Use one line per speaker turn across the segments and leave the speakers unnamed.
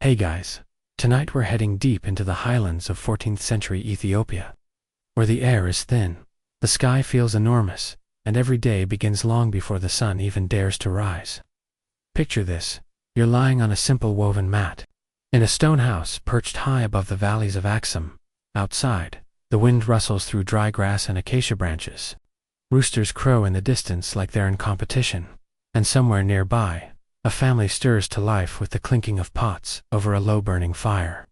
Hey guys, tonight we're heading deep into the highlands of 14th century Ethiopia, where the air is thin, the sky feels enormous, and every day begins long before the sun even dares to rise. Picture this: you're lying on a simple woven mat, in a stone house perched high above the valleys of Axum. Outside, the wind rustles through dry grass and acacia branches. Roosters crow in the distance like they're in competition, and somewhere nearby, a family stirs to life with the clinking of pots over a low-burning fire.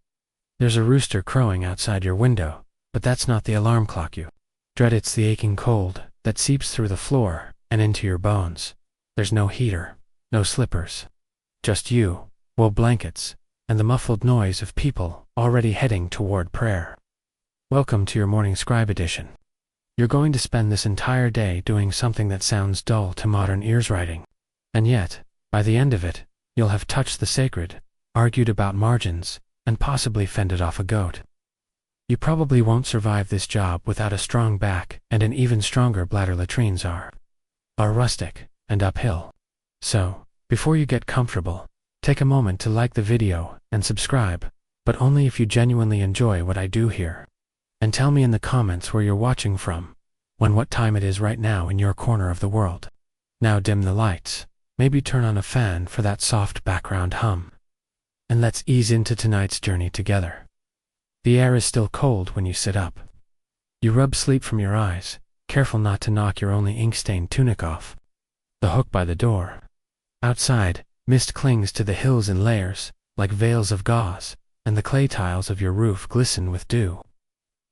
There's a rooster crowing outside your window, but that's not the alarm clock you dread. It's the aching cold that seeps through the floor and into your bones. There's no heater, no slippers. Just you, wool blankets, and the muffled noise of people already heading toward prayer. Welcome to your morning scribe edition. You're going to spend this entire day doing something that sounds dull to modern ears: writing. And yet, by the end of it, you'll have touched the sacred, argued about margins, and possibly fended off a goat. You probably won't survive this job without a strong back and an even stronger bladder. Latrines are rustic and uphill. So, before you get comfortable, take a moment to like the video and subscribe, but only if you genuinely enjoy what I do here. And tell me in the comments where you're watching from, what time it is right now in your corner of the world. Now dim the lights. Maybe turn on a fan for that soft background hum. And let's ease into tonight's journey together. The air is still cold when you sit up. You rub sleep from your eyes, careful not to knock your only ink-stained tunic off the hook by the door. Outside, mist clings to the hills in layers, like veils of gauze, and the clay tiles of your roof glisten with dew.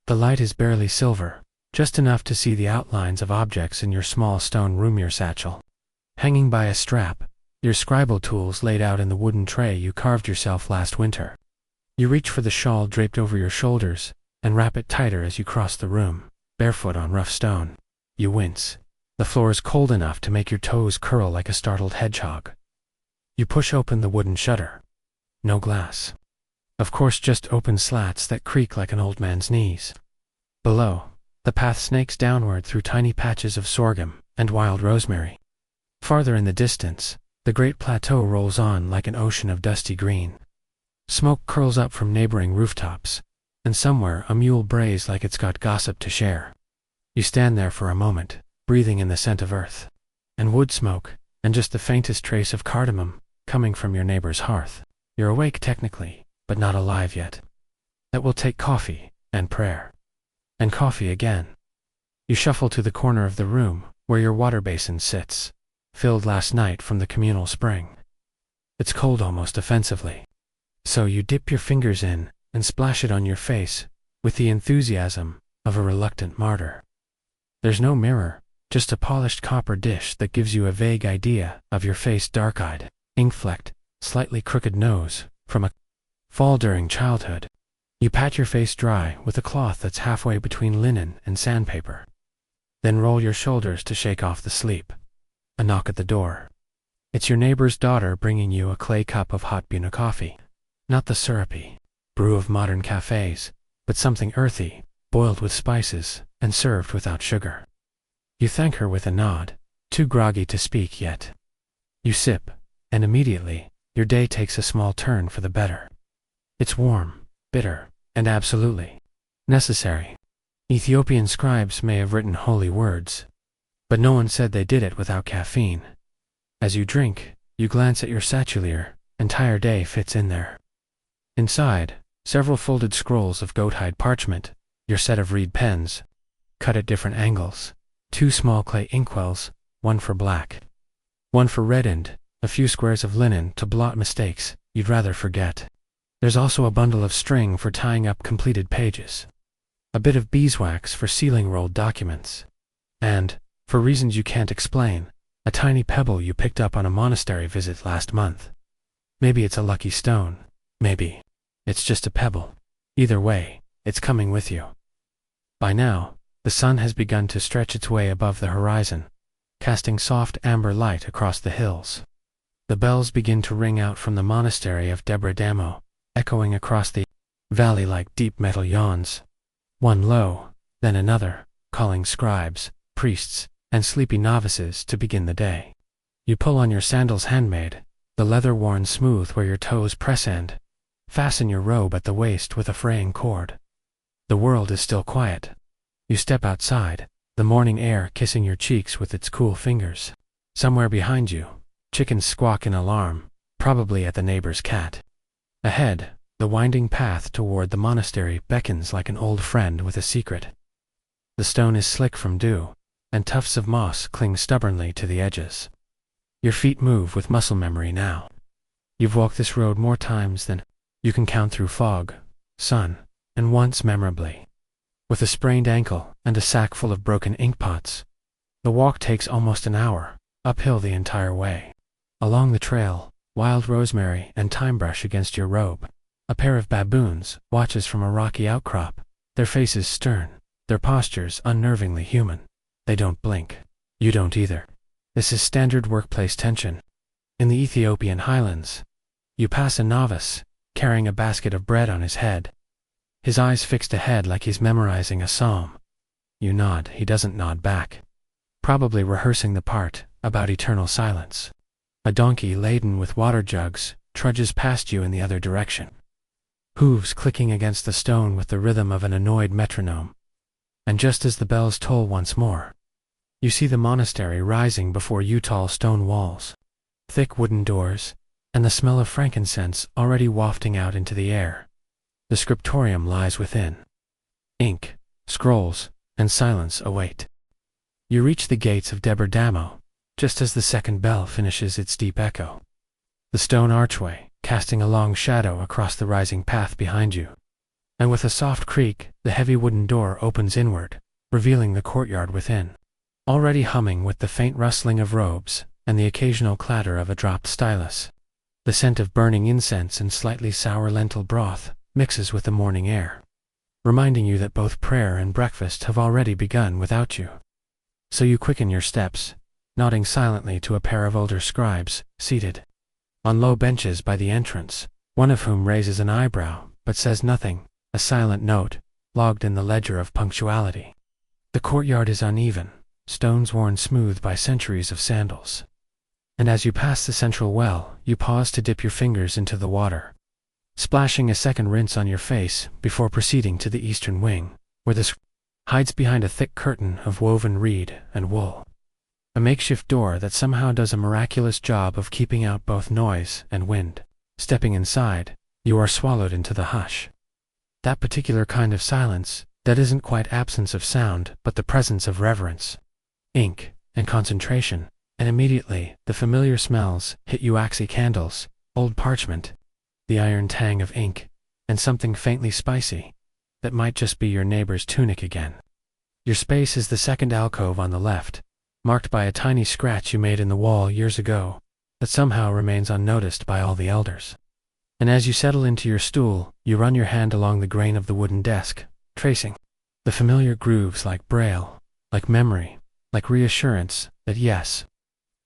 The light is barely silver, just enough to see the outlines of objects in your small stone room. Your satchel hanging by a strap, your scribal tools laid out in the wooden tray you carved yourself last winter. You reach for the shawl draped over your shoulders and wrap it tighter as you cross the room, barefoot on rough stone. You wince. The floor is cold enough to make your toes curl like a startled hedgehog. You push open the wooden shutter. No glass. Of course, just open slats that creak like an old man's knees. Below, the path snakes downward through tiny patches of sorghum and wild rosemary. Farther in the distance, the great plateau rolls on like an ocean of dusty green. Smoke curls up from neighboring rooftops, and somewhere a mule brays like it's got gossip to share. You stand there for a moment, breathing in the scent of earth and wood smoke, and just the faintest trace of cardamom coming from your neighbor's hearth. You're awake technically, but not alive yet. That will take coffee and prayer. And coffee again. You shuffle to the corner of the room where your water basin sits, filled last night from the communal spring. It's cold almost offensively. So you dip your fingers in and splash it on your face with the enthusiasm of a reluctant martyr. There's no mirror, just a polished copper dish that gives you a vague idea of your face: dark-eyed, ink-flecked, slightly crooked nose from a fall during childhood. You pat your face dry with a cloth that's halfway between linen and sandpaper. Then roll your shoulders to shake off the sleep. A knock at the door. It's your neighbor's daughter bringing you a clay cup of hot Buna coffee. Not the syrupy brew of modern cafes, but something earthy, boiled with spices, and served without sugar. You thank her with a nod, too groggy to speak yet. You sip, and immediately, your day takes a small turn for the better. It's warm, bitter, and absolutely necessary. Ethiopian scribes may have written holy words, but no one said they did it without caffeine. As you drink, you glance at your satchelier. Entire day fits in there. Inside, several folded scrolls of goat-hide parchment, your set of reed pens, cut at different angles, 2 small clay inkwells, one for black, one for red, and a few squares of linen to blot mistakes you'd rather forget. There's also a bundle of string for tying up completed pages, a bit of beeswax for sealing rolled documents, and, for reasons you can't explain, a tiny pebble you picked up on a monastery visit last month. Maybe it's a lucky stone, maybe it's just a pebble. Either way, it's coming with you. By now, the sun has begun to stretch its way above the horizon, casting soft amber light across the hills. The bells begin to ring out from the monastery of Debre Damo, echoing across the valley like deep metal yawns. One low, then another, calling scribes, priests, and sleepy novices to begin the day. You pull on your sandals, handmade, the leather worn smooth where your toes press, and Fasten your robe at the waist with a fraying cord. The world is still quiet. You step outside, the morning air kissing your cheeks with its cool fingers. Somewhere behind you, chickens squawk in alarm, probably at the neighbor's cat. Ahead, the winding path toward the monastery beckons like an old friend with a secret. The stone is slick from dew, and tufts of moss cling stubbornly to the edges. Your feet move with muscle memory now. You've walked this road more times than you can count through fog, sun, and once memorably. With a sprained ankle and a sack full of broken ink pots, the walk takes almost an hour, uphill the entire way. Along the trail, wild rosemary and thyme brush against your robe. A pair of baboons watches from a rocky outcrop, their faces stern, their postures unnervingly human. They don't blink. You don't either. This is standard workplace tension. In the Ethiopian highlands, you pass a novice, carrying a basket of bread on his head. His eyes fixed ahead like he's memorizing a psalm. You nod, he doesn't nod back. Probably rehearsing the part about eternal silence. A donkey laden with water jugs trudges past you in the other direction. Hooves clicking against the stone with the rhythm of an annoyed metronome. And just as the bells toll once more, you see the monastery rising before you, tall stone walls, thick wooden doors, and the smell of frankincense already wafting out into the air. The scriptorium lies within. Ink, scrolls, and silence await. You reach the gates of Deber Damo, just as the second bell finishes its deep echo. The stone archway, casting a long shadow across the rising path behind you. And with a soft creak, the heavy wooden door opens inward, revealing the courtyard within. Already humming with the faint rustling of robes and the occasional clatter of a dropped stylus. The scent of burning incense and slightly sour lentil broth mixes with the morning air, reminding you that both prayer and breakfast have already begun without you. So you quicken your steps, nodding silently to a pair of older scribes, seated on low benches by the entrance, one of whom raises an eyebrow, but says nothing, a silent note, logged in the ledger of punctuality. The courtyard is uneven, stones worn smooth by centuries of sandals. And as you pass the central well, you pause to dip your fingers into the water, splashing a second rinse on your face before proceeding to the eastern wing, where the scribe hides behind a thick curtain of woven reed and wool. A makeshift door that somehow does a miraculous job of keeping out both noise and wind. Stepping inside, you are swallowed into the hush. That particular kind of silence that isn't quite absence of sound, but the presence of reverence, ink, and concentration, and immediately the familiar smells hit you: waxy candles, old parchment, the iron tang of ink, and something faintly spicy that might just be your neighbor's tunic again. Your space is the second alcove on the left, marked by a tiny scratch you made in the wall years ago that somehow remains unnoticed by all the elders. And as you settle into your stool, you run your hand along the grain of the wooden desk, tracing the familiar grooves like braille, like memory, like reassurance that yes,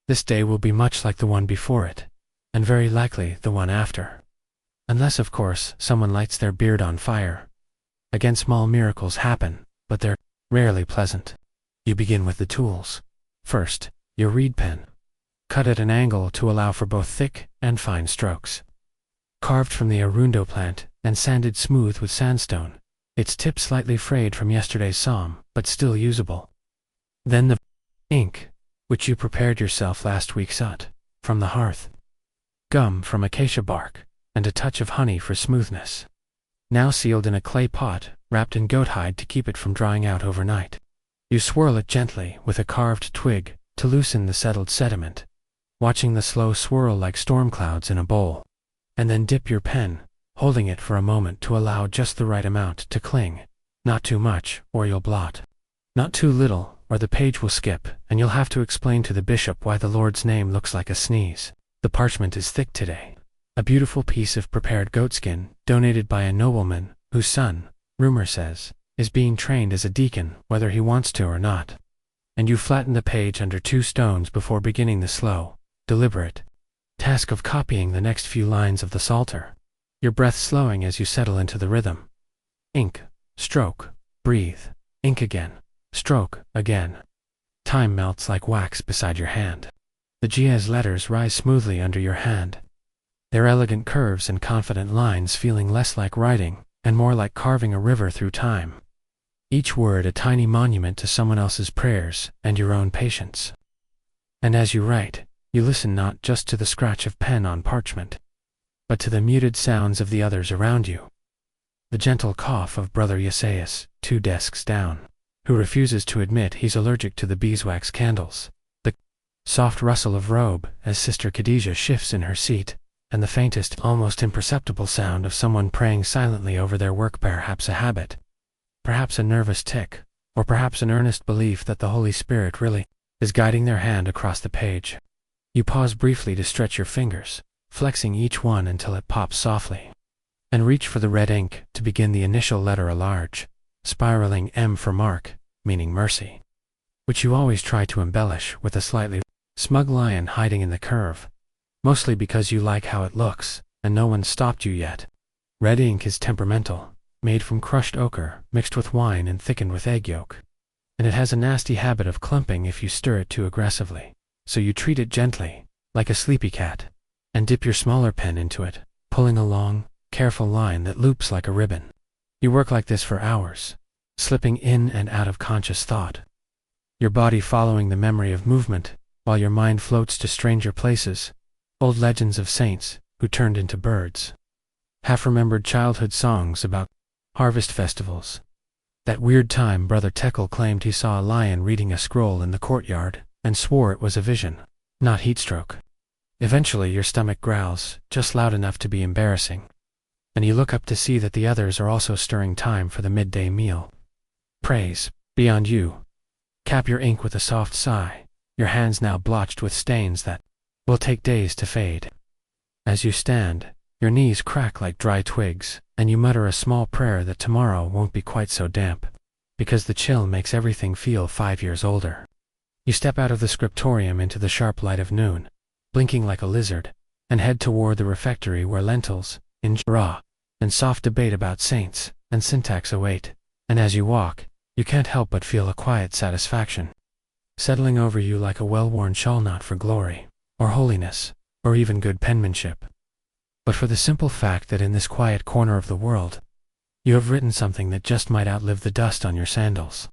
this day will be much like the one before it, and very likely the one after. Unless, of course, someone lights their beard on fire. Again, small miracles happen, but they're rarely pleasant. You begin with the tools. First, your reed pen, cut at an angle to allow for both thick and fine strokes. Carved from the arundo plant and sanded smooth with sandstone, its tip slightly frayed from yesterday's psalm, but still usable. Then the ink, which you prepared yourself last week, sought from the hearth. Gum from acacia bark, and a touch of honey for smoothness. Now sealed in a clay pot, wrapped in goat hide to keep it from drying out overnight. You swirl it gently with a carved twig to loosen the settled sediment, watching the slow swirl like storm clouds in a bowl. And then dip your pen, holding it for a moment to allow just the right amount to cling. Not too much, or you'll blot. Not too little, or the page will skip, and you'll have to explain to the bishop why the Lord's name looks like a sneeze. The parchment is thick today. A beautiful piece of prepared goatskin, donated by a nobleman, whose son, rumor says, is being trained as a deacon whether he wants to or not. And you flatten the page under 2 stones before beginning the slow, deliberate task of copying the next few lines of the Psalter, your breath slowing as you settle into the rhythm. Ink, stroke, breathe, ink again, stroke, again. Time melts like wax beside your hand. The Giaz letters rise smoothly under your hand. their elegant curves and confident lines feeling less like writing and more like carving a river through time. Each word a tiny monument to someone else's prayers and your own patience. And as you write, you listen not just to the scratch of pen on parchment, but to the muted sounds of the others around you. The gentle cough of Brother Yesaias, 2 desks down, who refuses to admit he's allergic to the beeswax candles, the soft rustle of robe as Sister Khadijah shifts in her seat, and the faintest, almost imperceptible sound of someone praying silently over their work, perhaps a habit, perhaps a nervous tic, or perhaps an earnest belief that the Holy Spirit really is guiding their hand across the page. You pause briefly to stretch your fingers, flexing each one until it pops softly, and reach for the red ink to begin the initial letter, a large, spiraling M for Mark, meaning mercy, which you always try to embellish with a slightly smug lion hiding in the curve, mostly because you like how it looks, and no one stopped you yet. Red ink is temperamental, made from crushed ochre, mixed with wine and thickened with egg yolk, and it has a nasty habit of clumping if you stir it too aggressively, so you treat it gently, like a sleepy cat, and dip your smaller pen into it, pulling a long, careful line that loops like a ribbon. You work like this for hours, slipping in and out of conscious thought, your body following the memory of movement, while your mind floats to stranger places, old legends of saints who turned into birds, half-remembered childhood songs about harvest festivals, that weird time Brother Tekel claimed he saw a lion reading a scroll in the courtyard, and swore it was a vision, not heatstroke. Eventually your stomach growls, just loud enough to be embarrassing, and you look up to see that the others are also stirring time for the midday meal. Praise, beyond you. Cap your ink with a soft sigh, your hands now blotched with stains that will take days to fade. As you stand, your knees crack like dry twigs, and you mutter a small prayer that tomorrow won't be quite so damp, because the chill makes everything feel 5 years older. You step out of the scriptorium into the sharp light of noon, blinking like a lizard, and head toward the refectory where lentils, injera, and soft debate about saints and syntax await, and as you walk, you can't help but feel a quiet satisfaction settling over you like a well-worn shawl, not for glory, or holiness, or even good penmanship, but for the simple fact that in this quiet corner of the world, you have written something that just might outlive the dust on your sandals.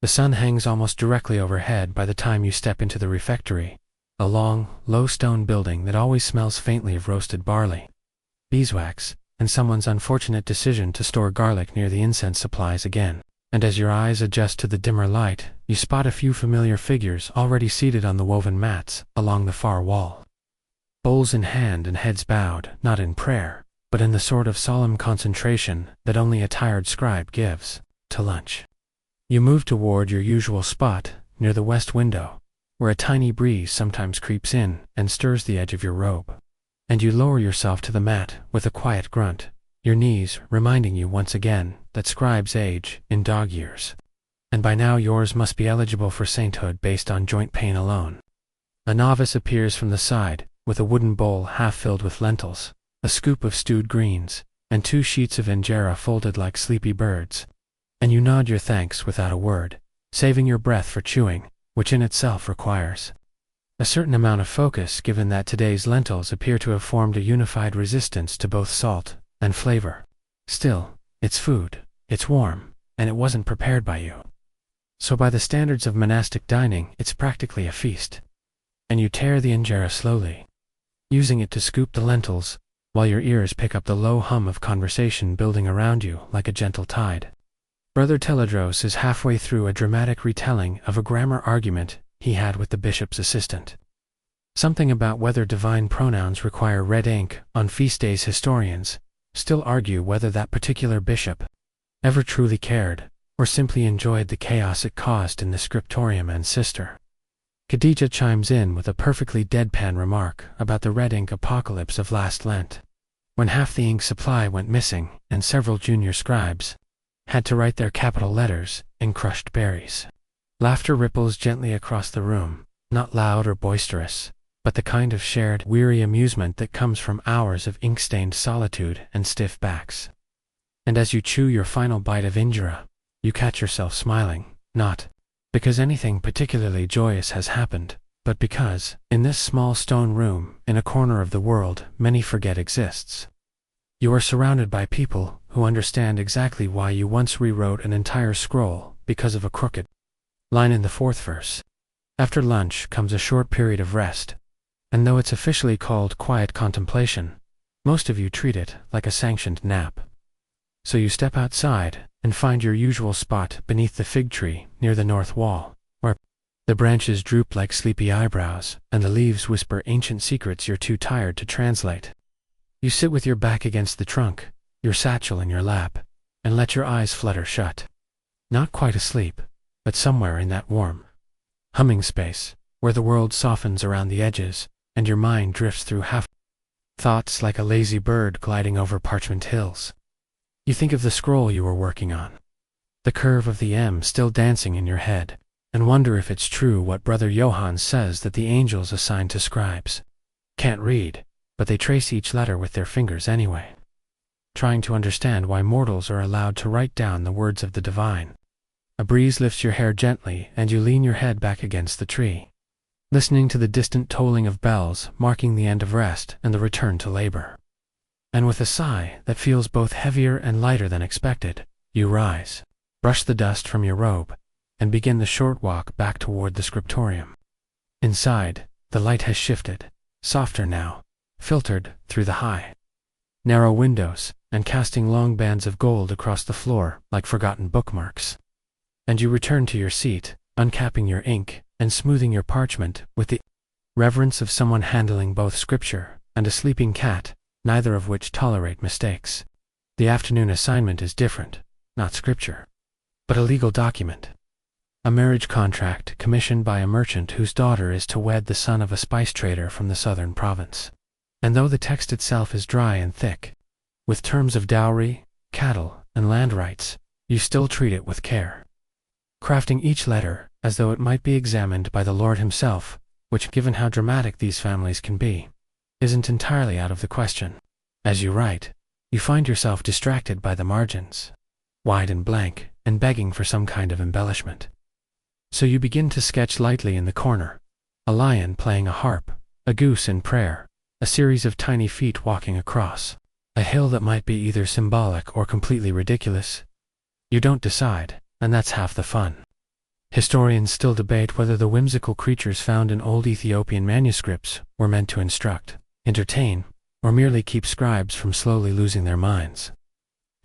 The sun hangs almost directly overhead by the time you step into the refectory, a long, low stone building that always smells faintly of roasted barley, beeswax, and someone's unfortunate decision to store garlic near the incense supplies again. And as your eyes adjust to the dimmer light, you spot a few familiar figures already seated on the woven mats along the far wall. Bowls in hand and heads bowed, not in prayer, but in the sort of solemn concentration that only a tired scribe gives to lunch. You move toward your usual spot, near the west window, where a tiny breeze sometimes creeps in and stirs the edge of your robe. And you lower yourself to the mat with a quiet grunt, your knees reminding you once again that scribes age in dog years, and by now yours must be eligible for sainthood based on joint pain alone. A novice appears from the side, with a wooden bowl half filled with lentils, a scoop of stewed greens, and 2 sheets of injera folded like sleepy birds, and you nod your thanks without a word, saving your breath for chewing, which in itself requires a certain amount of focus, given that today's lentils appear to have formed a unified resistance to both salt and flavor. Still, it's food, it's warm, and it wasn't prepared by you. So by the standards of monastic dining, it's practically a feast. And you tear the injera slowly, using it to scoop the lentils, while your ears pick up the low hum of conversation building around you like a gentle tide. Brother Teledros is halfway through a dramatic retelling of a grammar argument he had with the bishop's assistant. Something about whether divine pronouns require red ink on feast days. Historians still argue whether that particular bishop ever truly cared, or simply enjoyed the chaos it caused in the scriptorium. And Sister Khadijah chimes in with a perfectly deadpan remark about the red ink apocalypse of last Lent, when half the ink supply went missing and several junior scribes had to write their capital letters in crushed berries. Laughter ripples gently across the room, not loud or boisterous, but the kind of shared, weary amusement that comes from hours of ink-stained solitude and stiff backs. And as you chew your final bite of injera, you catch yourself smiling, not because anything particularly joyous has happened, but because, in this small stone room, in a corner of the world many forget exists, you are surrounded by people who understand exactly why you once rewrote an entire scroll because of a crooked line in the fourth verse. After lunch comes a short period of rest, and though it's officially called quiet contemplation, most of you treat it like a sanctioned nap. So you step outside and find your usual spot beneath the fig tree near the north wall, where the branches droop like sleepy eyebrows and the leaves whisper ancient secrets you're too tired to translate. You sit with your back against the trunk, your satchel in your lap, and let your eyes flutter shut. Not quite asleep, but somewhere in that warm, humming space, where the world softens around the edges, and your mind drifts through thoughts like a lazy bird gliding over parchment hills. You think of the scroll you were working on, the curve of the M still dancing in your head, and wonder if it's true what Brother Johann says that the angels assigned to scribes can't read, but they trace each letter with their fingers anyway. Trying to understand why mortals are allowed to write down the words of the divine. A breeze lifts your hair gently and you lean your head back against the tree, listening to the distant tolling of bells marking the end of rest and the return to labor. And with a sigh that feels both heavier and lighter than expected, you rise, brush the dust from your robe, and begin the short walk back toward the scriptorium. Inside, the light has shifted, softer now, filtered through the high, narrow windows, and casting long bands of gold across the floor like forgotten bookmarks. And you return to your seat, uncapping your ink and smoothing your parchment with the reverence of someone handling both scripture and a sleeping cat, neither of which tolerate mistakes. The afternoon assignment is different, not scripture, but a legal document. A marriage contract commissioned by a merchant whose daughter is to wed the son of a spice trader from the southern province. And though the text itself is dry and thick, with terms of dowry, cattle, and land rights, you still treat it with care, crafting each letter as though it might be examined by the Lord himself, which, given how dramatic these families can be, isn't entirely out of the question. As you write, you find yourself distracted by the margins, wide and blank, and begging for some kind of embellishment. So you begin to sketch lightly in the corner, a lion playing a harp, a goose in prayer, a series of tiny feet walking across a hill that might be either symbolic or completely ridiculous. You don't decide, and that's half the fun. Historians still debate whether the whimsical creatures found in old Ethiopian manuscripts were meant to instruct, entertain, or merely keep scribes from slowly losing their minds.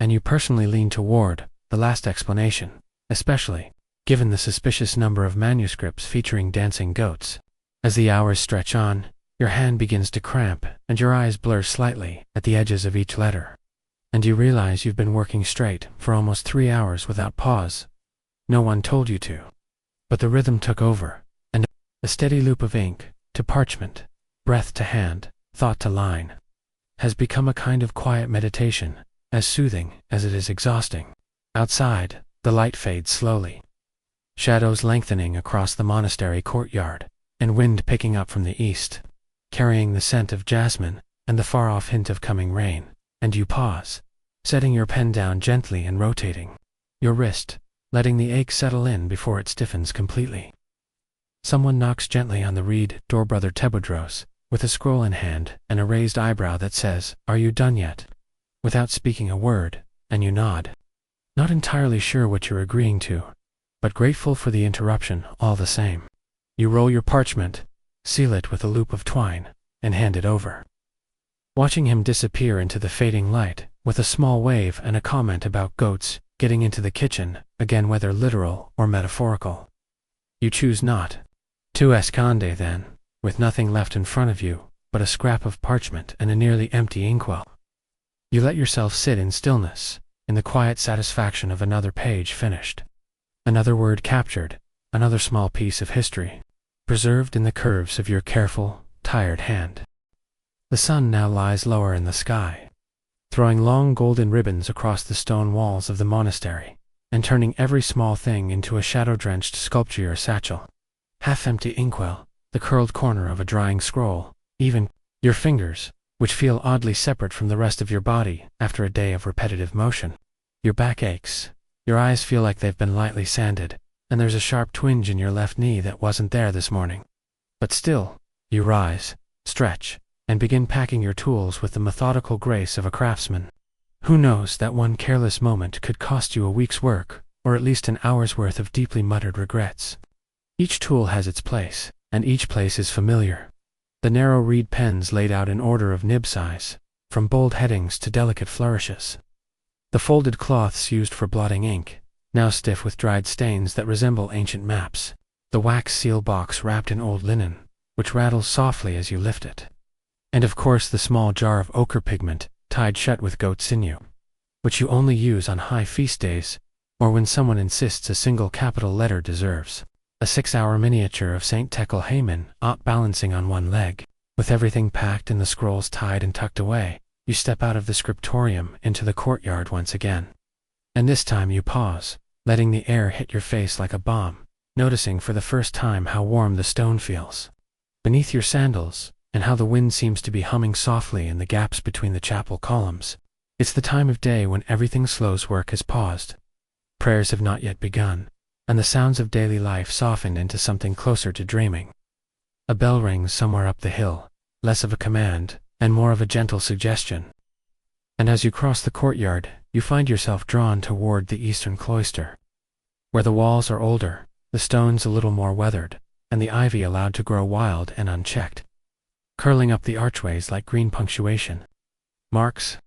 And you personally lean toward the last explanation, especially given the suspicious number of manuscripts featuring dancing goats. As the hours stretch on, your hand begins to cramp and your eyes blur slightly at the edges of each letter. And you realize you've been working straight for almost 3 hours without pause. No one told you to. But the rhythm took over, and a steady loop of ink to parchment, breath to hand, thought to line, has become a kind of quiet meditation, as soothing as it is exhausting. Outside, the light fades slowly, shadows lengthening across the monastery courtyard, and wind picking up from the east, carrying the scent of jasmine and the far-off hint of coming rain. And you pause, setting your pen down gently and rotating your wrist, letting the ache settle in before it stiffens completely. Someone knocks gently on the reed door. Brother Tebodros, with a scroll in hand and a raised eyebrow that says, "Are you done yet?" Without speaking a word, and you nod, not entirely sure what you're agreeing to, but grateful for the interruption all the same. You roll your parchment, seal it with a loop of twine, and hand it over, watching him disappear into the fading light, with a small wave and a comment about goats getting into the kitchen, again whether literal or metaphorical. You choose not to esconde then, with nothing left in front of you but a scrap of parchment and a nearly empty inkwell. You let yourself sit in stillness, in the quiet satisfaction of another page finished, another word captured, another small piece of history, preserved in the curves of your careful, tired hand. The sun now lies lower in the sky, throwing long golden ribbons across the stone walls of the monastery, and turning every small thing into a shadow-drenched sculpture or satchel. Half-empty inkwell, the curled corner of a drying scroll, even your fingers, which feel oddly separate from the rest of your body after a day of repetitive motion. Your back aches, your eyes feel like they've been lightly sanded, and there's a sharp twinge in your left knee that wasn't there this morning. But But still, you rise, stretch, and begin packing your tools with the methodical grace of a craftsman. Who knows that one careless moment could cost you a week's work, or at least an hour's worth of deeply muttered regrets. Each tool has its place, and each place is familiar. The narrow reed pens laid out in order of nib size, from bold headings to delicate flourishes. The folded cloths used for blotting ink, now stiff with dried stains that resemble ancient maps. The wax seal box wrapped in old linen, which rattles softly as you lift it. And of course the small jar of ochre pigment, tied shut with goat sinew, which you only use on high feast days, or when someone insists a single capital letter deserves. A 6-hour miniature of St. Tekel Haman, balancing on one leg. With everything packed and the scrolls tied and tucked away, you step out of the scriptorium into the courtyard once again. And this time you pause, letting the air hit your face like a bomb, noticing for the first time how warm the stone feels beneath your sandals, and how the wind seems to be humming softly in the gaps between the chapel columns. It's the time of day when everything slow's work has paused. Prayers have not yet begun, and the sounds of daily life softened into something closer to dreaming. A bell rings somewhere up the hill, less of a command, and more of a gentle suggestion. And as you cross the courtyard, you find yourself drawn toward the eastern cloister, where the walls are older, the stones a little more weathered, and the ivy allowed to grow wild and unchecked, curling up the archways like green punctuation marks.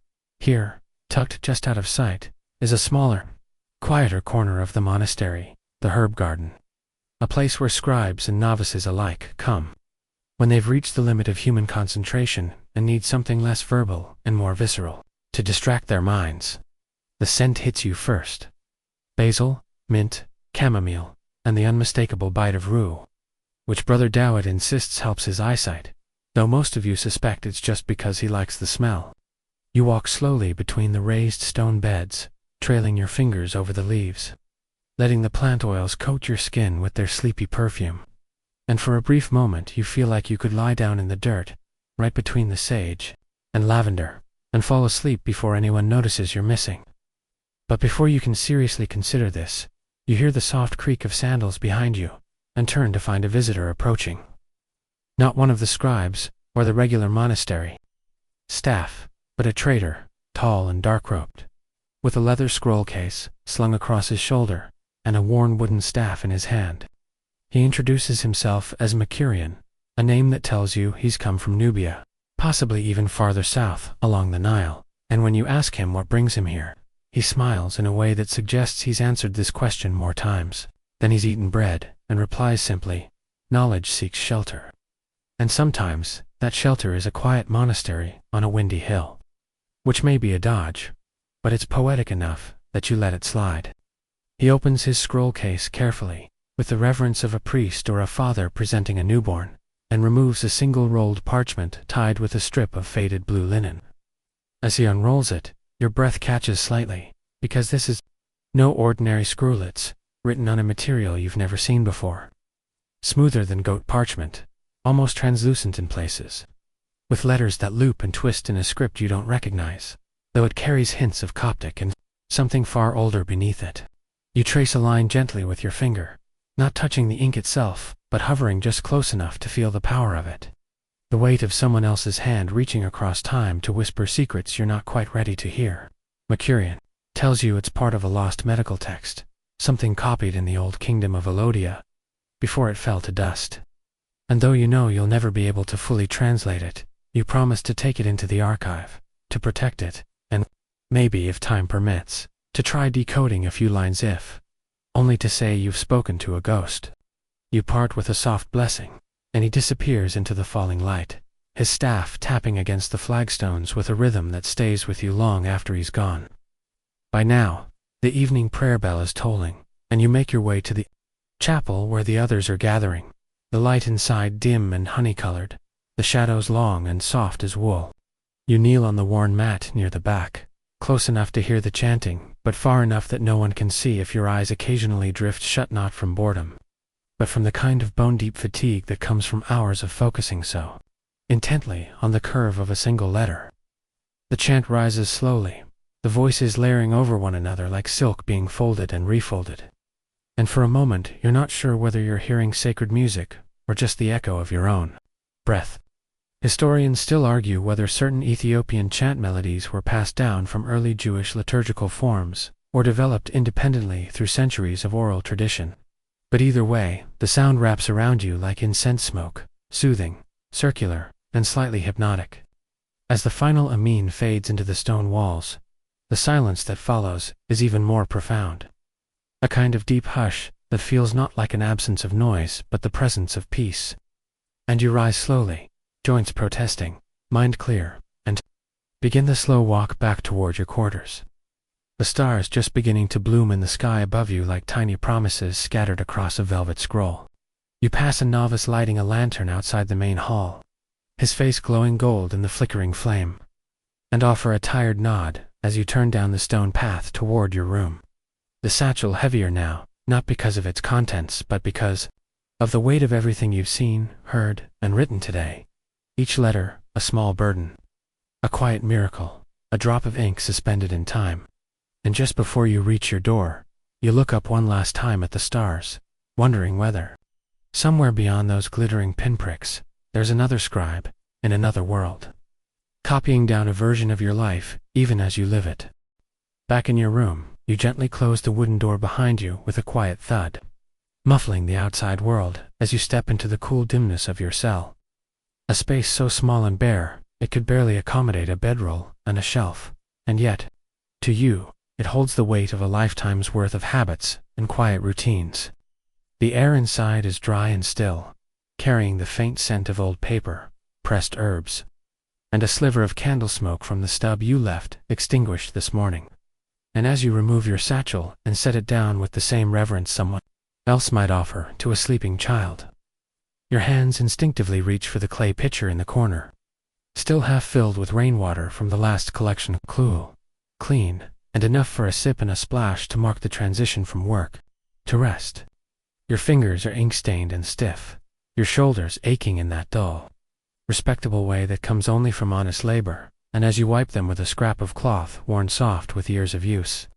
Here, tucked just out of sight, is a smaller, quieter corner of the monastery, the herb garden, a place where scribes and novices alike come when they've reached the limit of human concentration and need something less verbal and more visceral to distract their minds. The scent hits you first: basil, mint, chamomile, and the unmistakable bite of rue, which Brother Dowett insists helps his eyesight, though most of you suspect it's just because he likes the smell. You walk slowly between the raised stone beds, trailing your fingers over the leaves, letting the plant oils coat your skin with their sleepy perfume. And for a brief moment you feel like you could lie down in the dirt, right between the sage and lavender, and fall asleep before anyone notices you're missing. But before you can seriously consider this, you hear the soft creak of sandals behind you, and turn to find a visitor approaching. Not one of the scribes, or the regular monastery staff, but a trader, tall and dark-robed, with a leather scroll case slung across his shoulder, and a worn wooden staff in his hand. He introduces himself as Mercurian, a name that tells you he's come from Nubia, possibly even farther south, along the Nile, and when you ask him what brings him here, he smiles in a way that suggests he's answered this question more times than he's eaten bread, and replies simply, "Knowledge seeks shelter." And sometimes, that shelter is a quiet monastery on a windy hill, which may be a dodge, but it's poetic enough that you let it slide. He opens his scroll case carefully, with the reverence of a priest or a father presenting a newborn, and removes a single rolled parchment tied with a strip of faded blue linen. As he unrolls it, your breath catches slightly, because this is no ordinary scrolets, written on a material you've never seen before. Smoother than goat parchment, almost translucent in places, with letters that loop and twist in a script you don't recognize, though it carries hints of Coptic and something far older beneath it. You trace a line gently with your finger, not touching the ink itself, but hovering just close enough to feel the power of it. The weight of someone else's hand reaching across time to whisper secrets you're not quite ready to hear. Mercurian tells you it's part of a lost medical text, something copied in the old kingdom of Elodia, before it fell to dust. And though you know you'll never be able to fully translate it, you promise to take it into the archive, to protect it, and, maybe if time permits, to try decoding a few lines if only to say you've spoken to a ghost. You part with a soft blessing, and he disappears into the falling light, his staff tapping against the flagstones with a rhythm that stays with you long after he's gone. By now, the evening prayer bell is tolling, and you make your way to the chapel where the others are gathering, the light inside dim and honey-colored, the shadows long and soft as wool. You kneel on the worn mat near the back, close enough to hear the chanting, but far enough that no one can see if your eyes occasionally drift shut, not from boredom, but from the kind of bone-deep fatigue that comes from hours of focusing so intently on the curve of a single letter. The chant rises slowly, the voices layering over one another like silk being folded and refolded. And for a moment you're not sure whether you're hearing sacred music or just the echo of your own breath. Historians still argue whether certain Ethiopian chant melodies were passed down from early Jewish liturgical forms, or developed independently through centuries of oral tradition. But either way, the sound wraps around you like incense smoke, soothing, circular, and slightly hypnotic. As the final Amin fades into the stone walls, the silence that follows is even more profound. A kind of deep hush that feels not like an absence of noise but the presence of peace. And you rise slowly, joints protesting, mind clear, and begin the slow walk back toward your quarters. The stars just beginning to bloom in the sky above you like tiny promises scattered across a velvet scroll. You pass a novice lighting a lantern outside the main hall, his face glowing gold in the flickering flame, and offer a tired nod as you turn down the stone path toward your room. The satchel heavier now, not because of its contents but because of the weight of everything you've seen, heard, and written today. Each letter, a small burden. A quiet miracle, a drop of ink suspended in time. And just before you reach your door, you look up one last time at the stars, wondering whether, somewhere beyond those glittering pinpricks, there's another scribe, in another world, copying down a version of your life, even as you live it. Back in your room, you gently close the wooden door behind you with a quiet thud, muffling the outside world as you step into the cool dimness of your cell. A space so small and bare, it could barely accommodate a bedroll and a shelf, and yet, to you, it holds the weight of a lifetime's worth of habits and quiet routines. The air inside is dry and still, carrying the faint scent of old paper, pressed herbs, and a sliver of candle smoke from the stub you left extinguished this morning. And as you remove your satchel and set it down with the same reverence someone else might offer to a sleeping child, your hands instinctively reach for the clay pitcher in the corner, still half filled with rainwater from the last collection, cool, clean, and enough for a sip and a splash to mark the transition from work to rest. Your fingers are ink-stained and stiff, your shoulders aching in that dull, respectable way that comes only from honest labor, and as you wipe them with a scrap of cloth worn soft with years of use,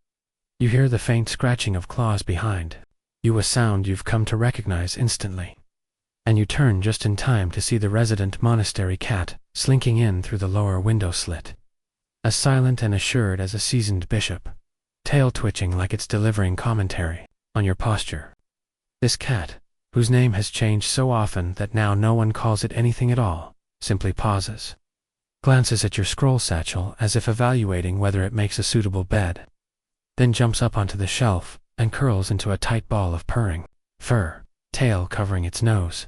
you hear the faint scratching of claws behind you, a sound you've come to recognize instantly. And you turn just in time to see the resident monastery cat slinking in through the lower window slit, as silent and assured as a seasoned bishop, tail twitching like it's delivering commentary on your posture. This cat, whose name has changed so often that now no one calls it anything at all, simply pauses, glances at your scroll satchel as if evaluating whether it makes a suitable bed, then jumps up onto the shelf and curls into a tight ball of purring fur, tail covering its nose,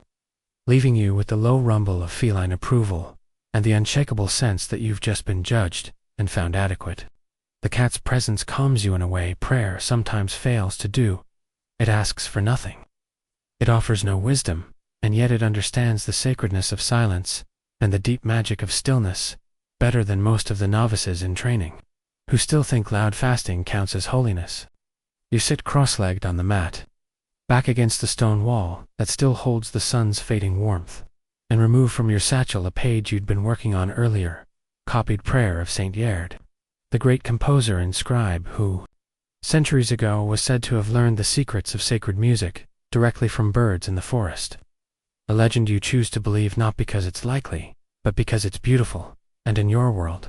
leaving you with the low rumble of feline approval and the unshakable sense that you've just been judged and found adequate. The cat's presence calms you in a way prayer sometimes fails to do. It asks for nothing. It offers no wisdom, and yet it understands the sacredness of silence and the deep magic of stillness better than most of the novices in training, who still think loud fasting counts as holiness. You sit cross-legged on the mat, back against the stone wall that still holds the sun's fading warmth, and remove from your satchel a page you'd been working on earlier, copied prayer of Saint Yerd, the great composer and scribe who, centuries ago, was said to have learned the secrets of sacred music directly from birds in the forest. A legend you choose to believe not because it's likely, but because it's beautiful, and in your world,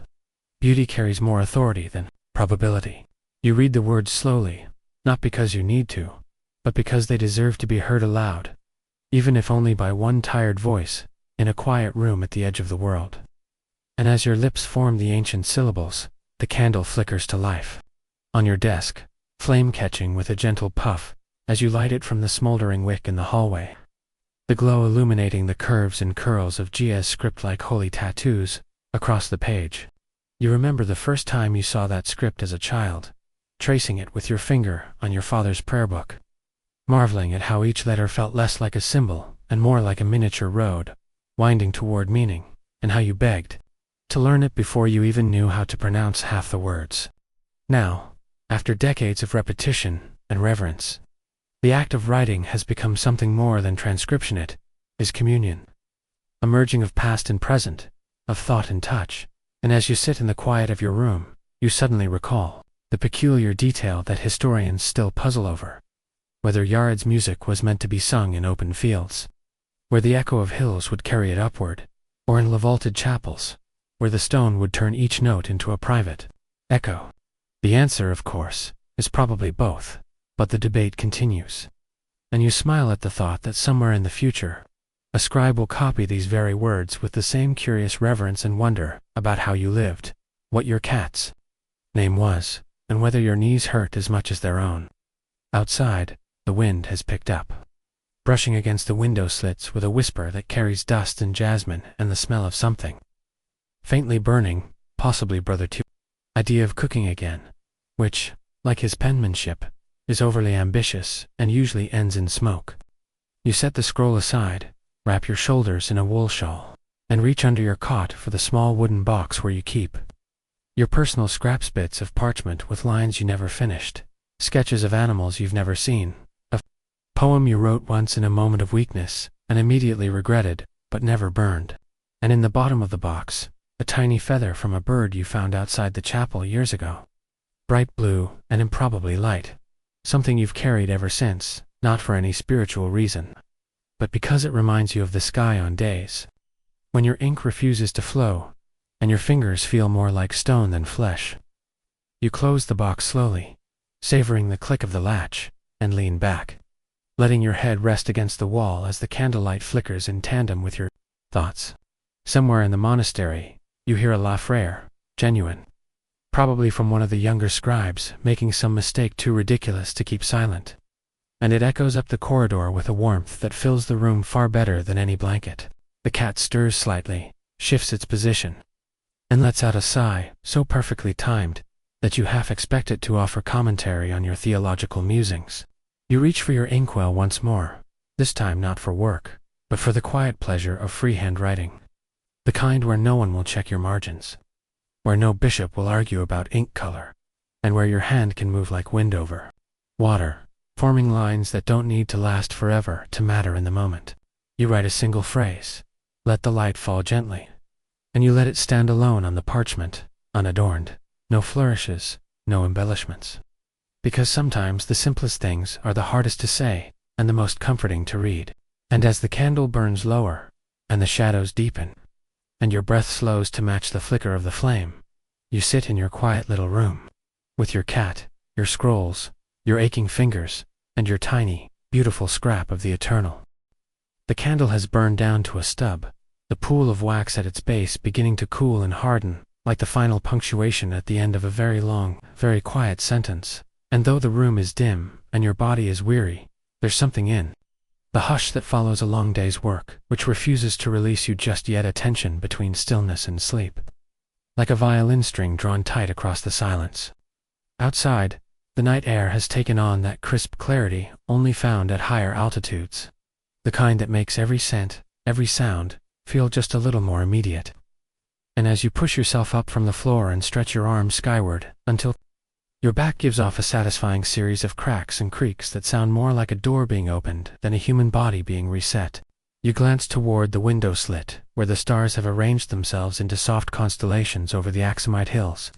beauty carries more authority than probability. You read the words slowly, not because you need to, but because they deserve to be heard aloud, even if only by one tired voice, in a quiet room at the edge of the world. And as your lips form the ancient syllables, the candle flickers to life. On your desk, flame catching with a gentle puff as you light it from the smoldering wick in the hallway, the glow illuminating the curves and curls of Gia's script like holy tattoos across the page. You remember the first time you saw that script as a child, tracing it with your finger on your father's prayer book, marveling at how each letter felt less like a symbol and more like a miniature road, winding toward meaning, and how you begged to learn it before you even knew how to pronounce half the words. Now, after decades of repetition and reverence, the act of writing has become something more than transcription. It is communion, a merging of past and present, of thought and touch, and as you sit in the quiet of your room, you suddenly recall the peculiar detail that historians still puzzle over, whether Yard's music was meant to be sung in open fields, where the echo of hills would carry it upward, or in vaulted chapels, where the stone would turn each note into a private echo? The answer, of course, is probably both, but the debate continues. And you smile at the thought that somewhere in the future, a scribe will copy these very words with the same curious reverence and wonder about how you lived, what your cat's name was, and whether your knees hurt as much as their own. Outside, the wind has picked up, brushing against the window slits with a whisper that carries dust and jasmine and the smell of something faintly burning, possibly Brother Two's idea of cooking again, which, like his penmanship, is overly ambitious and usually ends in smoke. You set the scroll aside, wrap your shoulders in a wool shawl, and reach under your cot for the small wooden box where you keep your personal scraps, bits of parchment with lines you never finished, sketches of animals you've never seen, a poem you wrote once in a moment of weakness and immediately regretted, but never burned. And in the bottom of the box, a tiny feather from a bird you found outside the chapel years ago. Bright blue and improbably light. Something you've carried ever since, not for any spiritual reason, but because it reminds you of the sky on days when your ink refuses to flow and your fingers feel more like stone than flesh. You close the box slowly, savoring the click of the latch, and lean back, letting your head rest against the wall as the candlelight flickers in tandem with your thoughts. Somewhere in the monastery, you hear a La Frere, genuine, probably from one of the younger scribes making some mistake too ridiculous to keep silent, and it echoes up the corridor with a warmth that fills the room far better than any blanket. The cat stirs slightly, shifts its position, and lets out a sigh so perfectly timed that you half expect it to offer commentary on your theological musings. You reach for your inkwell once more, this time not for work, but for the quiet pleasure of freehand writing, the kind where no one will check your margins, where no bishop will argue about ink color, and where your hand can move like wind over water, forming lines that don't need to last forever to matter in the moment. You write a single phrase, let the light fall gently, and you let it stand alone on the parchment, unadorned, no flourishes, no embellishments. Because sometimes the simplest things are the hardest to say and the most comforting to read. And as the candle burns lower, and the shadows deepen, and your breath slows to match the flicker of the flame, you sit in your quiet little room, with your cat, your scrolls, your aching fingers, and your tiny, beautiful scrap of the eternal. The candle has burned down to a stub, the pool of wax at its base beginning to cool and harden, like the final punctuation at the end of a very long, very quiet sentence. And though the room is dim, and your body is weary, there's something in the hush that follows a long day's work, which refuses to release you just yet, a tension between stillness and sleep, like a violin string drawn tight across the silence. Outside, the night air has taken on that crisp clarity only found at higher altitudes, the kind that makes every scent, every sound, feel just a little more immediate. And as you push yourself up from the floor and stretch your arms skyward until your back gives off a satisfying series of cracks and creaks that sound more like a door being opened than a human body being reset, you glance toward the window slit, where the stars have arranged themselves into soft constellations over the Axumite hills.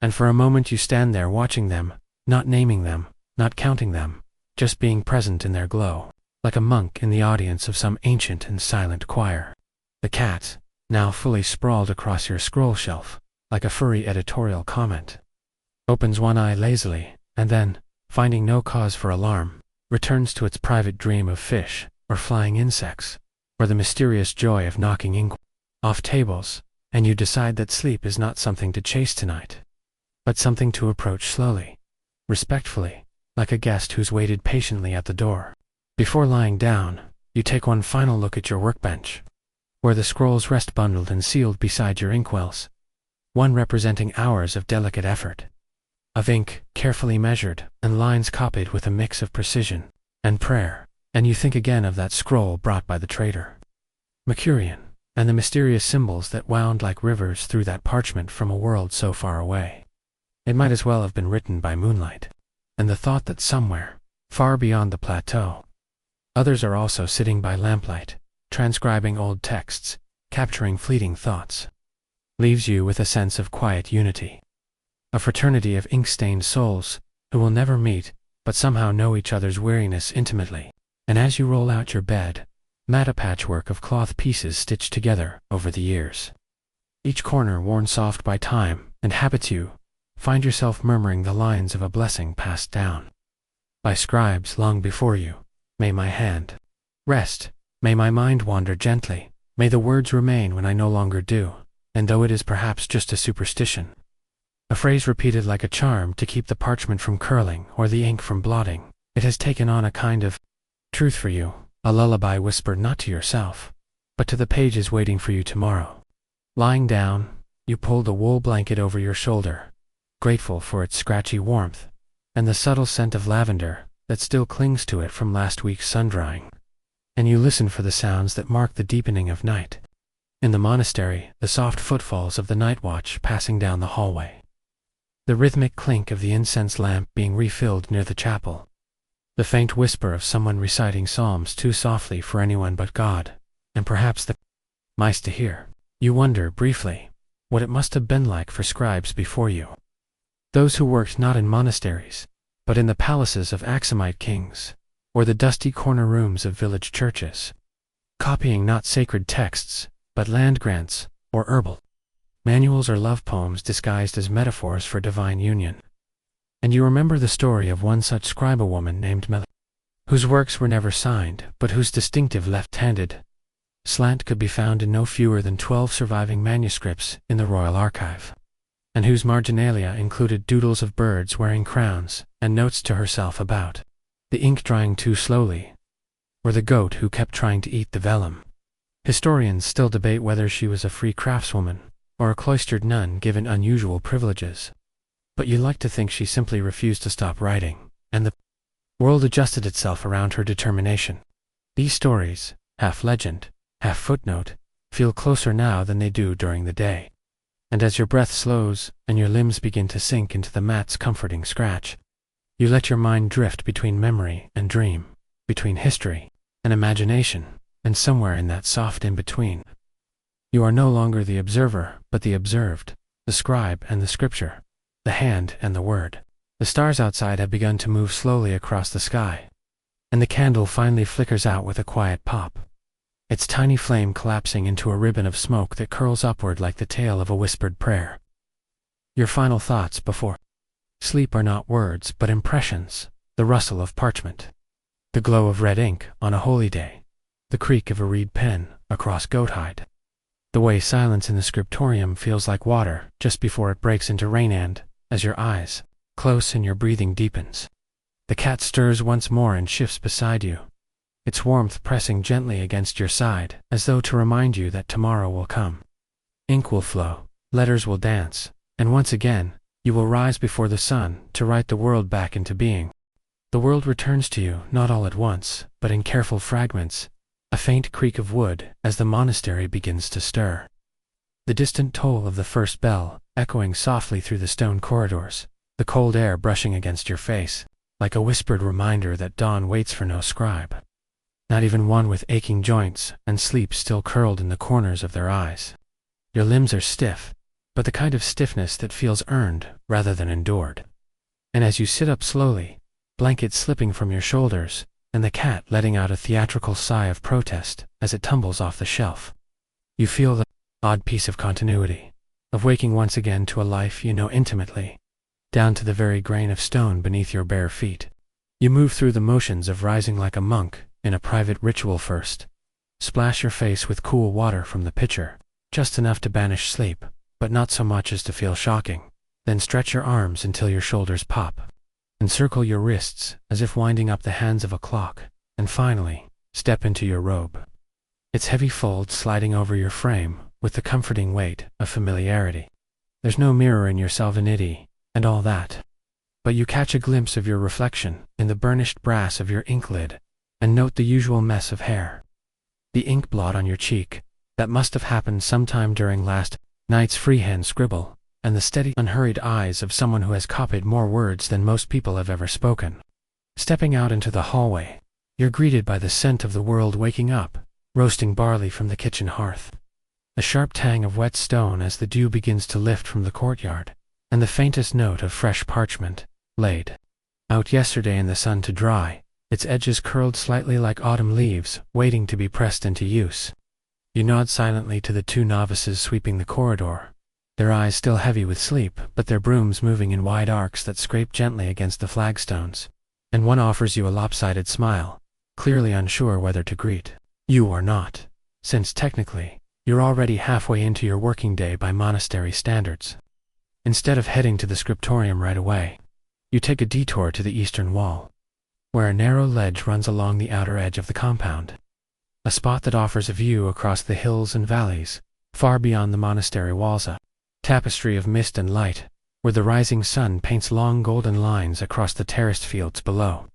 And for a moment you stand there watching them, not naming them, not counting them, just being present in their glow, like a monk in the audience of some ancient and silent choir. The cat, now fully sprawled across your scroll shelf, like a furry editorial comment, opens one eye lazily, and then, finding no cause for alarm, returns to its private dream of fish, or flying insects, or the mysterious joy of knocking ink off tables, and you decide that sleep is not something to chase tonight, but something to approach slowly, respectfully, like a guest who's waited patiently at the door. Before lying down, you take one final look at your workbench, where the scrolls rest bundled and sealed beside your inkwells, one representing hours of delicate effort, of ink carefully measured and lines copied with a mix of precision and prayer, and you think again of that scroll brought by the trader, Mercurian, and the mysterious symbols that wound like rivers through that parchment from a world so far away. It might as well have been written by moonlight, and the thought that somewhere, far beyond the plateau, others are also sitting by lamplight, transcribing old texts, capturing fleeting thoughts, leaves you with a sense of quiet unity. A fraternity of ink-stained souls, who will never meet, but somehow know each other's weariness intimately. And as you roll out your bed, matte patchwork of cloth pieces stitched together over the years. Each corner worn soft by time and habits you find yourself murmuring the lines of a blessing passed down by scribes long before you. May my hand rest, may my mind wander gently, may the words remain when I no longer do, and though it is perhaps just a superstition, a phrase repeated like a charm to keep the parchment from curling or the ink from blotting, it has taken on a kind of truth for you, a lullaby whispered not to yourself, but to the pages waiting for you tomorrow. Lying down, you pull the wool blanket over your shoulder, grateful for its scratchy warmth, and the subtle scent of lavender that still clings to it from last week's sun-drying. And you listen for the sounds that mark the deepening of night. In the monastery, the soft footfalls of the night watch passing down the hallway. The rhythmic clink of the incense lamp being refilled near the chapel. The faint whisper of someone reciting psalms too softly for anyone but God, and perhaps the mice to hear. You wonder, briefly, what it must have been like for scribes before you. Those who worked not in monasteries, but in the palaces of Aksumite kings, or the dusty corner rooms of village churches, copying not sacred texts, but land grants, or herbal manuals or love poems disguised as metaphors for divine union. And you remember the story of one such scribe, a woman named Mel, whose works were never signed, but whose distinctive left-handed slant could be found in no fewer than 12 surviving manuscripts in the Royal Archive, and whose marginalia included doodles of birds wearing crowns and notes to herself about the ink drying too slowly, or the goat who kept trying to eat the vellum. Historians still debate whether she was a free craftswoman or a cloistered nun given unusual privileges, but you like to think she simply refused to stop writing, and the world adjusted itself around her determination. These stories, half legend, half footnote, feel closer now than they do during the day. And as your breath slows and your limbs begin to sink into the mat's comforting scratch, you let your mind drift between memory and dream, between history and imagination, and somewhere in that soft in-between. You are no longer the observer, but the observed, the scribe and the scripture, the hand and the word. The stars outside have begun to move slowly across the sky, and the candle finally flickers out with a quiet pop, its tiny flame collapsing into a ribbon of smoke that curls upward like the tail of a whispered prayer. Your final thoughts before sleep are not words but impressions, the rustle of parchment, the glow of red ink on a holy day, the creak of a reed pen across goat hide, the way silence in the scriptorium feels like water just before it breaks into rain, and, as your eyes close and your breathing deepens, the cat stirs once more and shifts beside you, its warmth pressing gently against your side as though to remind you that tomorrow will come. Ink will flow, letters will dance, and once again, you will rise before the sun to write the world back into being. The world returns to you not all at once, but in careful fragments, a faint creak of wood as the monastery begins to stir. The distant toll of the first bell echoing softly through the stone corridors, the cold air brushing against your face, like a whispered reminder that dawn waits for no scribe, not even one with aching joints and sleep still curled in the corners of their eyes. Your limbs are stiff, but the kind of stiffness that feels earned rather than endured. And as you sit up slowly, blanket slipping from your shoulders, and the cat letting out a theatrical sigh of protest as it tumbles off the shelf, you feel the odd piece of continuity, of waking once again to a life you know intimately, down to the very grain of stone beneath your bare feet. You move through the motions of rising like a monk in a private ritual first. Splash your face with cool water from the pitcher, just enough to banish sleep, but not so much as to feel shocking. Then stretch your arms until your shoulders pop. Encircle your wrists as if winding up the hands of a clock, and finally, step into your robe. Its heavy folds sliding over your frame with the comforting weight of familiarity. There's no mirror in your salvinity, and all that. But you catch a glimpse of your reflection in the burnished brass of your ink lid, and note the usual mess of hair. The ink blot on your cheek, that must have happened sometime during last night's freehand scribble, and the steady, unhurried eyes of someone who has copied more words than most people have ever spoken. Stepping out into the hallway, you're greeted by the scent of the world waking up, roasting barley from the kitchen hearth. The sharp tang of wet stone as the dew begins to lift from the courtyard, and the faintest note of fresh parchment, laid out yesterday in the sun to dry, its edges curled slightly like autumn leaves, waiting to be pressed into use. You nod silently to the two novices sweeping the corridor, their eyes still heavy with sleep, but their brooms moving in wide arcs that scrape gently against the flagstones. And one offers you a lopsided smile, clearly unsure whether to greet you or not, since technically, you're already halfway into your working day by monastery standards. Instead of heading to the scriptorium right away, you take a detour to the eastern wall, where a narrow ledge runs along the outer edge of the compound, a spot that offers a view across the hills and valleys, far beyond the monastery walls, a tapestry of mist and light, where the rising sun paints long golden lines across the terraced fields below,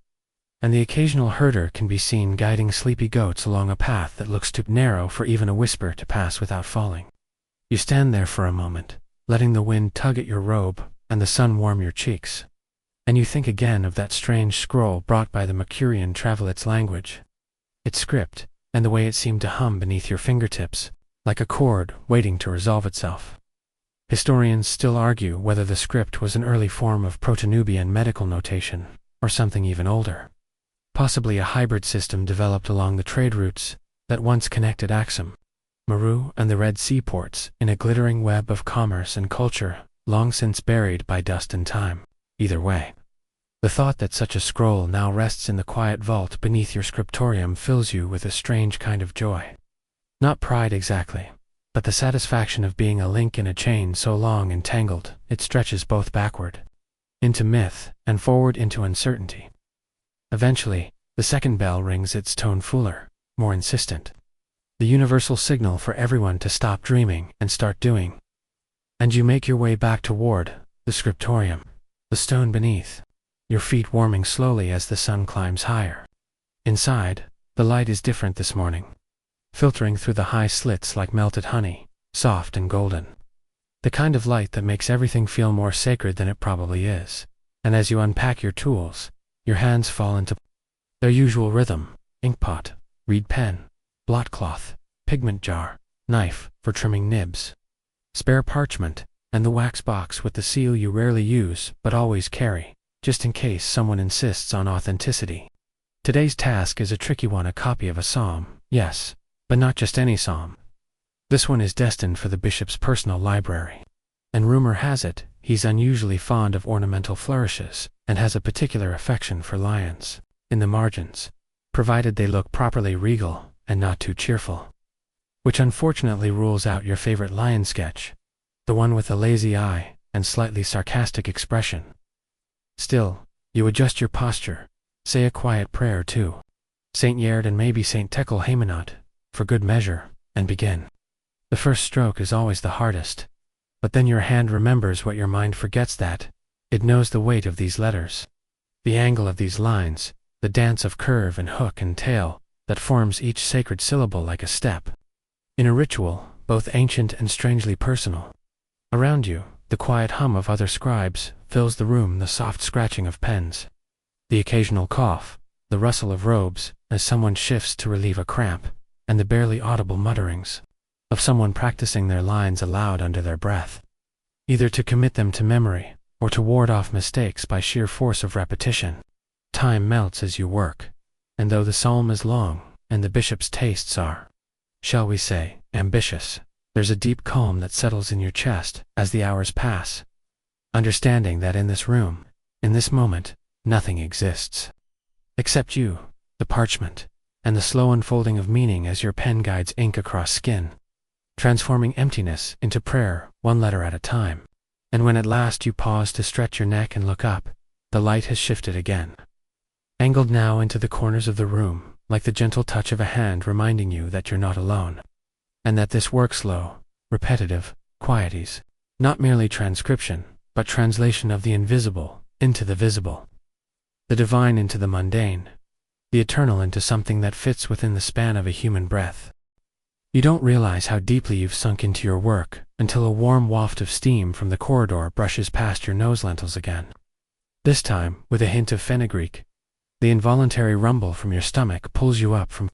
and the occasional herder can be seen guiding sleepy goats along a path that looks too narrow for even a whisper to pass without falling. You stand there for a moment, letting the wind tug at your robe and the sun warm your cheeks, and you think again of that strange scroll brought by the Mercurian Travellet's language, its script, and the way it seemed to hum beneath your fingertips, like a chord waiting to resolve itself. Historians still argue whether the script was an early form of Proto-Nubian medical notation, or something even older. Possibly a hybrid system developed along the trade routes that once connected Axum, Meru, and the Red Sea ports in a glittering web of commerce and culture, long since buried by dust and time. Either way, the thought that such a scroll now rests in the quiet vault beneath your scriptorium fills you with a strange kind of joy. Not pride exactly, but the satisfaction of being a link in a chain so long and tangled it stretches both backward into myth and forward into uncertainty. Eventually, the second bell rings, its tone fuller, more insistent, the universal signal for everyone to stop dreaming and start doing. And you make your way back toward the scriptorium, the stone beneath, your feet warming slowly as the sun climbs higher. Inside, the light is different this morning, filtering through the high slits like melted honey, soft and golden. The kind of light that makes everything feel more sacred than it probably is. And as you unpack your tools, your hands fall into their usual rhythm: inkpot, reed pen, blot cloth, pigment jar, knife for trimming nibs, spare parchment, and the wax box with the seal you rarely use but always carry, just in case someone insists on authenticity. Today's task is a tricky one, a copy of a psalm, yes, but not just any psalm. This one is destined for the bishop's personal library. And rumor has it, he's unusually fond of ornamental flourishes, and has a particular affection for lions, in the margins, provided they look properly regal and not too cheerful. Which unfortunately rules out your favorite lion sketch, the one with a lazy eye and slightly sarcastic expression. Still, you adjust your posture, say a quiet prayer to Saint Yerd and maybe Saint Tekel Haymanot, for good measure, and begin. The first stroke is always the hardest, but then your hand remembers what your mind forgets, that it knows the weight of these letters, the angle of these lines, the dance of curve and hook and tail that forms each sacred syllable like a step in a ritual, both ancient and strangely personal. Around you, the quiet hum of other scribes fills the room, the soft scratching of pens, the occasional cough, the rustle of robes as someone shifts to relieve a cramp, and the barely audible mutterings of someone practicing their lines aloud under their breath, either to commit them to memory or to ward off mistakes by sheer force of repetition. Time melts as you work, and though the psalm is long and the bishop's tastes are, shall we say, ambitious, there's a deep calm that settles in your chest as the hours pass, understanding that in this room, in this moment, nothing exists except you, the parchment, and the slow unfolding of meaning as your pen guides ink across skin, transforming emptiness into prayer, one letter at a time. And when at last you pause to stretch your neck and look up, the light has shifted again, angled now into the corners of the room, like the gentle touch of a hand reminding you that you're not alone, and that this work slow, repetitive, quieties, not merely transcription, but translation of the invisible into the visible, the divine into the mundane, the eternal into something that fits within the span of a human breath. You don't realize how deeply you've sunk into your work until a warm waft of steam from the corridor brushes past your nose lentils again. This time, with a hint of fenugreek, the involuntary rumble from your stomach pulls you up from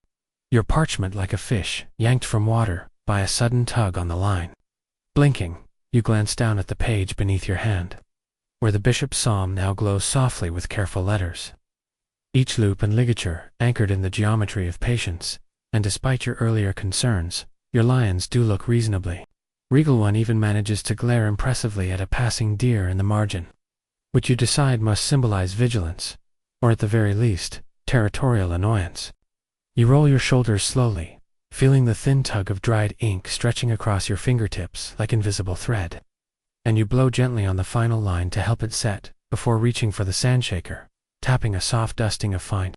your parchment like a fish yanked from water by a sudden tug on the line. Blinking, you glance down at the page beneath your hand, where the bishop's psalm now glows softly with careful letters. each loop and ligature anchored in the geometry of patience, and despite your earlier concerns, your lions do look reasonably regal. One even manages to glare impressively at a passing deer in the margin, which you decide must symbolize vigilance, or at the very least, territorial annoyance. You roll your shoulders slowly, feeling the thin tug of dried ink stretching across your fingertips like invisible thread, and you blow gently on the final line to help it set, before reaching for the sandshaker, tapping a soft dusting of fine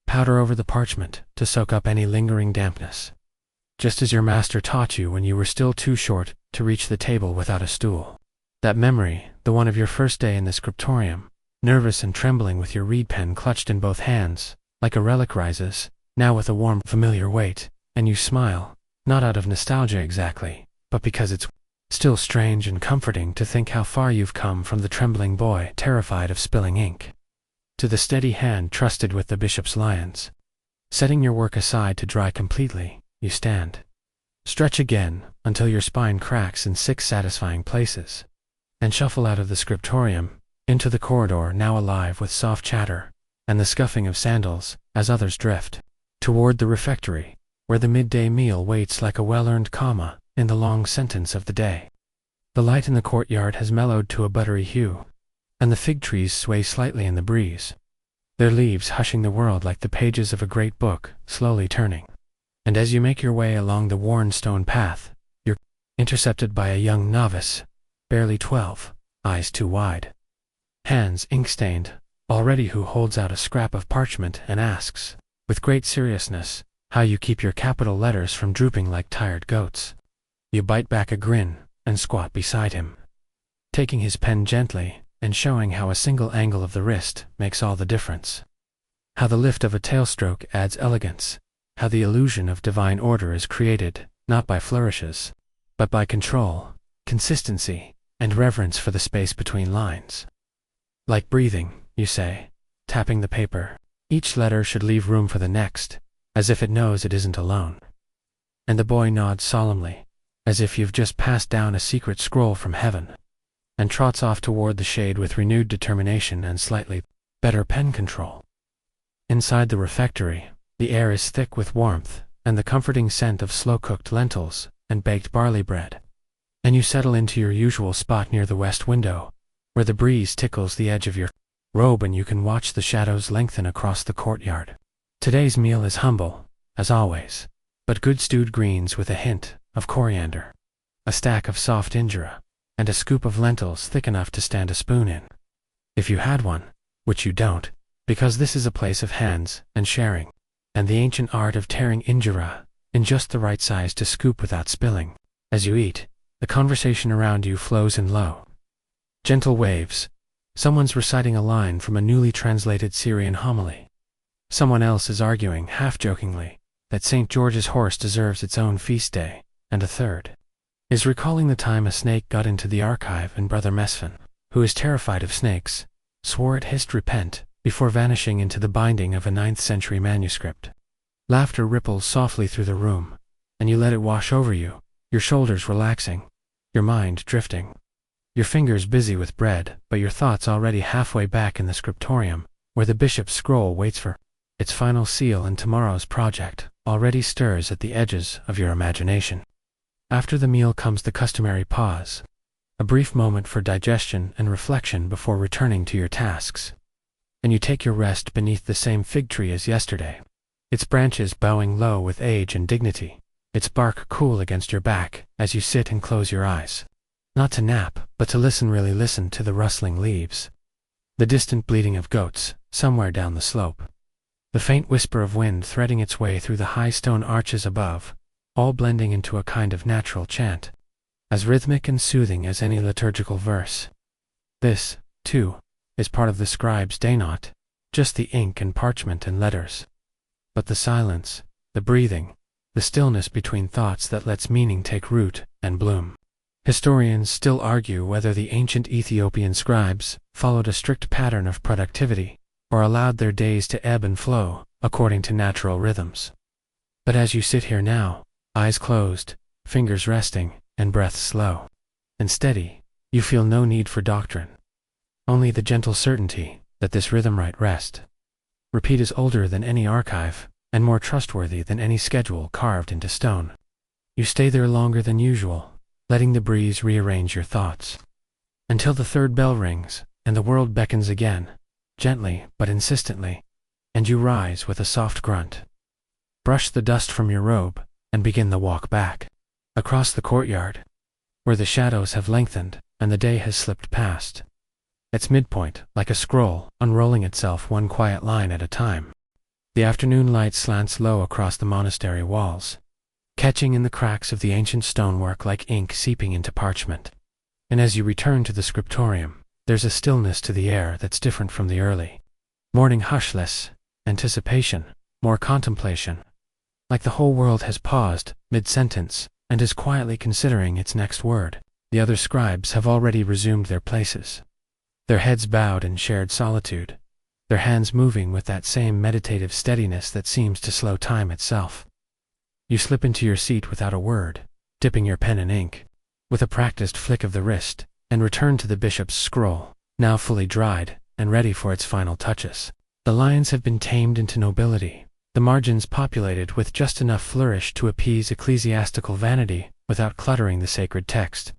powder over the parchment to soak up any lingering dampness, just as your master taught you when you were still too short to reach the table without a stool. That memory, the one of your first day in the scriptorium, nervous and trembling with your reed pen clutched in both hands, like a relic, rises, now with a warm, familiar weight, and you smile, not out of nostalgia exactly, but because it's still strange and comforting to think how far you've come from the trembling boy terrified of spilling ink, to the steady hand trusted with the bishop's lions. Setting your work aside to dry completely, you stand. Stretch again, until your spine cracks in 6 satisfying places, and shuffle out of the scriptorium, into the corridor now alive with soft chatter, and the scuffing of sandals, as others drift, toward the refectory, where the midday meal waits like a well-earned comma in the long sentence of the day. The light in the courtyard has mellowed to a buttery hue, and the fig trees sway slightly in the breeze, their leaves hushing the world like the pages of a great book, slowly turning. And as you make your way along the worn stone path, you're intercepted by a young novice, barely 12, eyes too wide, hands ink-stained, already, who holds out a scrap of parchment and asks, with great seriousness, how you keep your capital letters from drooping like tired goats. You bite back a grin and squat beside him, taking his pen gently and showing how a single angle of the wrist makes all the difference. How the lift of a tailstroke adds elegance, how the illusion of divine order is created, not by flourishes, but by control, consistency, and reverence for the space between lines. Like breathing, you say, tapping the paper. Each letter should leave room for the next, as if it knows it isn't alone. And the boy nods solemnly, as if you've just passed down a secret scroll from heaven, and trots off toward the shade with renewed determination and slightly better pen control. Inside the refectory, the air is thick with warmth and the comforting scent of slow-cooked lentils and baked barley bread, and you settle into your usual spot near the west window, where the breeze tickles the edge of your robe and you can watch the shadows lengthen across the courtyard. Today's meal is humble, as always, but good stewed greens with a hint of coriander, a stack of soft injera, and a scoop of lentils thick enough to stand a spoon in, if you had one, which you don't, because this is a place of hands and sharing, and the ancient art of tearing injera in just the right size to scoop without spilling. As you eat, the conversation around you flows in low, gentle waves. Someone's reciting a line from a newly translated Syrian homily. Someone else is arguing, half-jokingly, that St. George's horse deserves its own feast day, and a third is recalling the time a snake got into the archive and Brother Mesfin, who is terrified of snakes, swore it hissed repent before vanishing into the binding of a 9th-century manuscript. Laughter ripples softly through the room, and you let it wash over you, your shoulders relaxing, your mind drifting, your fingers busy with bread, but your thoughts already halfway back in the scriptorium, where the bishop's scroll waits for its final seal and tomorrow's project already stirs at the edges of your imagination. After the meal comes the customary pause, a brief moment for digestion and reflection before returning to your tasks. And you take your rest beneath the same fig tree as yesterday, its branches bowing low with age and dignity, its bark cool against your back as you sit and close your eyes. Not to nap, but to listen, really listen to the rustling leaves, the distant bleating of goats somewhere down the slope, the faint whisper of wind threading its way through the high stone arches above, all blending into a kind of natural chant, as rhythmic and soothing as any liturgical verse. This, too, is part of the scribe's day, not just the ink and parchment and letters, but the silence, the breathing, the stillness between thoughts that lets meaning take root and bloom. Historians still argue whether the ancient Ethiopian scribes followed a strict pattern of productivity, or allowed their days to ebb and flow according to natural rhythms. But as you sit here now, eyes closed, fingers resting, and breath slow and steady, you feel no need for doctrine, only the gentle certainty that this rhythm might rest, Repeat is older than any archive, and more trustworthy than any schedule carved into stone. You stay there longer than usual, letting the breeze rearrange your thoughts. Until the third bell rings, and the world beckons again, gently but insistently, and you rise with a soft grunt. Brush the dust from your robe, and begin the walk back. Across the courtyard, where the shadows have lengthened and the day has slipped past. Its midpoint, like a scroll, unrolling itself one quiet line at a time. The afternoon light slants low across the monastery walls, catching in the cracks of the ancient stonework like ink seeping into parchment. And as you return to the scriptorium, there's a stillness to the air that's different from the early morning hush, less anticipation, more contemplation. Like the whole world has paused mid-sentence and is quietly considering its next word. The other scribes have already resumed their places, their heads bowed in shared solitude, their hands moving with that same meditative steadiness that seems to slow time itself. You slip into your seat without a word, dipping your pen in ink, with a practiced flick of the wrist, and return to the bishop's scroll, now fully dried and ready for its final touches. The lines have been tamed into nobility, the margins populated with just enough flourish to appease ecclesiastical vanity without cluttering the sacred text.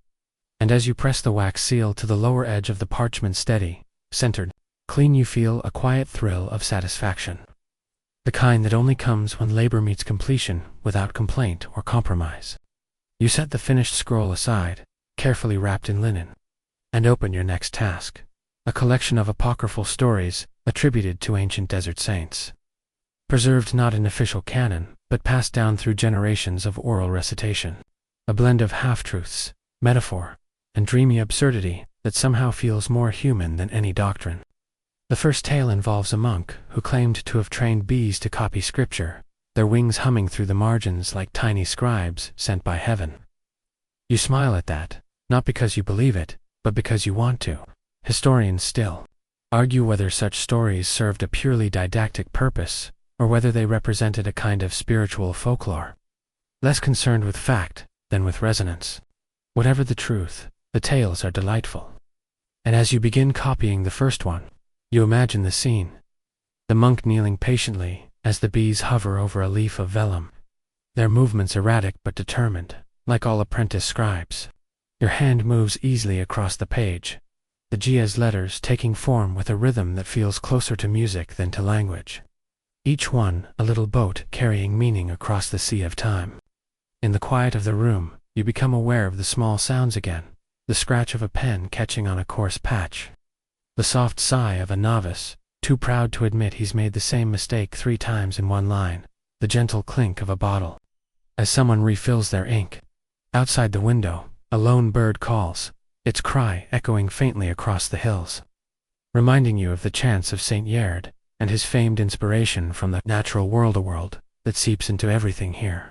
And as you press the wax seal to the lower edge of the parchment, steady, centered, clean, you feel a quiet thrill of satisfaction. The kind that only comes when labor meets completion without complaint or compromise. You set the finished scroll aside, carefully wrapped in linen, and open your next task, a collection of apocryphal stories attributed to ancient desert saints. Preserved not in official canon, but passed down through generations of oral recitation. A blend of half-truths, metaphor, and dreamy absurdity that somehow feels more human than any doctrine. The first tale involves a monk who claimed to have trained bees to copy scripture, their wings humming through the margins like tiny scribes sent by heaven. You smile at that, not because you believe it, but because you want to. Historians still argue whether such stories served a purely didactic purpose, or whether they represented a kind of spiritual folklore, less concerned with fact than with resonance. Whatever the truth, the tales are delightful. And as you begin copying the first one, you imagine the scene. The monk kneeling patiently as the bees hover over a leaf of vellum, their movements erratic but determined, like all apprentice scribes. Your hand moves easily across the page, the Gia's letters taking form with a rhythm that feels closer to music than to language. Each one a little boat carrying meaning across the sea of time. In the quiet of the room, you become aware of the small sounds again, the scratch of a pen catching on a coarse patch, the soft sigh of a novice, too proud to admit he's made the same mistake 3 times in one line, the gentle clink of a bottle as someone refills their ink. Outside the window, a lone bird calls, its cry echoing faintly across the hills, reminding you of the chants of Saint Yerd and his famed inspiration from the natural world that seeps into everything here.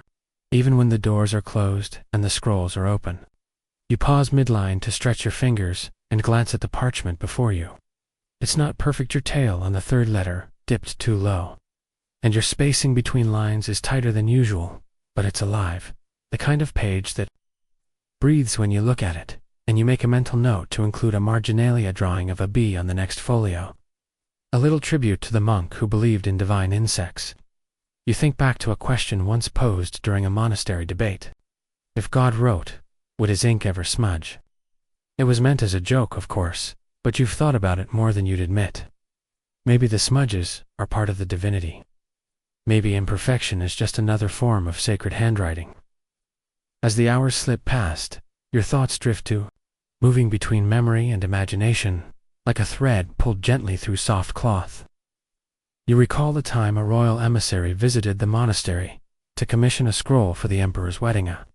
Even when the doors are closed and the scrolls are open, you pause midline to stretch your fingers and glance at the parchment before you. It's not perfect, your tail on the third letter dipped too low, and your spacing between lines is tighter than usual, but it's alive, the kind of page that breathes when you look at it, and you make a mental note to include a marginalia drawing of a bee on the next folio. A little tribute to the monk who believed in divine insects. You think back to a question once posed during a monastery debate. If God wrote, would his ink ever smudge? It was meant as a joke, of course, but you've thought about it more than you'd admit. Maybe the smudges are part of the divinity. Maybe imperfection is just another form of sacred handwriting. As the hours slip past, your thoughts drift to, moving between memory and imagination, like a thread pulled gently through soft cloth. You recall the time a royal emissary visited the monastery to commission a scroll for the emperor's wedding, a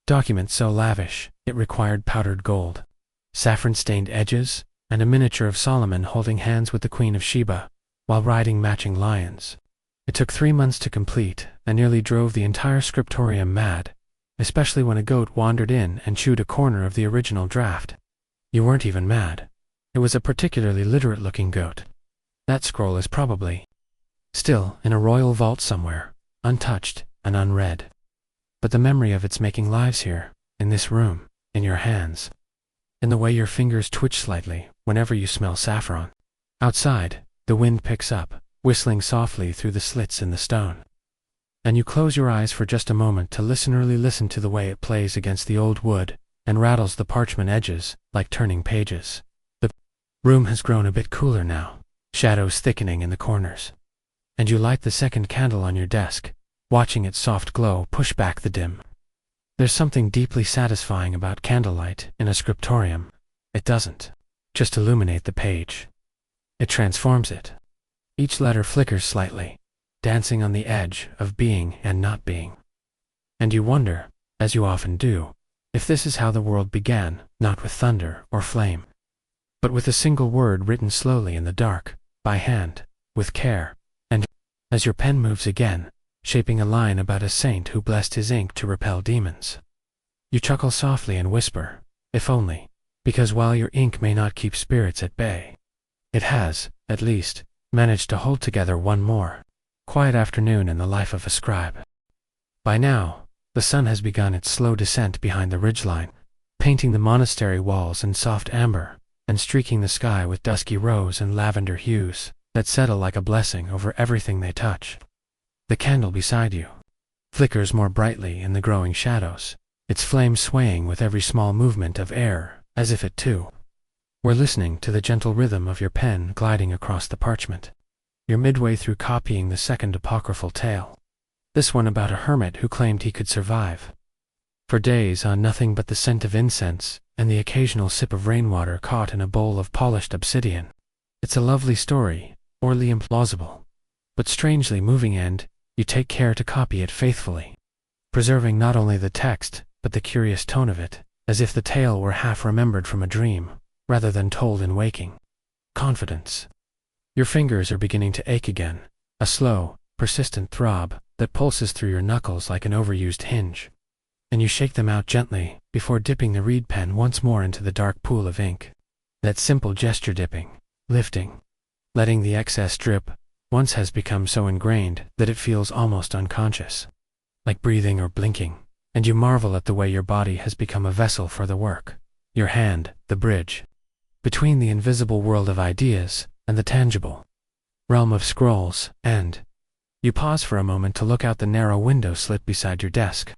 document so lavish it required powdered gold, saffron-stained edges, and a miniature of Solomon holding hands with the Queen of Sheba while riding matching lions. It took 3 months to complete and nearly drove the entire scriptorium mad, especially when a goat wandered in and chewed a corner of the original draft. You weren't even mad. It was a particularly literate-looking goat. That scroll is probably still in a royal vault somewhere, untouched and unread. But the memory of its making lives here, in this room, in your hands, in the way your fingers twitch slightly whenever you smell saffron. Outside, the wind picks up, whistling softly through the slits in the stone. And you close your eyes for just a moment to listen to the way it plays against the old wood and rattles the parchment edges like turning pages. The room has grown a bit cooler now, shadows thickening in the corners. And you light the second candle on your desk, watching its soft glow push back the dim. There's something deeply satisfying about candlelight in a scriptorium. It doesn't just illuminate the page. It transforms it. Each letter flickers slightly, dancing on the edge of being and not being. And you wonder, as you often do, if this is how the world began, not with thunder or flame, but with a single word written slowly in the dark, by hand, with care, and as your pen moves again, shaping a line about a saint who blessed his ink to repel demons. You chuckle softly and whisper, if only, because while your ink may not keep spirits at bay, it has, at least, managed to hold together one more quiet afternoon in the life of a scribe. By now, the sun has begun its slow descent behind the ridgeline, painting the monastery walls in soft amber and streaking the sky with dusky rose and lavender hues that settle like a blessing over everything they touch. The candle beside you flickers more brightly in the growing shadows, its flame swaying with every small movement of air, as if it too were listening to the gentle rhythm of your pen gliding across the parchment. You're midway through copying the second apocryphal tale, this one about a hermit who claimed he could survive for days on nothing but the scent of incense and the occasional sip of rainwater caught in a bowl of polished obsidian. It's a lovely story, oddly implausible, but strangely moving, and you take care to copy it faithfully, preserving not only the text but the curious tone of it, as if the tale were half remembered from a dream, rather than told in waking confidence. Your fingers are beginning to ache again, a slow, persistent throb that pulses through your knuckles like an overused hinge, and you shake them out gently before dipping the reed pen once more into the dark pool of ink. That simple gesture, dipping, lifting, letting the excess drip, once has become so ingrained that it feels almost unconscious, like breathing or blinking, and you marvel at the way your body has become a vessel for the work, your hand, the bridge between the invisible world of ideas and the tangible realm of scrolls, and you pause for a moment to look out the narrow window slit beside your desk.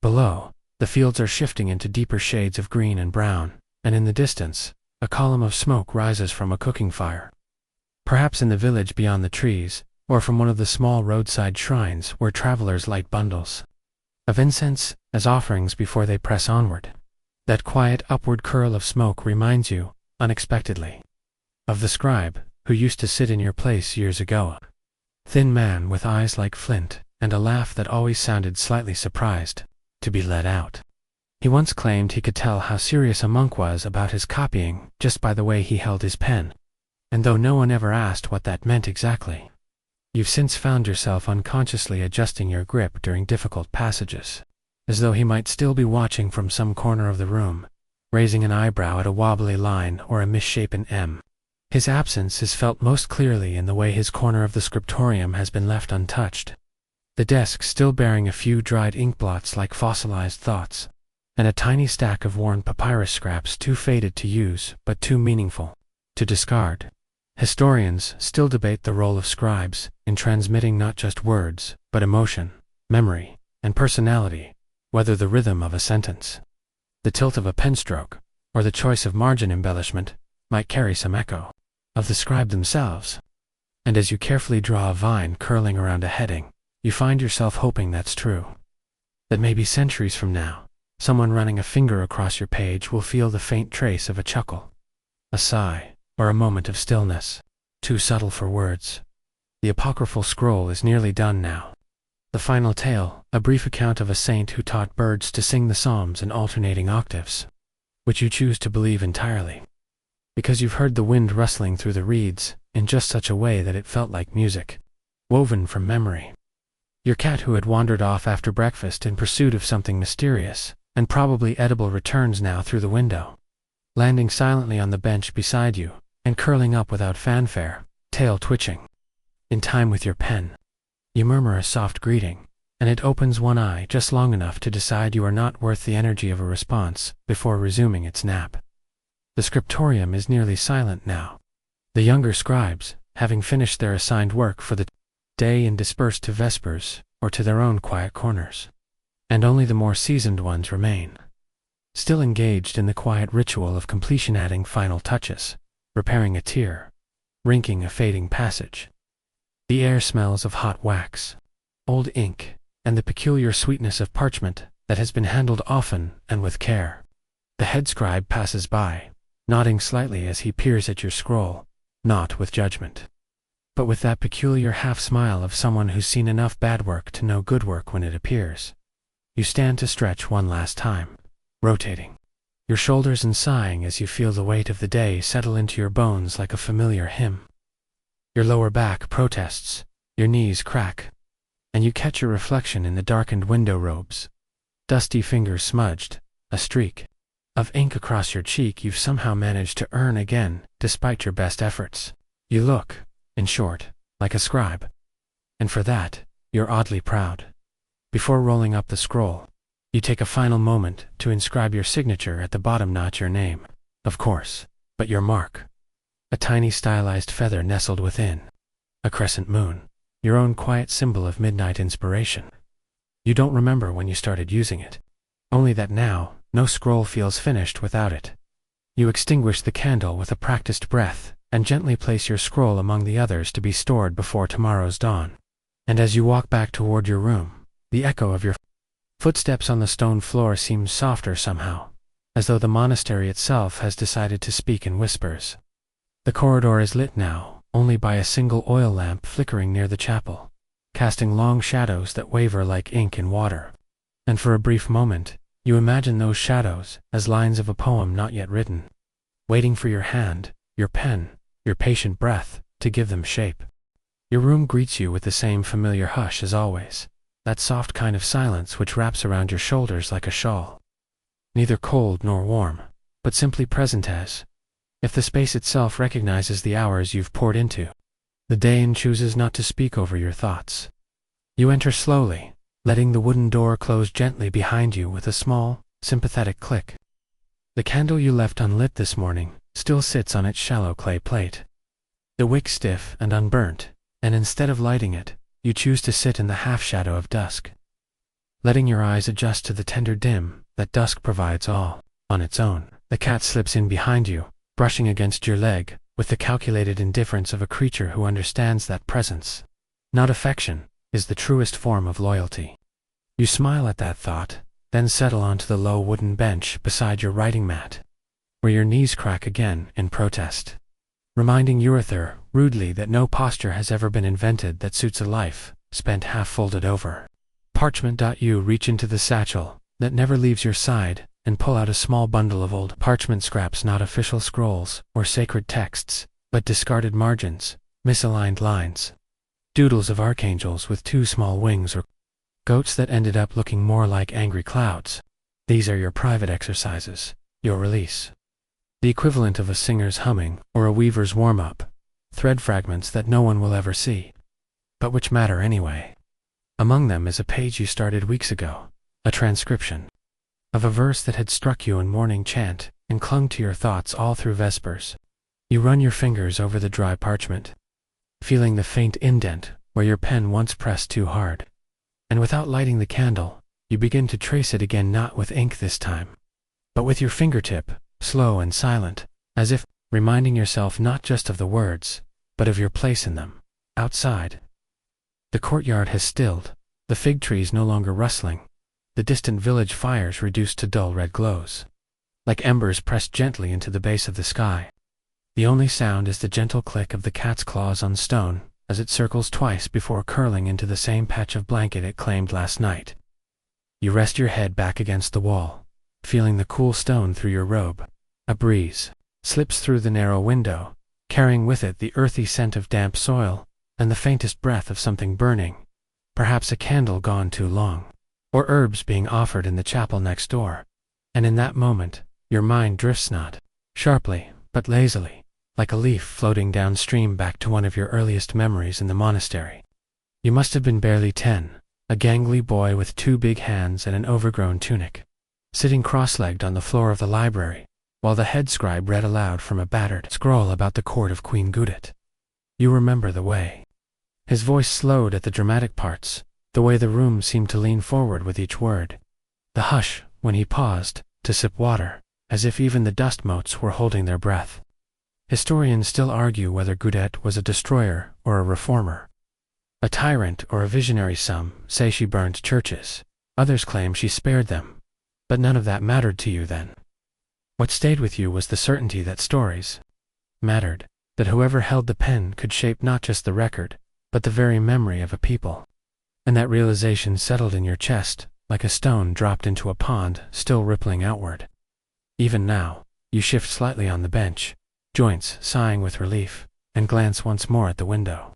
Below, the fields are shifting into deeper shades of green and brown, and in the distance, a column of smoke rises from a cooking fire. Perhaps in the village beyond the trees, or from one of the small roadside shrines where travelers light bundles of incense as offerings before they press onward. That quiet upward curl of smoke reminds you, unexpectedly, of the scribe who used to sit in your place years ago. Thin man with eyes like flint and a laugh that always sounded slightly surprised to be let out. He once claimed he could tell how serious a monk was about his copying just by the way he held his pen, and though no one ever asked what that meant exactly, you've since found yourself unconsciously adjusting your grip during difficult passages, as though he might still be watching from some corner of the room, raising an eyebrow at a wobbly line or a misshapen M. His absence is felt most clearly in the way his corner of the scriptorium has been left untouched, the desk still bearing a few dried ink blots like fossilized thoughts, and a tiny stack of worn papyrus scraps too faded to use but too meaningful to discard. Historians still debate the role of scribes in transmitting not just words, but emotion, memory, and personality, whether the rhythm of a sentence, the tilt of a penstroke, or the choice of margin embellishment might carry some echo of the scribe themselves. And as you carefully draw a vine curling around a heading, you find yourself hoping that's true, that maybe centuries from now, someone running a finger across your page will feel the faint trace of a chuckle, a sigh, or a moment of stillness, too subtle for words. The apocryphal scroll is nearly done now. The final tale, a brief account of a saint who taught birds to sing the psalms in alternating octaves, which you choose to believe entirely, because you've heard the wind rustling through the reeds in just such a way that it felt like music, woven from memory. Your cat, who had wandered off after breakfast in pursuit of something mysterious and probably edible, returns now through the window, landing silently on the bench beside you and curling up without fanfare, tail twitching. In time with your pen, you murmur a soft greeting, and it opens one eye just long enough to decide you are not worth the energy of a response before resuming its nap. The scriptorium is nearly silent now. The younger scribes, having finished their assigned work for the day and dispersed to vespers or to their own quiet corners. And only the more seasoned ones remain, still engaged in the quiet ritual of completion, adding final touches, repairing a tear, rinking a fading passage. The air smells of hot wax, old ink, and the peculiar sweetness of parchment that has been handled often and with care. The head scribe passes by, nodding slightly as he peers at your scroll, not with judgment, but with that peculiar half-smile of someone who's seen enough bad work to know good work when it appears. You stand to stretch one last time, rotating your shoulders and sighing as you feel the weight of the day settle into your bones like a familiar hymn. Your lower back protests, your knees crack, and you catch your reflection in the darkened window robes. Dusty fingers smudged, a streak of ink across your cheek you've somehow managed to earn again despite your best efforts. You look, in short, like a scribe, and for that, you're oddly proud. Before rolling up the scroll, you take a final moment to inscribe your signature at the bottom, not your name, of course, but your mark. A tiny stylized feather nestled within, a crescent moon, your own quiet symbol of midnight inspiration. You don't remember when you started using it, only that now, no scroll feels finished without it. You extinguish the candle with a practiced breath and gently place your scroll among the others to be stored before tomorrow's dawn. And as you walk back toward your room, the echo of your footsteps on the stone floor seems softer somehow, as though the monastery itself has decided to speak in whispers. The corridor is lit now only by a single oil lamp flickering near the chapel, casting long shadows that waver like ink in water. And for a brief moment, you imagine those shadows as lines of a poem not yet written, waiting for your hand, your pen, your patient breath to give them shape. Your room greets you with the same familiar hush as always, that soft kind of silence which wraps around your shoulders like a shawl. Neither cold nor warm, but simply present as if the space itself recognizes the hours you've poured into the day and chooses not to speak over your thoughts. You enter slowly, letting the wooden door close gently behind you with a small, sympathetic click. The candle you left unlit this morning still sits on its shallow clay plate, the wick stiff and unburnt, and instead of lighting it, you choose to sit in the half-shadow of dusk, letting your eyes adjust to the tender dim that dusk provides all on its own. The cat slips in behind you, brushing against your leg, with the calculated indifference of a creature who understands that presence, not affection, is the truest form of loyalty. You smile at that thought, then settle onto the low wooden bench beside your writing mat, where your knees crack again in protest, reminding Urethur rudely that no posture has ever been invented that suits a life spent half folded over parchment. You reach into the satchel that never leaves your side and pull out a small bundle of old parchment scraps, not official scrolls or sacred texts, but discarded margins, misaligned lines, doodles of archangels with two small wings or goats that ended up looking more like angry clouds. These are your private exercises, your release. The equivalent of a singer's humming or a weaver's warm-up, thread fragments that no one will ever see, but which matter anyway. Among them is a page you started weeks ago, a transcription of a verse that had struck you in morning chant and clung to your thoughts all through vespers. You run your fingers over the dry parchment, feeling the faint indent where your pen once pressed too hard, and without lighting the candle, you begin to trace it again, not with ink this time, but with your fingertip, slow and silent, as if reminding yourself not just of the words, but of your place in them. Outside, the courtyard has stilled, the fig trees no longer rustling, the distant village fires reduced to dull red glows, like embers pressed gently into the base of the sky. The only sound is the gentle click of the cat's claws on stone as it circles twice before curling into the same patch of blanket it claimed last night. You rest your head back against the wall, feeling the cool stone through your robe. A breeze slips through the narrow window, carrying with it the earthy scent of damp soil and the faintest breath of something burning, perhaps a candle gone too long, or herbs being offered in the chapel next door. And in that moment, your mind drifts not sharply, but lazily, like a leaf floating downstream back to one of your earliest memories in the monastery. You must have been barely 10, a gangly boy with two big hands and an overgrown tunic, sitting cross-legged on the floor of the library, while the head scribe read aloud from a battered scroll about the court of Queen Gudit. You remember the way. His voice slowed at the dramatic parts, the way the room seemed to lean forward with each word. The hush, when he paused, to sip water, as if even the dust motes were holding their breath. Historians still argue whether Gudette was a destroyer or a reformer. A tyrant or a visionary. Some say she burned churches, others claim she spared them. But none of that mattered to you then. What stayed with you was the certainty that stories mattered, that whoever held the pen could shape not just the record, but the very memory of a people. And that realization settled in your chest, like a stone dropped into a pond still rippling outward. Even now, you shift slightly on the bench, joints sighing with relief, and glance once more at the window.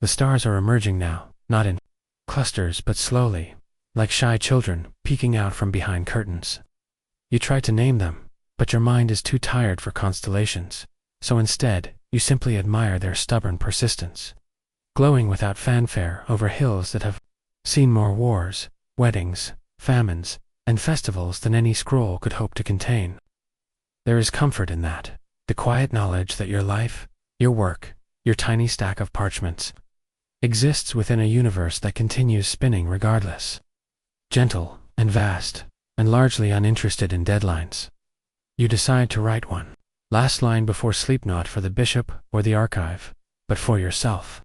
The stars are emerging now, not in clusters but slowly, like shy children peeking out from behind curtains. You try to name them, but your mind is too tired for constellations, so instead, you simply admire their stubborn persistence, glowing without fanfare over hills that have seen more wars, weddings, famines, and festivals than any scroll could hope to contain. There is comfort in that, the quiet knowledge that your life, your work, your tiny stack of parchments, exists within a universe that continues spinning regardless. Gentle and vast, and largely uninterested in deadlines. You decide to write one last line before sleep, not for the bishop or the archive, but for yourself.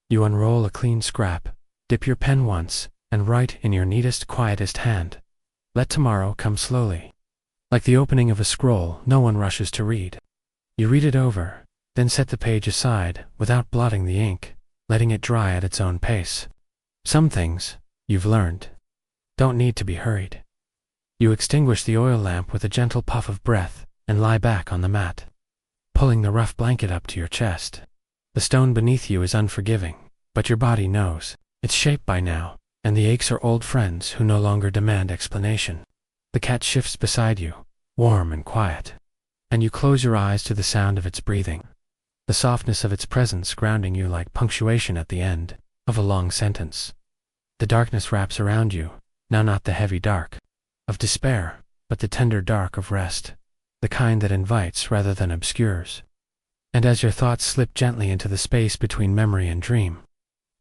You unroll a clean scrap, dip your pen once, and write in your neatest, quietest hand. Let tomorrow come slowly. Like the opening of a scroll no one rushes to read. You read it over, then set the page aside without blotting the ink, letting it dry at its own pace. Some things, you've learned, don't need to be hurried. You extinguish the oil lamp with a gentle puff of breath and lie back on the mat, pulling the rough blanket up to your chest. The stone beneath you is unforgiving, but your body knows. It's shaped by now, and the aches are old friends who no longer demand explanation. The cat shifts beside you, warm and quiet, and you close your eyes to the sound of its breathing, the softness of its presence grounding you like punctuation at the end of a long sentence. The darkness wraps around you, now not the heavy dark of despair, but the tender dark of rest, the kind that invites rather than obscures. And as your thoughts slip gently into the space between memory and dream,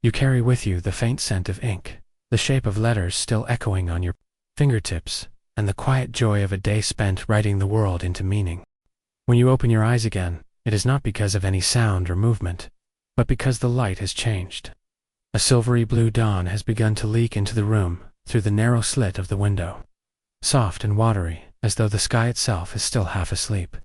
you carry with you the faint scent of ink, the shape of letters still echoing on your fingertips, and the quiet joy of a day spent writing the world into meaning. When you open your eyes again, it is not because of any sound or movement, but because the light has changed. A silvery blue dawn has begun to leak into the room through the narrow slit of the window, soft and watery, as though the sky itself is still half asleep.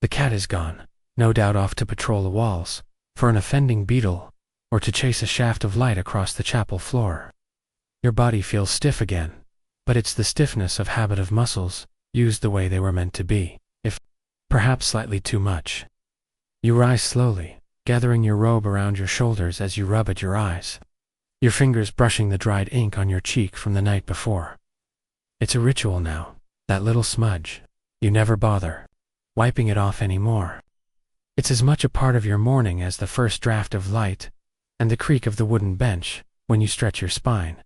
The cat is gone, no doubt off to patrol the walls, for an offending beetle, or to chase a shaft of light across the chapel floor. Your body feels stiff again, but it's the stiffness of habit of muscles, used the way they were meant to be, if perhaps slightly too much. You rise slowly, gathering your robe around your shoulders as you rub at your eyes, your fingers brushing the dried ink on your cheek from the night before. It's a ritual now, that little smudge. You never bother wiping it off anymore. It's as much a part of your morning as the first draft of light and the creak of the wooden bench when you stretch your spine.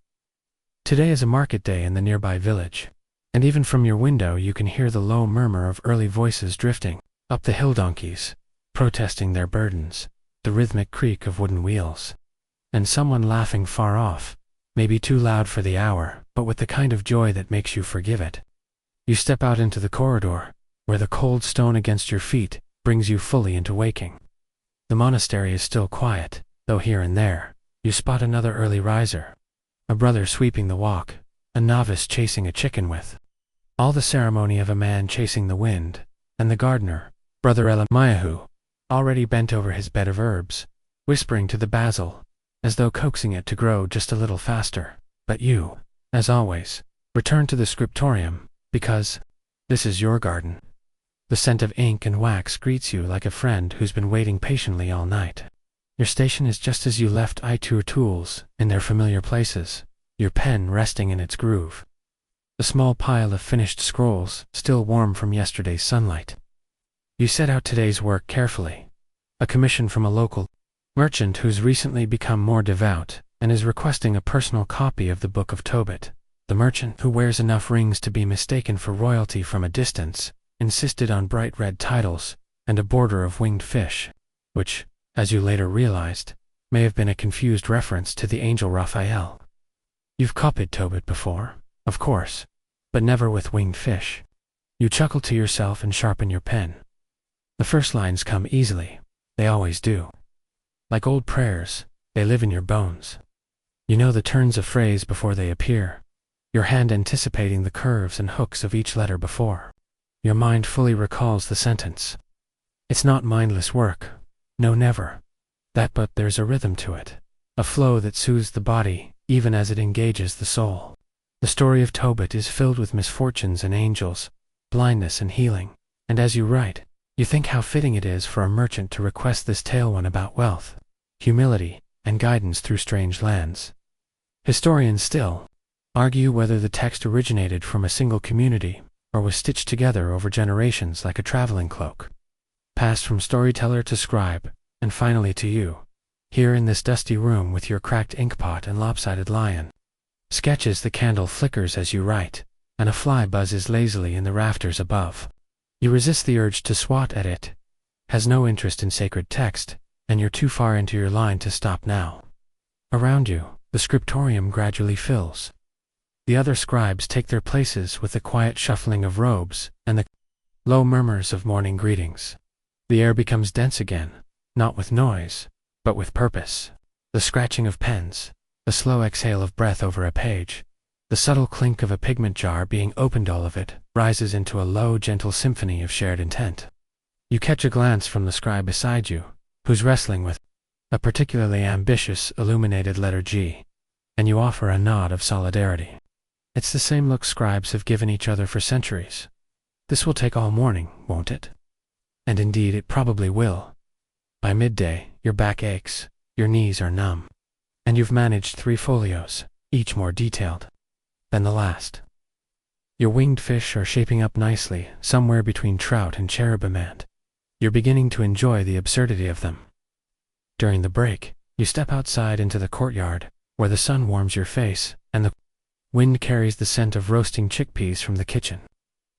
Today is a market day in the nearby village, and even from your window you can hear the low murmur of early voices drifting up the hill, donkeys protesting their burdens, the rhythmic creak of wooden wheels, and someone laughing far off, maybe too loud for the hour, but with the kind of joy that makes you forgive it. You step out into the corridor, where the cold stone against your feet brings you fully into waking. The monastery is still quiet, though here and there, you spot another early riser, a brother sweeping the walk, a novice chasing a chicken with all the ceremony of a man chasing the wind, and the gardener, Brother Elamayahu, already bent over his bed of herbs, whispering to the basil, as though coaxing it to grow just a little faster. But you, as always, return to the scriptorium, because this is your garden. The scent of ink and wax greets you like a friend who's been waiting patiently all night. Your station is just as you left your tools in their familiar places, your pen resting in its groove. The small pile of finished scrolls still warm from yesterday's sunlight. You set out today's work carefully, a commission from a local merchant who's recently become more devout and is requesting a personal copy of the Book of Tobit. The merchant, who wears enough rings to be mistaken for royalty from a distance, insisted on bright red titles and a border of winged fish, which, as you later realized, may have been a confused reference to the angel Raphael. You've copied Tobit before, of course, but never with winged fish. You chuckle to yourself and sharpen your pen. The first lines come easily, they always do. Like old prayers, they live in your bones. You know the turns of phrase before they appear, your hand anticipating the curves and hooks of each letter before. Your mind fully recalls the sentence. It's not mindless work, no never. But there's a rhythm to it, a flow that soothes the body even as it engages the soul. The story of Tobit is filled with misfortunes and angels, blindness and healing, and as you write, you think how fitting it is for a merchant to request this tale one about wealth, humility, and guidance through strange lands. Historians still argue whether the text originated from a single community or was stitched together over generations like a traveling cloak, passed from storyteller to scribe, and finally to you, here in this dusty room with your cracked inkpot and lopsided lion. Sketches the candle flickers as you write, and a fly buzzes lazily in the rafters above. You resist the urge to swat at it, has no interest in sacred text, and you're too far into your line to stop now. Around you, the scriptorium gradually fills. The other scribes take their places with the quiet shuffling of robes and the low murmurs of morning greetings. The air becomes dense again, not with noise, but with purpose. The scratching of pens, the slow exhale of breath over a page, the subtle clink of a pigment jar being opened, all of it rises into a low, gentle symphony of shared intent. You catch a glance from the scribe beside you, who's wrestling with a particularly ambitious, illuminated letter G, and you offer a nod of solidarity. It's the same look scribes have given each other for centuries. This will take all morning, won't it? And indeed it probably will. By midday, your back aches, your knees are numb, and you've managed 3 folios, each more detailed than the last. Your winged fish are shaping up nicely, somewhere between trout and cherubimand. You're beginning to enjoy the absurdity of them. During the break, you step outside into the courtyard, where the sun warms your face, and the wind carries the scent of roasting chickpeas from the kitchen.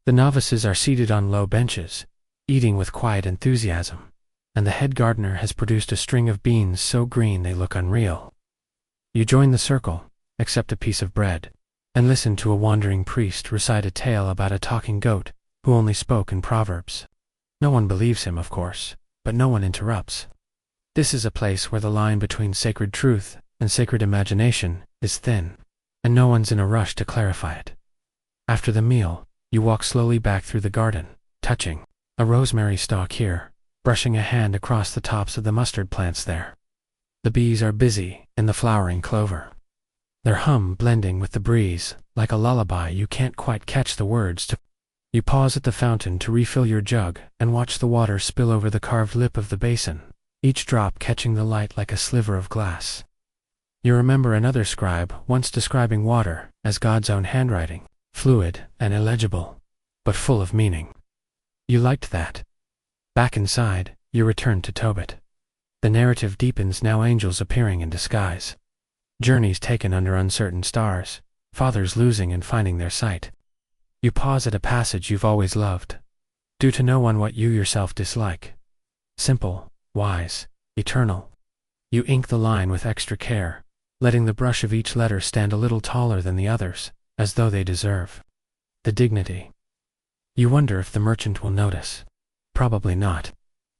The novices are seated on low benches, eating with quiet enthusiasm, and the head gardener has produced a string of beans so green they look unreal. You join the circle, accept a piece of bread, and listen to a wandering priest recite a tale about a talking goat who only spoke in proverbs. No one believes him, of course, but no one interrupts. This is a place where the line between sacred truth and sacred imagination is thin, and no one's in a rush to clarify it. After the meal, you walk slowly back through the garden, touching a rosemary stalk here, brushing a hand across the tops of the mustard plants there. The bees are busy in the flowering clover, their hum blending with the breeze like a lullaby you can't quite catch the words to. You pause at the fountain to refill your jug and watch the water spill over the carved lip of the basin, each drop catching the light like a sliver of glass. You remember another scribe once describing water as God's own handwriting, fluid and illegible, but full of meaning. You liked that. Back inside, you return to Tobit. The narrative deepens, now angels appearing in disguise. Journeys taken under uncertain stars, fathers losing and finding their sight. You pause at a passage you've always loved. Do to no one what you yourself dislike. Simple, wise, eternal. You ink the line with extra care, letting the brush of each letter stand a little taller than the others, as though they deserve the dignity. You wonder if the merchant will notice. Probably not,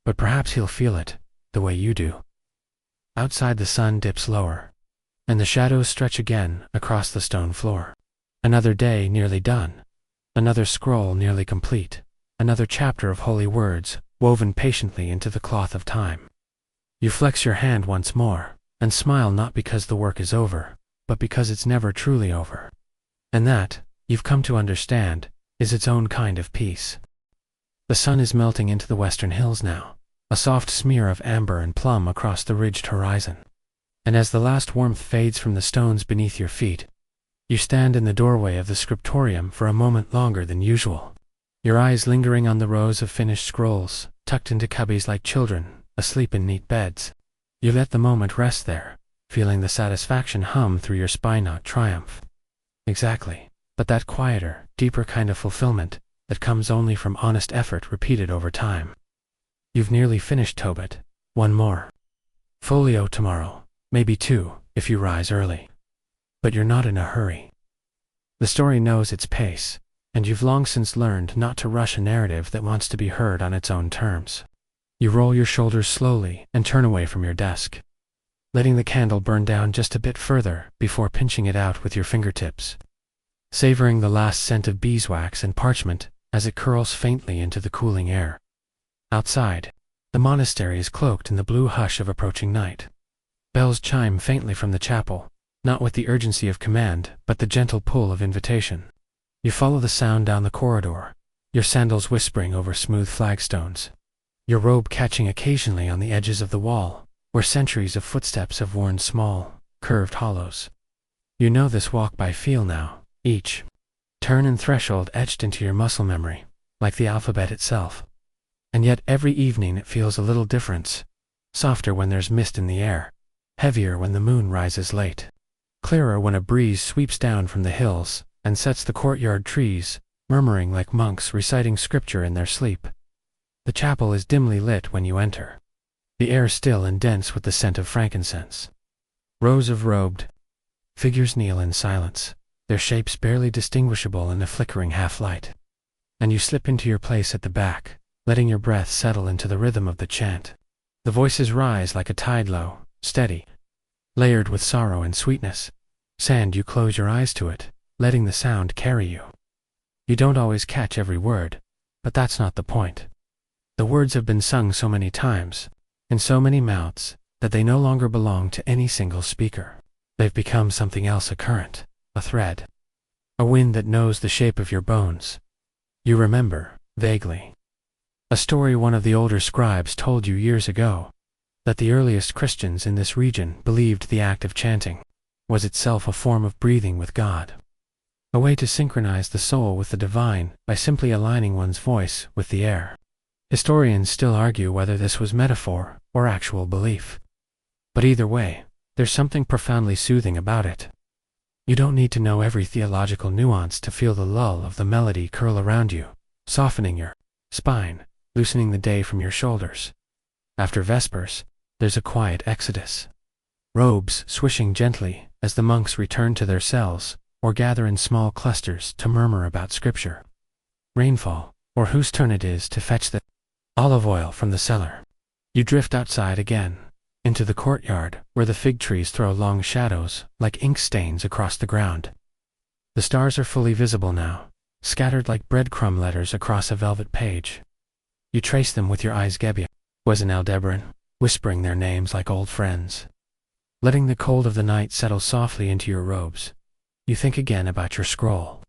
but perhaps he'll feel it, the way you do. Outside the sun dips lower, and the shadows stretch again across the stone floor. Another day nearly done, another scroll nearly complete, another chapter of holy words woven patiently into the cloth of time. You flex your hand once more, and smile not because the work is over, but because it's never truly over. And that, you've come to understand, is its own kind of peace. The sun is melting into the western hills now, a soft smear of amber and plum across the ridged horizon. And as the last warmth fades from the stones beneath your feet, you stand in the doorway of the scriptorium for a moment longer than usual, your eyes lingering on the rows of finished scrolls, tucked into cubbies like children, asleep in neat beds. You let the moment rest there, feeling the satisfaction hum through your spine, not triumph. Exactly, but that quieter, deeper kind of fulfillment that comes only from honest effort repeated over time. You've nearly finished Tobit. One more. Folio tomorrow, maybe two, if you rise early. But you're not in a hurry. The story knows its pace, and you've long since learned not to rush a narrative that wants to be heard on its own terms. You roll your shoulders slowly and turn away from your desk, letting the candle burn down just a bit further before pinching it out with your fingertips, savoring the last scent of beeswax and parchment as it curls faintly into the cooling air. Outside, the monastery is cloaked in the blue hush of approaching night. Bells chime faintly from the chapel, not with the urgency of command, but the gentle pull of invitation. You follow the sound down the corridor, your sandals whispering over smooth flagstones, your robe catching occasionally on the edges of the wall, where centuries of footsteps have worn small, curved hollows. You know this walk by feel now, each turn and threshold etched into your muscle memory, like the alphabet itself. And yet every evening it feels a little different, softer when there's mist in the air, heavier when the moon rises late, clearer when a breeze sweeps down from the hills and sets the courtyard trees murmuring like monks reciting scripture in their sleep. The chapel is dimly lit when you enter, the air still and dense with the scent of frankincense. Rows of robed figures kneel in silence, their shapes barely distinguishable in the flickering half-light. And you slip into your place at the back, letting your breath settle into the rhythm of the chant. The voices rise like a tide low, steady, layered with sorrow and sweetness. You close your eyes to it, letting the sound carry you. You don't always catch every word, but that's not the point. The words have been sung so many times, in so many mouths, that they no longer belong to any single speaker. They've become something else, a current, a thread, a wind that knows the shape of your bones. You remember, vaguely, a story one of the older scribes told you years ago, that the earliest Christians in this region believed the act of chanting was itself a form of breathing with God, a way to synchronize the soul with the divine by simply aligning one's voice with the air. Historians still argue whether this was metaphor or actual belief. But either way, there's something profoundly soothing about it. You don't need to know every theological nuance to feel the lull of the melody curl around you, softening your spine, loosening the day from your shoulders. After Vespers, there's a quiet exodus. Robes swishing gently as the monks return to their cells or gather in small clusters to murmur about scripture. Rainfall, or whose turn it is to fetch the olive oil from the cellar. You drift outside again, into the courtyard where the fig trees throw long shadows like ink stains across the ground. The stars are fully visible now, scattered like breadcrumb letters across a velvet page. You trace them with your eyes. Gebbia was an Aldebaran, whispering their names like old friends. Letting the cold of the night settle softly into your robes, you think again about your scroll,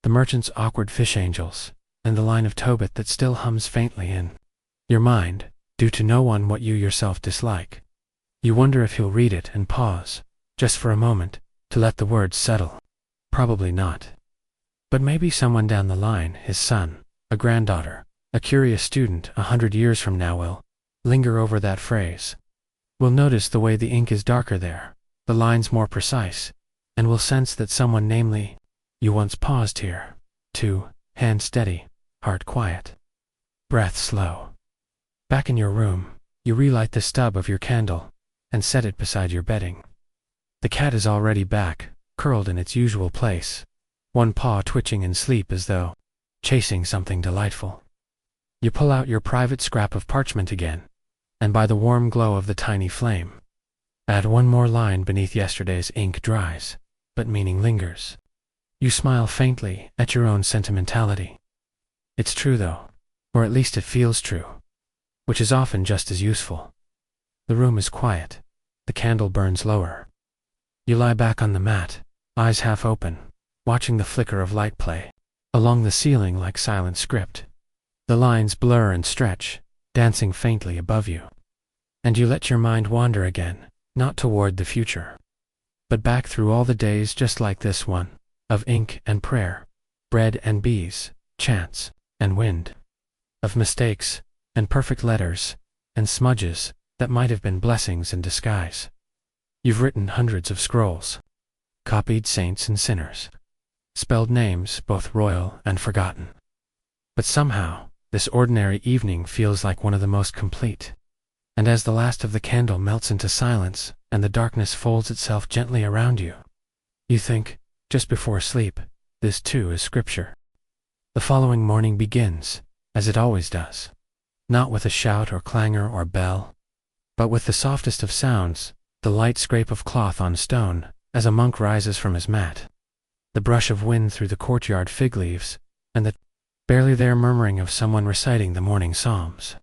the merchant's awkward fish angels, and the line of Tobit that still hums faintly in your mind, due to no one what you yourself dislike. You wonder if he'll read it and pause, just for a moment, to let the words settle. Probably not. But maybe someone down the line, his son, a granddaughter, a curious student 100 years from now will linger over that phrase, will notice the way the ink is darker there, the lines more precise, and will sense that someone, namely, you once paused here, to hand steady, heart quiet, breath slow. Back in your room, you relight the stub of your candle and set it beside your bedding. The cat is already back, curled in its usual place, one paw twitching in sleep as though chasing something delightful. You pull out your private scrap of parchment again, and by the warm glow of the tiny flame, add one more line beneath yesterday's ink. Dries, but meaning lingers. You smile faintly at your own sentimentality. It's true though, or at least it feels true, which is often just as useful. The room is quiet, the candle burns lower. You lie back on the mat, eyes half open, watching the flicker of light play along the ceiling like silent script. The lines blur and stretch, dancing faintly above you. And you let your mind wander again, not toward the future, but back through all the days just like this one, of ink and prayer, bread and bees, chants and wind, of mistakes and perfect letters and smudges that might have been blessings in disguise. You've written hundreds of scrolls, copied saints and sinners, spelled names both royal and forgotten. But somehow, this ordinary evening feels like one of the most complete. And as the last of the candle melts into silence and the darkness folds itself gently around you, you think, just before sleep, this too is scripture. The following morning begins, as it always does, not with a shout or clangor or bell, but with the softest of sounds, the light scrape of cloth on stone as a monk rises from his mat, the brush of wind through the courtyard fig leaves, and the barely there murmuring of someone reciting the morning psalms.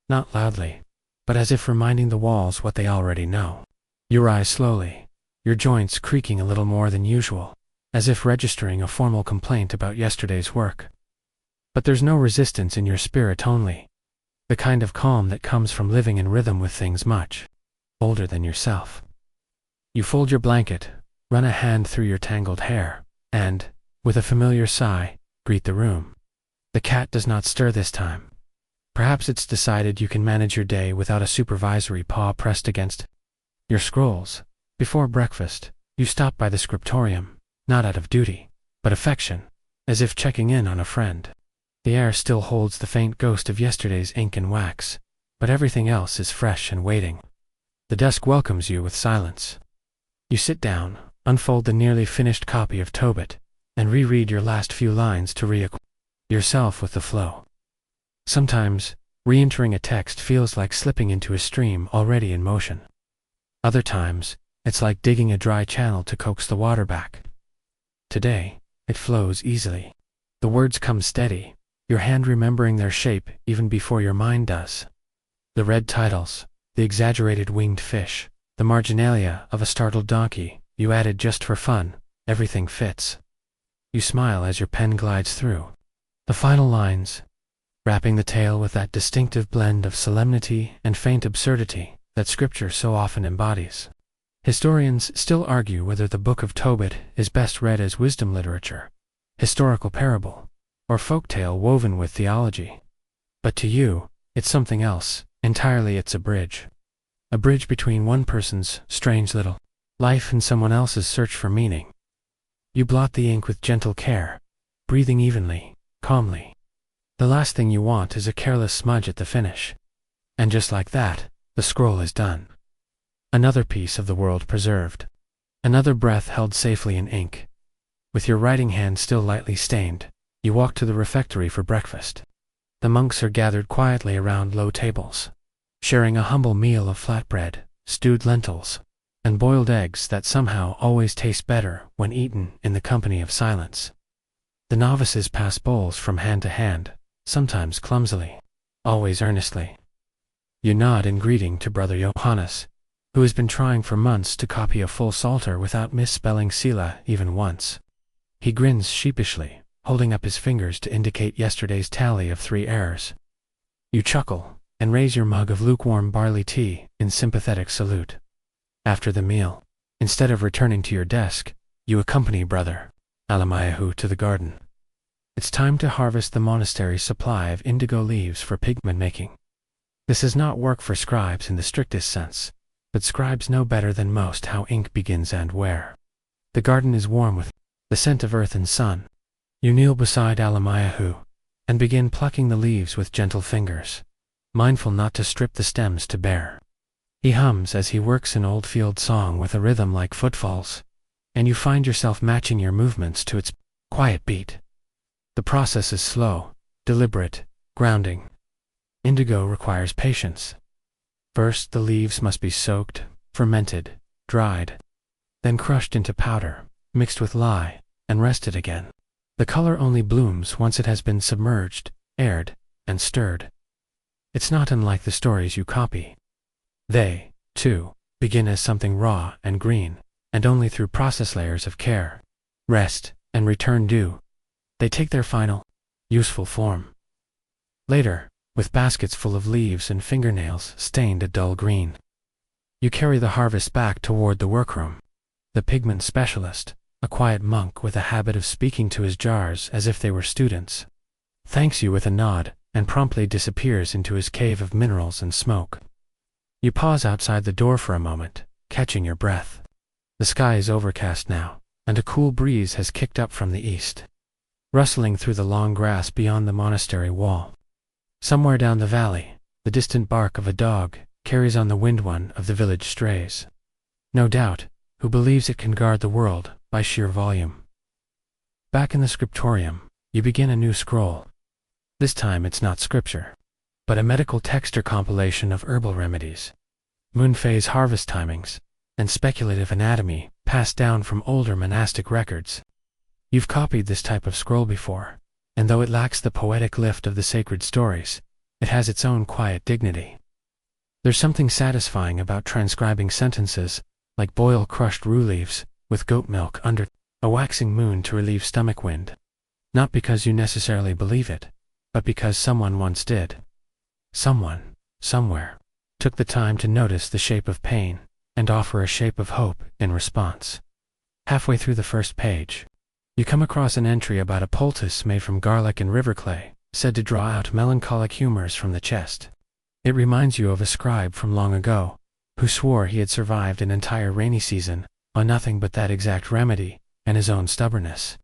Not loudly, but as if reminding the walls what they already know. You rise slowly, your joints creaking a little more than usual, as if registering a formal complaint about yesterday's work. But there's no resistance in your spirit, only the kind of calm that comes from living in rhythm with things much older than yourself. You fold your blanket, run a hand through your tangled hair, and, with a familiar sigh, greet the room. The cat does not stir this time. Perhaps it's decided you can manage your day without a supervisory paw pressed against your scrolls. Before breakfast, you stop by the scriptorium, not out of duty, but affection, as if checking in on a friend. The air still holds the faint ghost of yesterday's ink and wax, but everything else is fresh and waiting. The desk welcomes you with silence. You sit down, unfold the nearly finished copy of Tobit, and reread your last few lines to reacquaint yourself with the flow. Sometimes, re-entering a text feels like slipping into a stream already in motion. Other times, it's like digging a dry channel to coax the water back. Today, it flows easily. The words come steady, your hand remembering their shape even before your mind does. The red titles, the exaggerated winged fish, the marginalia of a startled donkey you added just for fun, everything fits. You smile as your pen glides through the final lines, wrapping the tale with that distinctive blend of solemnity and faint absurdity that scripture so often embodies. Historians still argue whether the Book of Tobit is best read as wisdom literature, historical parable, or folktale woven with theology. But to you, it's something else entirely. It's a bridge between one person's strange little life and someone else's search for meaning. You blot the ink with gentle care, breathing evenly, calmly. The last thing you want is a careless smudge at the finish. And just like that, the scroll is done. Another piece of the world preserved. Another breath held safely in ink. With your writing hand still lightly stained, you walk to the refectory for breakfast. The monks are gathered quietly around low tables, sharing a humble meal of flatbread, stewed lentils, and boiled eggs that somehow always taste better when eaten in the company of silence. The novices pass bowls from hand to hand, sometimes clumsily, always earnestly. You nod in greeting to Brother Johannes, who has been trying for months to copy a full psalter without misspelling Selah even once. He grins sheepishly, holding up his fingers to indicate yesterday's tally of 3 errors. You chuckle, and raise your mug of lukewarm barley tea in sympathetic salute. After the meal, instead of returning to your desk, you accompany Brother Alamayahu to the garden. It's time to harvest the monastery's supply of indigo leaves for pigment making. This is not work for scribes in the strictest sense, but scribes know better than most how ink begins and where. The garden is warm with the scent of earth and sun. You kneel beside Alamayahu and begin plucking the leaves with gentle fingers, mindful not to strip the stems to bare. He hums as he works an old field song with a rhythm like footfalls, and you find yourself matching your movements to its quiet beat. The process is slow, deliberate, grounding. Indigo requires patience. First, the leaves must be soaked, fermented, dried, then crushed into powder, mixed with lye, and rested again. The color only blooms once it has been submerged, aired, and stirred. It's not unlike the stories you copy. They, too, begin as something raw and green, and only through process layers of care, rest, and return do they take their final, useful form. Later, with baskets full of leaves and fingernails stained a dull green, you carry the harvest back toward the workroom. The pigment specialist, a quiet monk with a habit of speaking to his jars as if they were students, thanks you with a nod and promptly disappears into his cave of minerals and smoke. You pause outside the door for a moment, catching your breath. The sky is overcast now, and a cool breeze has kicked up from the east, rustling through the long grass beyond the monastery wall. Somewhere down the valley, the distant bark of a dog carries on the wind one of the village strays. No doubt, who believes it can guard the world by sheer volume. Back in the scriptorium, you begin a new scroll. This time it's not scripture, but a medical text or compilation of herbal remedies, moon phase harvest timings, and speculative anatomy passed down from older monastic records. You've copied this type of scroll before, and though it lacks the poetic lift of the sacred stories, it has its own quiet dignity. There's something satisfying about transcribing sentences like boil crushed rue leaves with goat milk under a waxing moon to relieve stomach wind, not because you necessarily believe it, but because someone once did. Someone, somewhere, took the time to notice the shape of pain and offer a shape of hope in response. Halfway through the first page, you come across an entry about a poultice made from garlic and river clay, said to draw out melancholic humors from the chest. It reminds you of a scribe from long ago, who swore he had survived an entire rainy season on nothing but that exact remedy and his own stubbornness.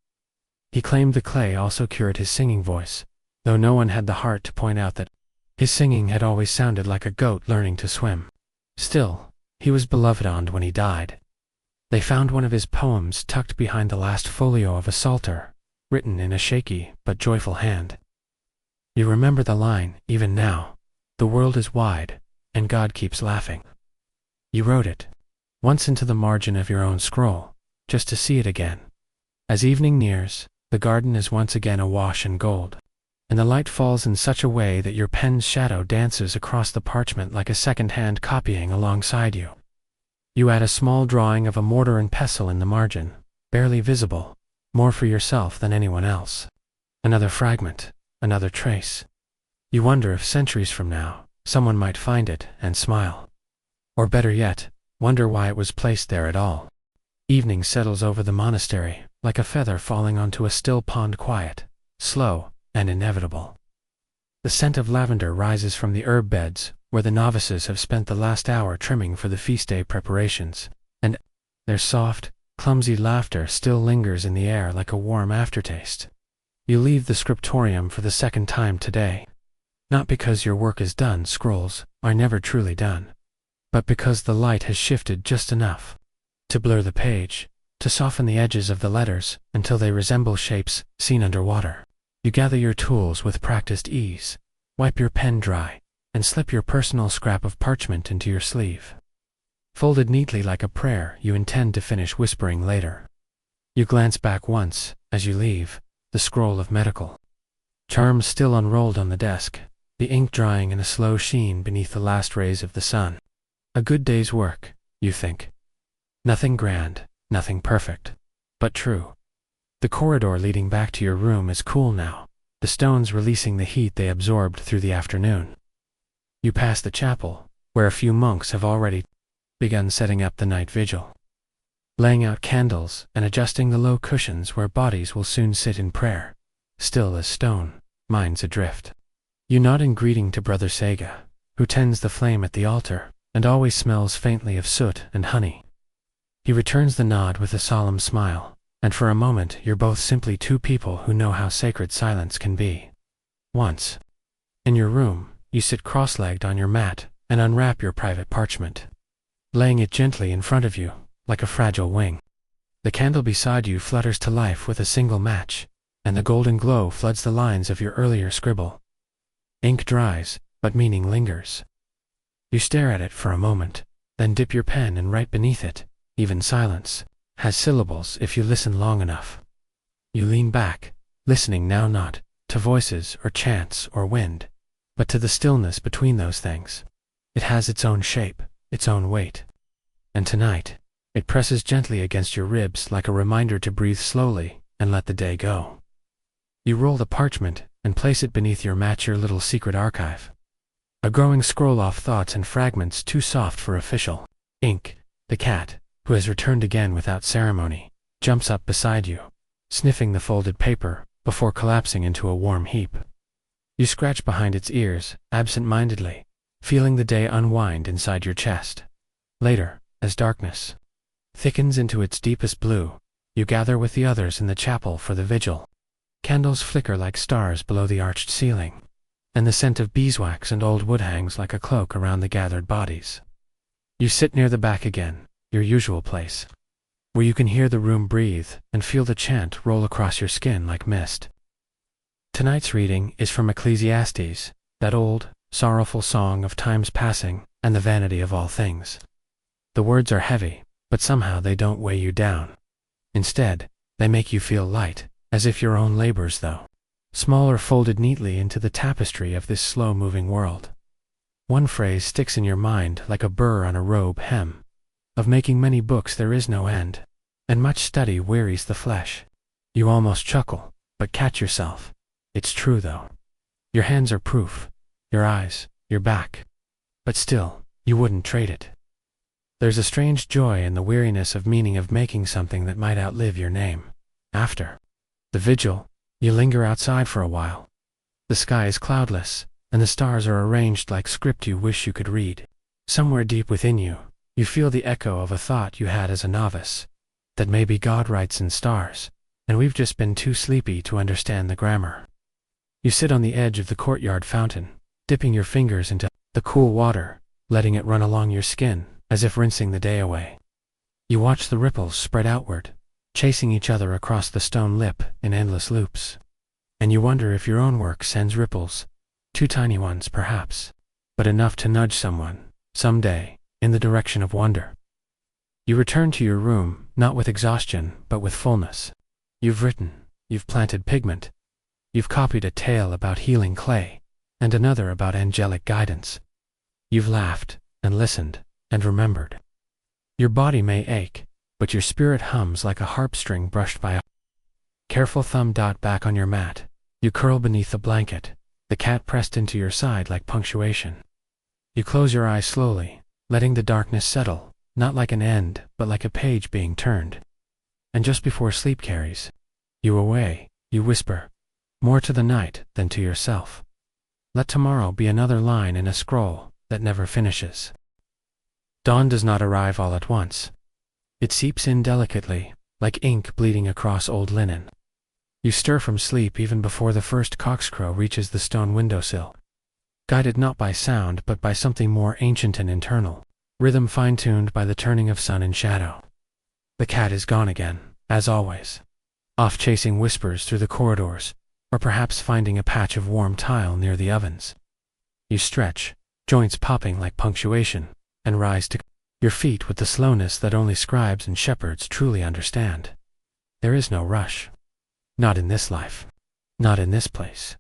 He claimed the clay also cured his singing voice, though no one had the heart to point out that his singing had always sounded like a goat learning to swim. Still, he was beloved on when he died. They found one of his poems tucked behind the last folio of a psalter, written in a shaky but joyful hand. You remember the line, even now, "The world is wide, and God keeps laughing." You wrote it, once into the margin of your own scroll, just to see it again. As evening nears, the garden is once again awash in gold, and the light falls in such a way that your pen's shadow dances across the parchment like a second-hand copying alongside you. You add a small drawing of a mortar and pestle in the margin, barely visible, more for yourself than anyone else. Another fragment, another trace. You wonder if centuries from now, someone might find it and smile. Or better yet, wonder why it was placed there at all. Evening settles over the monastery, like a feather falling onto a still pond, quiet, slow, and inevitable. The scent of lavender rises from the herb beds, where the novices have spent the last hour trimming for the feast day preparations, and their soft, clumsy laughter still lingers in the air like a warm aftertaste. You leave the scriptorium for the second time today. Not because your work is done, scrolls are never truly done, but because the light has shifted just enough to blur the page, to soften the edges of the letters until they resemble shapes seen underwater. You gather your tools with practiced ease, wipe your pen dry, and slip your personal scrap of parchment into your sleeve. Folded neatly like a prayer you intend to finish whispering later. You glance back once, as you leave, the scroll of medical charms still unrolled on the desk, the ink drying in a slow sheen beneath the last rays of the sun. A good day's work, you think. Nothing grand, nothing perfect, but true. The corridor leading back to your room is cool now, the stones releasing the heat they absorbed through the afternoon. You pass the chapel, where a few monks have already begun setting up the night vigil, laying out candles and adjusting the low cushions where bodies will soon sit in prayer, still as stone, minds adrift. You nod in greeting to Brother Sega, who tends the flame at the altar and always smells faintly of soot and honey. He returns the nod with a solemn smile, and for a moment you're both simply two people who know how sacred silence can be. Once, in your room, you sit cross-legged on your mat and unwrap your private parchment, laying it gently in front of you, like a fragile wing. The candle beside you flutters to life with a single match, and the golden glow floods the lines of your earlier scribble. Ink dries, but meaning lingers. You stare at it for a moment, then dip your pen and write beneath it. Even silence has syllables if you listen long enough. You lean back, listening now not to voices or chants or wind, but to the stillness between those things. It has its own shape, its own weight. And tonight, it presses gently against your ribs like a reminder to breathe slowly and let the day go. You roll the parchment and place it beneath your little secret archive. A growing scroll of thoughts and fragments too soft for official ink. The cat, who has returned again without ceremony, jumps up beside you, sniffing the folded paper before collapsing into a warm heap. You scratch behind its ears, absent-mindedly, feeling the day unwind inside your chest. Later, as darkness thickens into its deepest blue, you gather with the others in the chapel for the vigil. Candles flicker like stars below the arched ceiling, and the scent of beeswax and old wood hangs like a cloak around the gathered bodies. You sit near the back again, your usual place, where you can hear the room breathe and feel the chant roll across your skin like mist. Tonight's reading is from Ecclesiastes, that old, sorrowful song of time's passing and the vanity of all things. The words are heavy, but somehow they don't weigh you down. Instead, they make you feel light, as if your own labors, though small, are folded neatly into the tapestry of this slow-moving world. One phrase sticks in your mind like a burr on a robe hem. Of making many books there is no end, and much study wearies the flesh. You almost chuckle, but catch yourself. It's true, though. Your hands are proof, your eyes, your back. But still, you wouldn't trade it. There's a strange joy in the weariness of meaning of making something that might outlive your name. After the vigil, you linger outside for a while. The sky is cloudless, and the stars are arranged like script you wish you could read. Somewhere deep within you, you feel the echo of a thought you had as a novice, that maybe God writes in stars, and we've just been too sleepy to understand the grammar. You sit on the edge of the courtyard fountain, dipping your fingers into the cool water, letting it run along your skin, as if rinsing the day away. You watch the ripples spread outward, chasing each other across the stone lip in endless loops. And you wonder if your own work sends ripples, too tiny ones perhaps, but enough to nudge someone, someday, in the direction of wonder. You return to your room, not with exhaustion, but with fullness. You've written, you've planted pigment, you've copied a tale about healing clay, and another about angelic guidance. You've laughed, and listened, and remembered. Your body may ache, but your spirit hums like a harp string brushed by a careful thumb. Back on your mat, you curl beneath the blanket, the cat pressed into your side like punctuation. You close your eyes slowly, letting the darkness settle, not like an end, but like a page being turned. And just before sleep carries you away, you whisper, more to the night than to yourself. Let tomorrow be another line in a scroll that never finishes. Dawn does not arrive all at once. It seeps in delicately, like ink bleeding across old linen. You stir from sleep even before the first cockscrow reaches the stone windowsill, guided not by sound but by something more ancient and internal, rhythm fine-tuned by the turning of sun and shadow. The cat is gone again, as always, off chasing whispers through the corridors, or perhaps finding a patch of warm tile near the ovens. You stretch, joints popping like punctuation, and rise to your feet with the slowness that only scribes and shepherds truly understand. There is no rush. Not in this life. Not in this place.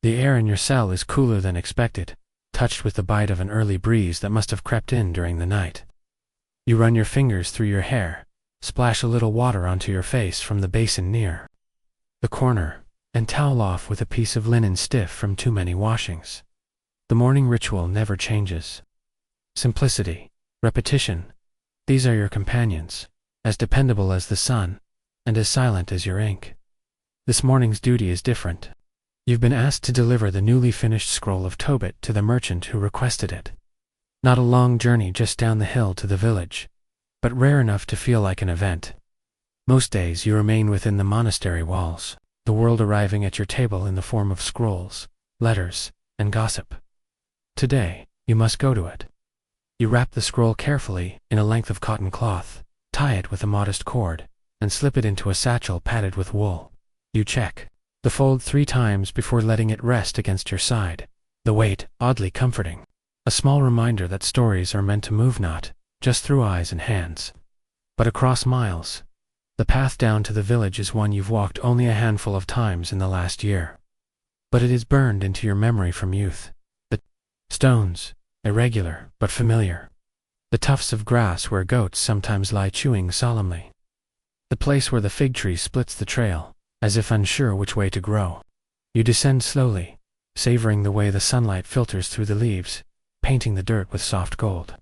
The air in your cell is cooler than expected, touched with the bite of an early breeze that must have crept in during the night. You run your fingers through your hair, splash a little water onto your face from the basin near the corner, and towel off with a piece of linen stiff from too many washings. The morning ritual never changes. Simplicity, repetition, these are your companions, as dependable as the sun, and as silent as your ink. This morning's duty is different. You've been asked to deliver the newly finished scroll of Tobit to the merchant who requested it. Not a long journey just down the hill to the village, but rare enough to feel like an event. Most days you remain within the monastery walls, the world arriving at your table in the form of scrolls, letters, and gossip. Today, you must go to it. You wrap the scroll carefully in a length of cotton cloth, tie it with a modest cord, and slip it into a satchel padded with wool. You check the fold 3 times before letting it rest against your side, the weight oddly comforting, a small reminder that stories are meant to move not just through eyes and hands, but across miles. The path down to the village is one you've walked only a handful of times in the last year, but it is burned into your memory from youth. The stones, irregular but familiar. The tufts of grass where goats sometimes lie chewing solemnly. The place where the fig tree splits the trail, as if unsure which way to grow. You descend slowly, savoring the way the sunlight filters through the leaves, painting the dirt with soft gold.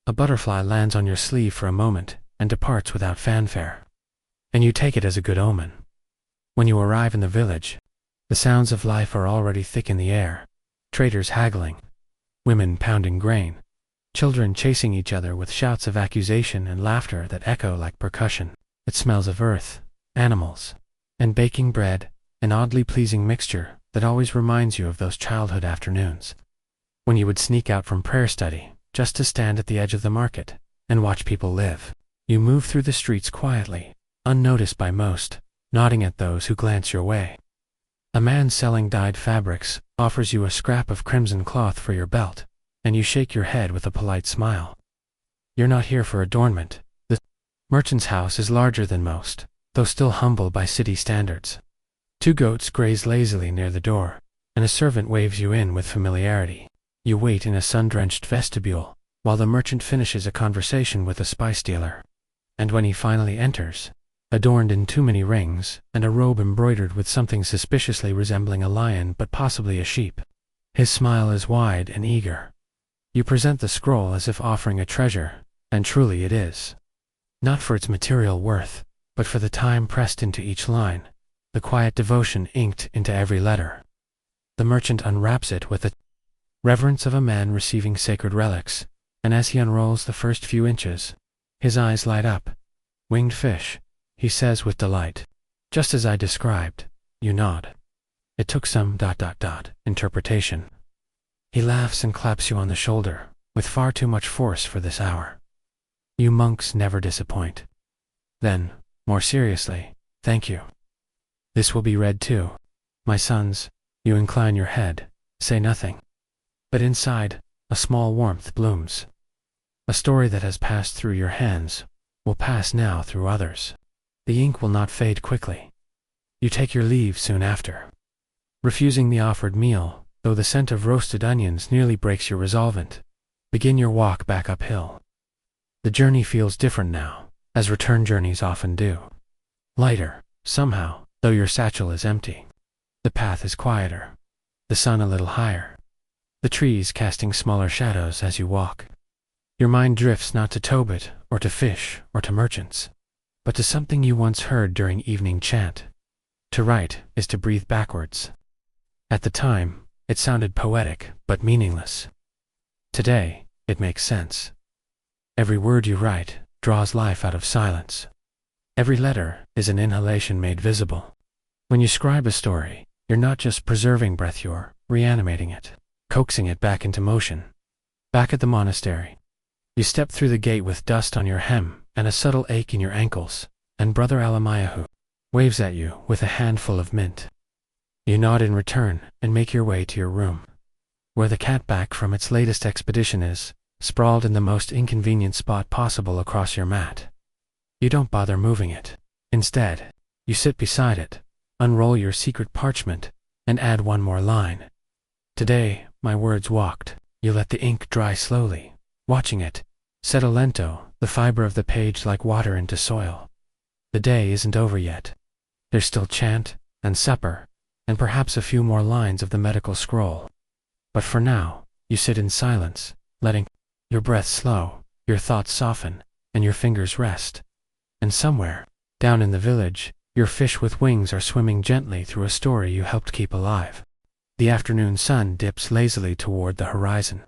A butterfly lands on your sleeve for a moment and departs without fanfare, and you take it as a good omen. When you arrive in the village, the sounds of life are already thick in the air, traders haggling, women pounding grain, children chasing each other with shouts of accusation and laughter that echo like percussion. It smells of earth, animals, and baking bread, an oddly pleasing mixture that always reminds you of those childhood afternoons when you would sneak out from prayer study just to stand at the edge of the market and watch people live. You move through the streets quietly, unnoticed by most, nodding at those who glance your way. A man selling dyed fabrics offers you a scrap of crimson cloth for your belt, and you shake your head with a polite smile. You're not here for adornment. The merchant's house is larger than most, though still humble by city standards. 2 goats graze lazily near the door, and a servant waves you in with familiarity. You wait in a sun-drenched vestibule, while the merchant finishes a conversation with a spice dealer. And when he finally enters, adorned in too many rings and a robe embroidered with something suspiciously resembling a lion but possibly a sheep, his smile is wide and eager. You present the scroll as if offering a treasure, and truly it is. Not for its material worth, but for the time pressed into each line, the quiet devotion inked into every letter. The merchant unwraps it with the reverence of a man receiving sacred relics, and as he unrolls the first few inches, his eyes light up. "Winged fish," he says with delight. "Just as I described." You nod. It took some ... interpretation. He laughs and claps you on the shoulder, with far too much force for this hour. You monks never disappoint. Then, more seriously, "Thank you. This will be read too. My sons." You incline your head, say nothing. But inside, a small warmth blooms. A story that has passed through your hands will pass now through others. The ink will not fade quickly. You take your leave soon after, refusing the offered meal, though the scent of roasted onions nearly breaks your resolvent. Begin your walk back uphill. The journey feels different now, as return journeys often do. Lighter, somehow, though your satchel is empty. The path is quieter, the sun a little higher, the trees casting smaller shadows as you walk. Your mind drifts not to Tobit, or to fish, or to merchants, but to something you once heard during evening chant. To write is to breathe backwards. At the time, it sounded poetic, but meaningless. Today, it makes sense. Every word you write draws life out of silence. Every letter is an inhalation made visible. When you scribe a story, you're not just preserving breath, you're reanimating it, coaxing it back into motion. Back at the monastery, you step through the gate with dust on your hem and a subtle ache in your ankles, and Brother Alamayahu waves at you with a handful of mint. You nod in return and make your way to your room, where the cat back from its latest expedition is, sprawled in the most inconvenient spot possible across your mat. You don't bother moving it. Instead, you sit beside it, unroll your secret parchment, and add one more line. "Today, my words walked." You let the ink dry slowly, watching it settle lento, the fiber of the page like water into soil. The day isn't over yet. There's still chant and supper, and perhaps a few more lines of the medical scroll. But for now, you sit in silence, letting your breath slow, your thoughts soften, and your fingers rest. And somewhere, down in the village, your fish with wings are swimming gently through a story you helped keep alive. The afternoon sun dips lazily toward the horizon,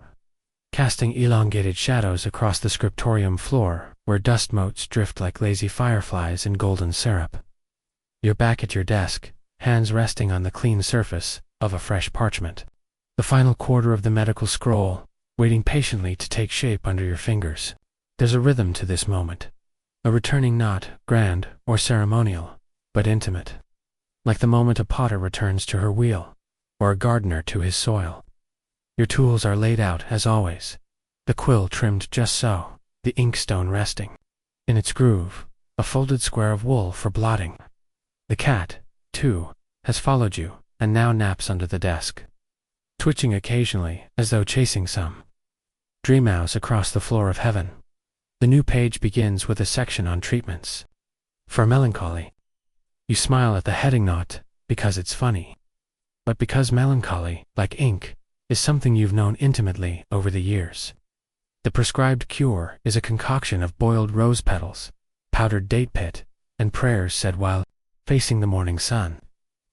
casting elongated shadows across the scriptorium floor where dust motes drift like lazy fireflies in golden syrup. You're back at your desk, hands resting on the clean surface of a fresh parchment. The final quarter of the medical scroll, waiting patiently to take shape under your fingers. There's a rhythm to this moment, a returning not grand or ceremonial, but intimate, like the moment a potter returns to her wheel, or a gardener to his soil. Your tools are laid out as always, the quill trimmed just so, the inkstone resting. In its groove, a folded square of wool for blotting. The cat, too, has followed you, and now naps under the desk, twitching occasionally as though chasing some dream mouse across the floor of heaven. The new page begins with a section on treatments for melancholy. You smile at the heading not because it's funny, but because melancholy, like ink, is something you've known intimately over the years. The prescribed cure is a concoction of boiled rose petals, powdered date pit, and prayers said while facing the morning sun.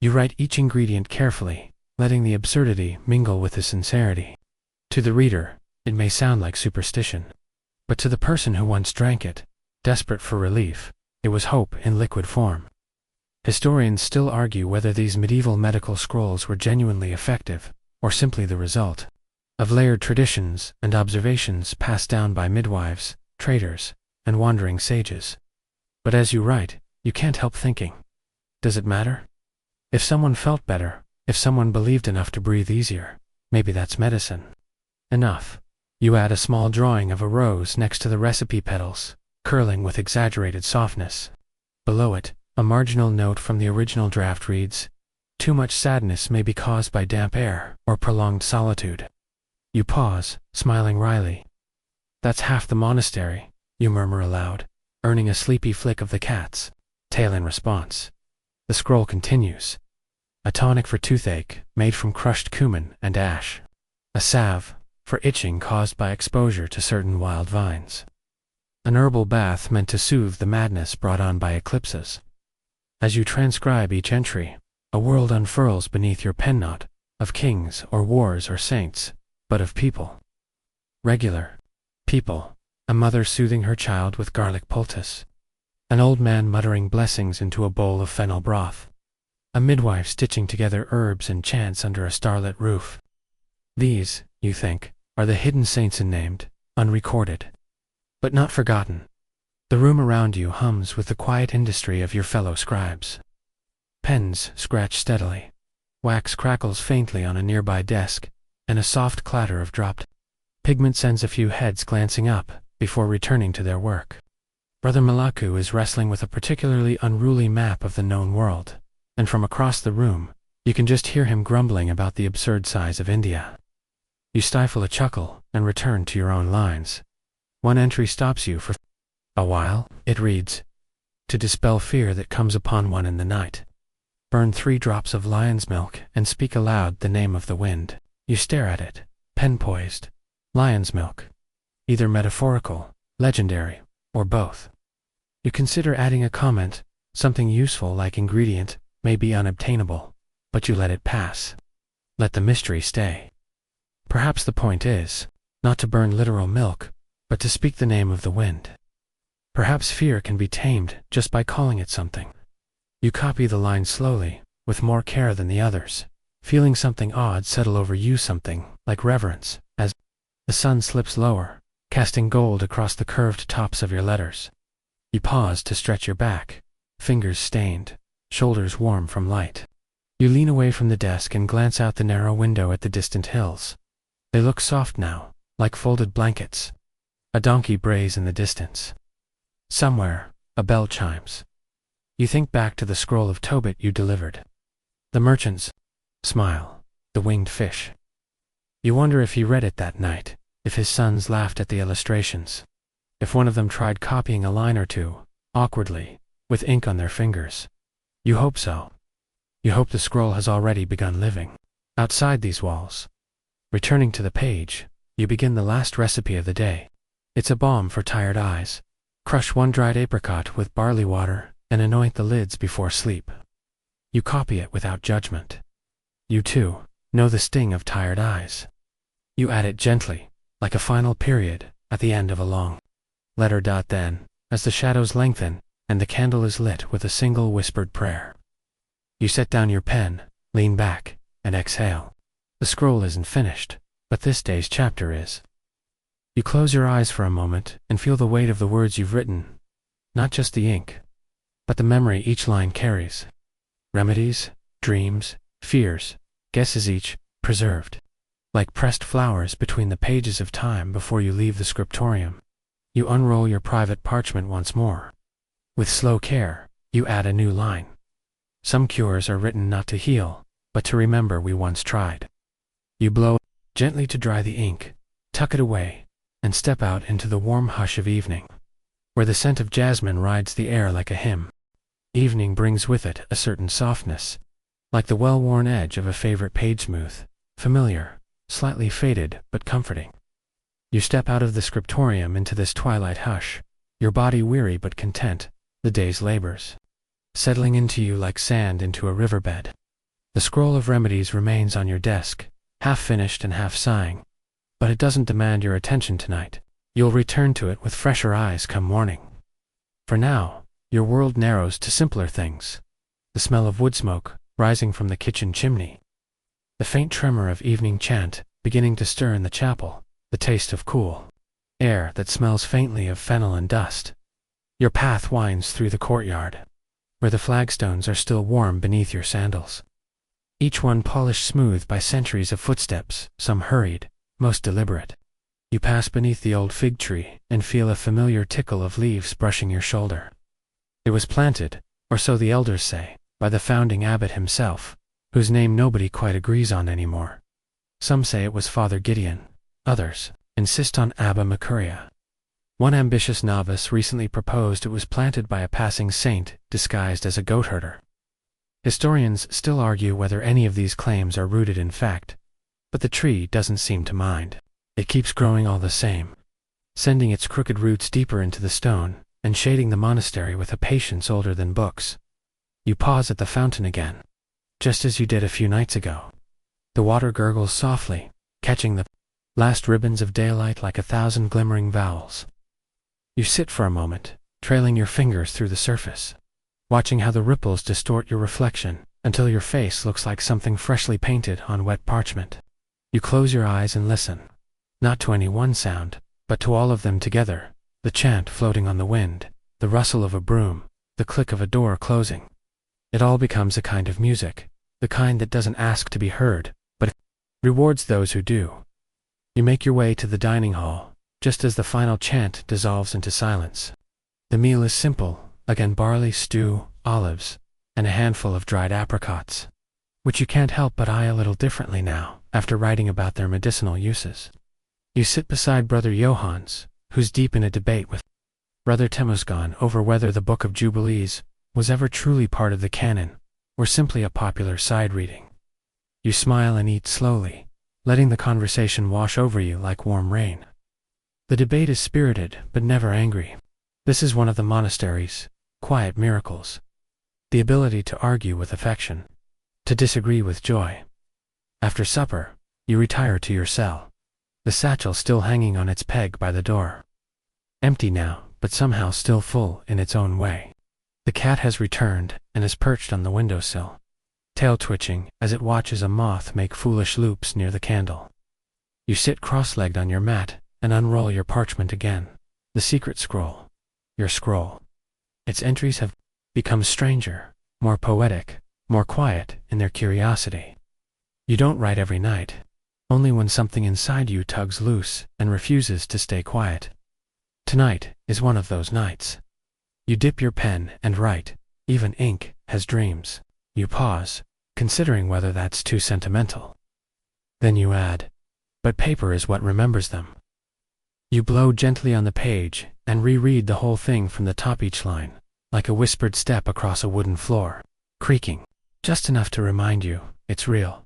You write each ingredient carefully, letting the absurdity mingle with the sincerity. To the reader, it may sound like superstition, but to the person who once drank it, desperate for relief, it was hope in liquid form. Historians still argue whether these medieval medical scrolls were genuinely effective, or simply the result of layered traditions and observations passed down by midwives, traders, and wandering sages. But as you write, you can't help thinking, does it matter? If someone felt better, if someone believed enough to breathe easier, maybe that's medicine. Enough. You add a small drawing of a rose next to the recipe petals, curling with exaggerated softness. Below it, a marginal note from the original draft reads, "Too much sadness may be caused by damp air or prolonged solitude." You pause, smiling wryly. "That's half the monastery," you murmur aloud, earning a sleepy flick of the cat's tail in response. The scroll continues. A tonic for toothache, made from crushed cumin and ash. A salve for itching caused by exposure to certain wild vines. An herbal bath meant to soothe the madness brought on by eclipses. As you transcribe each entry, a world unfurls beneath your pen, not of kings or wars or saints, but of people. Regular people. A mother soothing her child with garlic poultice. An old man muttering blessings into a bowl of fennel broth. A midwife stitching together herbs and chants under a starlit roof. These, you think, are the hidden saints unnamed, unrecorded, but not forgotten. The room around you hums with the quiet industry of your fellow scribes. Pens scratch steadily. Wax crackles faintly on a nearby desk, and a soft clatter of dropped pigment sends a few heads glancing up before returning to their work. Brother Malaku is wrestling with a particularly unruly map of the known world, and from across the room, you can just hear him grumbling about the absurd size of India. You stifle a chuckle and return to your own lines. One entry stops you for a while. It reads, "To dispel fear that comes upon one in the night. Burn 3 drops of lion's milk and speak aloud the name of the wind." You stare at it, pen poised. Lion's milk. Either metaphorical, legendary, or both. You consider adding a comment, something useful like ingredient may be unobtainable, but you let it pass. Let the mystery stay. Perhaps the point is, not to burn literal milk, but to speak the name of the wind. Perhaps fear can be tamed just by calling it something. You copy the line slowly, with more care than the others, feeling something odd settle over you, something like reverence, as the sun slips lower, casting gold across the curved tops of your letters. You pause to stretch your back, fingers stained, shoulders warm from light. You lean away from the desk and glance out the narrow window at the distant hills. They look soft now, like folded blankets. A donkey brays in the distance. Somewhere, a bell chimes. You think back to the scroll of Tobit you delivered. The merchant's smile, the winged fish. You wonder if he read it that night, if his sons laughed at the illustrations, if one of them tried copying a line or two, awkwardly, with ink on their fingers. You hope so. You hope the scroll has already begun living outside these walls. Returning to the page, you begin the last recipe of the day. It's a balm for tired eyes. Crush 1 dried apricot with barley water and anoint the lids before sleep. You copy it without judgment. You, too, know the sting of tired eyes. You add it gently, like a final period at the end of a long letter. Then, as the shadows lengthen and the candle is lit with a single whispered prayer, you set down your pen, lean back, and exhale. The scroll isn't finished, but this day's chapter is. You close your eyes for a moment and feel the weight of the words you've written, not just the ink, but the memory each line carries. Remedies, dreams, fears, guesses, each preserved, like pressed flowers between the pages of time before you leave the scriptorium. You unroll your private parchment once more. With slow care, you add a new line. Some cures are written not to heal, but to remember we once tried. You blow gently to dry the ink, tuck it away, and step out into the warm hush of evening, where the scent of jasmine rides the air like a hymn. Evening brings with it a certain softness, like the well-worn edge of a favorite page, smooth, familiar, slightly faded but comforting. You step out of the scriptorium into this twilight hush, your body weary but content, the day's labors settling into you like sand into a riverbed. The scroll of remedies remains on your desk, half finished and half sighing, but it doesn't demand your attention tonight. You'll return to it with fresher eyes come morning. For now, your world narrows to simpler things. the smell of wood smoke rising from the kitchen chimney, the faint tremor of evening chant beginning to stir in the chapel, the taste of cool air that smells faintly of fennel and dust. Your path winds through the courtyard, where the flagstones are still warm beneath your sandals, each one polished smooth by centuries of footsteps, some hurried, most deliberate. You pass beneath the old fig tree and feel a familiar tickle of leaves brushing your shoulder. It was planted, or so the elders say, by the founding abbot himself, whose name nobody quite agrees on anymore. Some say it was Father Gideon, others insist on Abba Makuria. One ambitious novice recently proposed it was planted by a passing saint disguised as a goat-herder. Historians still argue whether any of these claims are rooted in fact, but the tree doesn't seem to mind. It keeps growing all the same, sending its crooked roots deeper into the stone and shading the monastery with a patience older than books. You pause at the fountain again, just as you did a few nights ago. The water gurgles softly, catching the last ribbons of daylight like 1,000 glimmering vowels. You sit for a moment, trailing your fingers through the surface, watching how the ripples distort your reflection until your face looks like something freshly painted on wet parchment. You close your eyes and listen, not to any one sound, but to all of them together, the chant floating on the wind, the rustle of a broom, the click of a door closing. It all becomes a kind of music, the kind that doesn't ask to be heard, but rewards those who do. You make your way to the dining hall, just as the final chant dissolves into silence. The meal is simple, again barley stew, olives, and a handful of dried apricots, which you can't help but eye a little differently now, after writing about their medicinal uses. You sit beside Brother Johannes, who's deep in a debate with Brother Temosgan over whether the Book of Jubilees was ever truly part of the canon, or simply a popular side reading. You smile and eat slowly, letting the conversation wash over you like warm rain. The debate is spirited, but never angry. This is one of the monastery's quiet miracles. The ability to argue with affection, to disagree with joy. After supper, you retire to your cell, the satchel still hanging on its peg by the door. Empty now, but somehow still full in its own way. The cat has returned and is perched on the windowsill, tail twitching as it watches a moth make foolish loops near the candle. You sit cross-legged on your mat and unroll your parchment again, the secret scroll, your scroll. Its entries have become stranger, more poetic, more quiet in their curiosity. You don't write every night, only when something inside you tugs loose and refuses to stay quiet. Tonight is one of those nights. You dip your pen and write. Even ink has dreams. You pause, considering whether that's too sentimental. Then you add, but paper is what remembers them. You blow gently on the page and reread the whole thing from the top each line, like a whispered step across a wooden floor, creaking, just enough to remind you it's real.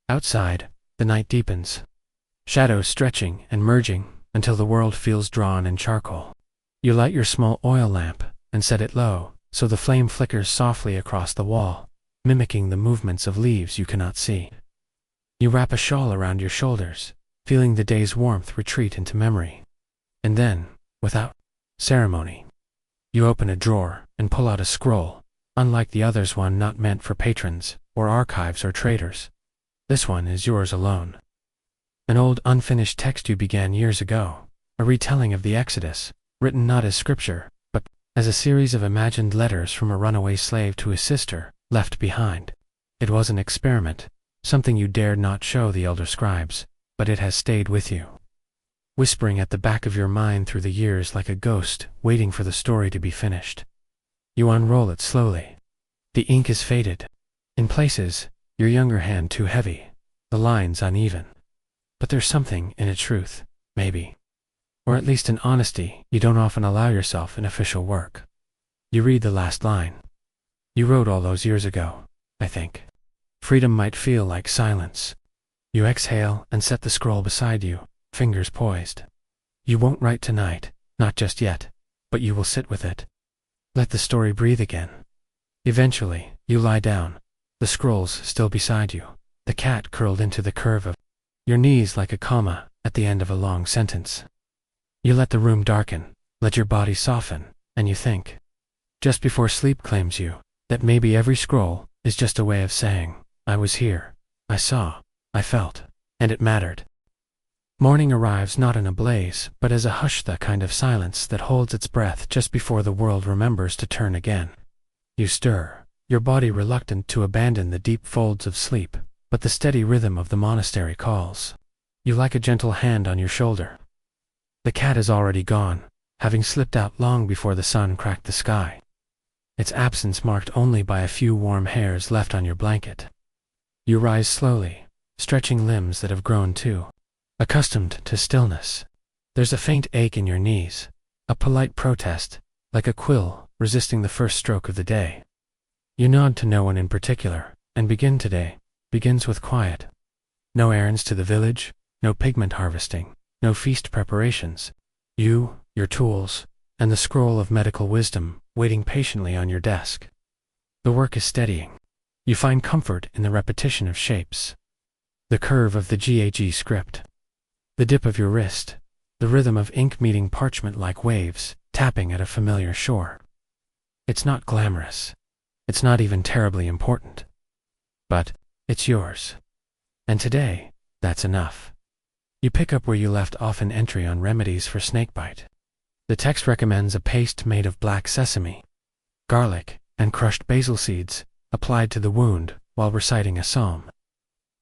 Outside, the night deepens, shadows stretching and merging until the world feels drawn in charcoal. You light your small oil lamp and set it low, so the flame flickers softly across the wall, mimicking the movements of leaves you cannot see. You wrap a shawl around your shoulders, feeling the day's warmth retreat into memory. And then, without ceremony, you open a drawer and pull out a scroll, unlike the others, one not meant for patrons, or archives or traders. This one is yours alone. An old unfinished text you began years ago, a retelling of the Exodus, written not as scripture, but as a series of imagined letters from a runaway slave to his sister, left behind. It was an experiment, something you dared not show the elder scribes, but it has stayed with you, whispering at the back of your mind through the years like a ghost waiting for the story to be finished. You unroll it slowly. The ink is faded. In places, your younger hand too heavy, the lines uneven. But there's something in its truth, maybe. Or at least an honesty you don't often allow yourself in official work. You read the last line. You wrote all those years ago, I think. Freedom might feel like silence. You exhale and set the scroll beside you, fingers poised. You won't write tonight, not just yet, but you will sit with it. Let the story breathe again. Eventually, you lie down, the scrolls still beside you, the cat curled into the curve of your knees like a comma at the end of a long sentence. You let the room darken, let your body soften, and you think. Just before sleep claims you, That maybe every scroll is just a way of saying, I was here, I saw, I felt, and it mattered. Morning arrives not in a blaze, but as a hush, the kind of silence that holds its breath just before the world remembers to turn again. You stir, your body reluctant to abandon the deep folds of sleep, but the steady rhythm of the monastery calls. You like a gentle hand on your shoulder. The cat is already gone, having slipped out long before the sun cracked the sky. Its absence marked only by a few warm hairs left on your blanket. You rise slowly, stretching limbs that have grown too accustomed to stillness. There's a faint ache in your knees, a polite protest, like a quill resisting the first stroke of the day. You nod to no one in particular, and begins with quiet. No errands to the village, no pigment harvesting, no feast preparations. You, your tools, and the scroll of medical wisdom waiting patiently on your desk. The work is steadying. You find comfort in the repetition of shapes. The curve of the GHE script. The dip of your wrist. The rhythm of ink meeting parchment like waves, tapping at a familiar shore. It's not glamorous. It's not even terribly important. But it's yours. And today, that's enough. You pick up where you left off an entry on remedies for snakebite. The text recommends a paste made of black sesame, garlic, and crushed basil seeds, applied to the wound while reciting a psalm.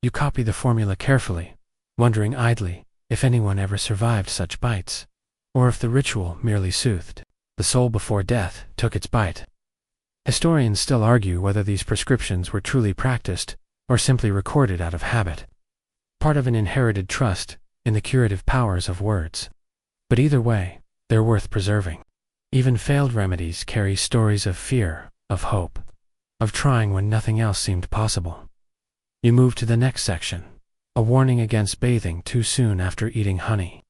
You copy the formula carefully, wondering idly if anyone ever survived such bites, or if the ritual merely soothed the soul before death took its bite. Historians still argue whether these prescriptions were truly practiced or simply recorded out of habit, part of an inherited trust in the curative powers of words. But either way, they're worth preserving. Even failed remedies carry stories of fear, of hope, of trying when nothing else seemed possible. You move to the next section, a warning against bathing too soon after eating honey.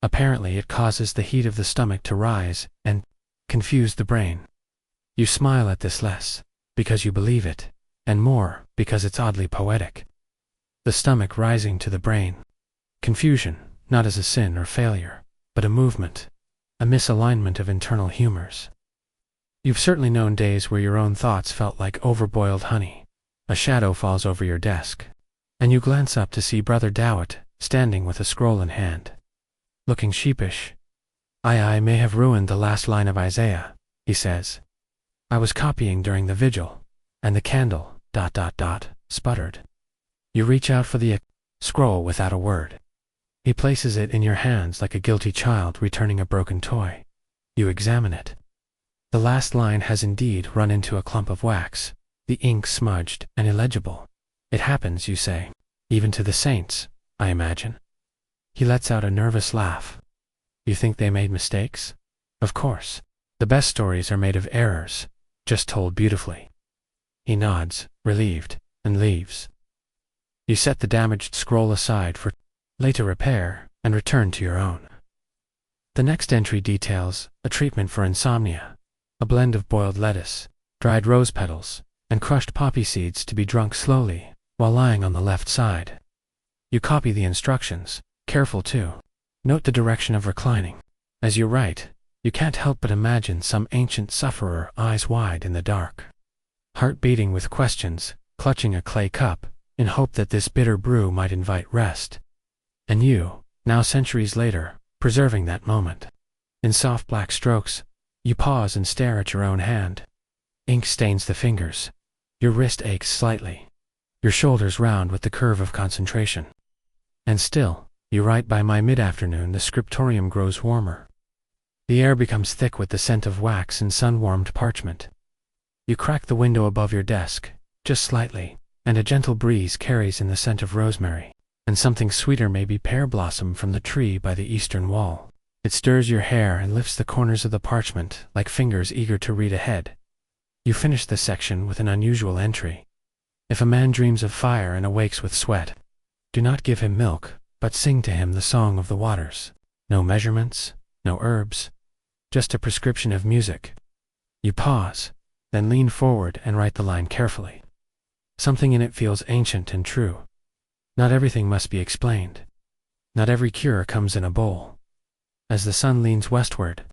Apparently it causes the heat of the stomach to rise and confuse the brain. You smile at this less because you believe it, and more because it's oddly poetic. The stomach rising to the brain. Confusion, not as a sin or failure, but a movement, a misalignment of internal humors. You've certainly known days where your own thoughts felt like overboiled honey. A shadow falls over your desk, and you glance up to see Brother Dowett standing with a scroll in hand, looking sheepish. I may have ruined the last line of Isaiah, he says. I was copying during the vigil, and the candle, ... sputtered. You reach out for the scroll without a word. He places it in your hands like a guilty child returning a broken toy. You examine it. The last line has indeed run into a clump of wax, the ink smudged and illegible. It happens, you say, even to the saints, I imagine. He lets out a nervous laugh. You think they made mistakes? Of course. The best stories are made of errors, just told beautifully. He nods, relieved, and leaves. You set the damaged scroll aside for later repair and return to your own. The next entry details a treatment for insomnia, a blend of boiled lettuce, dried rose petals, and crushed poppy seeds to be drunk slowly while lying on the left side. You copy the instructions, careful too. Note the direction of reclining. As you write, you can't help but imagine some ancient sufferer, eyes wide in the dark, heart beating with questions, clutching a clay cup, in hope that this bitter brew might invite rest. And you, now centuries later, preserving that moment. In soft black strokes, you pause and stare at your own hand. Ink stains the fingers. Your wrist aches slightly. Your shoulders round with the curve of concentration. And still, you write. By my mid-afternoon the scriptorium grows warmer. The air becomes thick with the scent of wax and sun-warmed parchment. You crack the window above your desk, just slightly, and a gentle breeze carries in the scent of rosemary, and something sweeter, maybe pear blossom from the tree by the eastern wall. It stirs your hair and lifts the corners of the parchment like fingers eager to read ahead. You finish the section with an unusual entry. If a man dreams of fire and awakes with sweat, do not give him milk, but sing to him the song of the waters. No measurements, no herbs, just a prescription of music. You pause, then lean forward and write the line carefully. Something in it feels ancient and true. Not everything must be explained. Not every cure comes in a bowl. As the sun leans westward,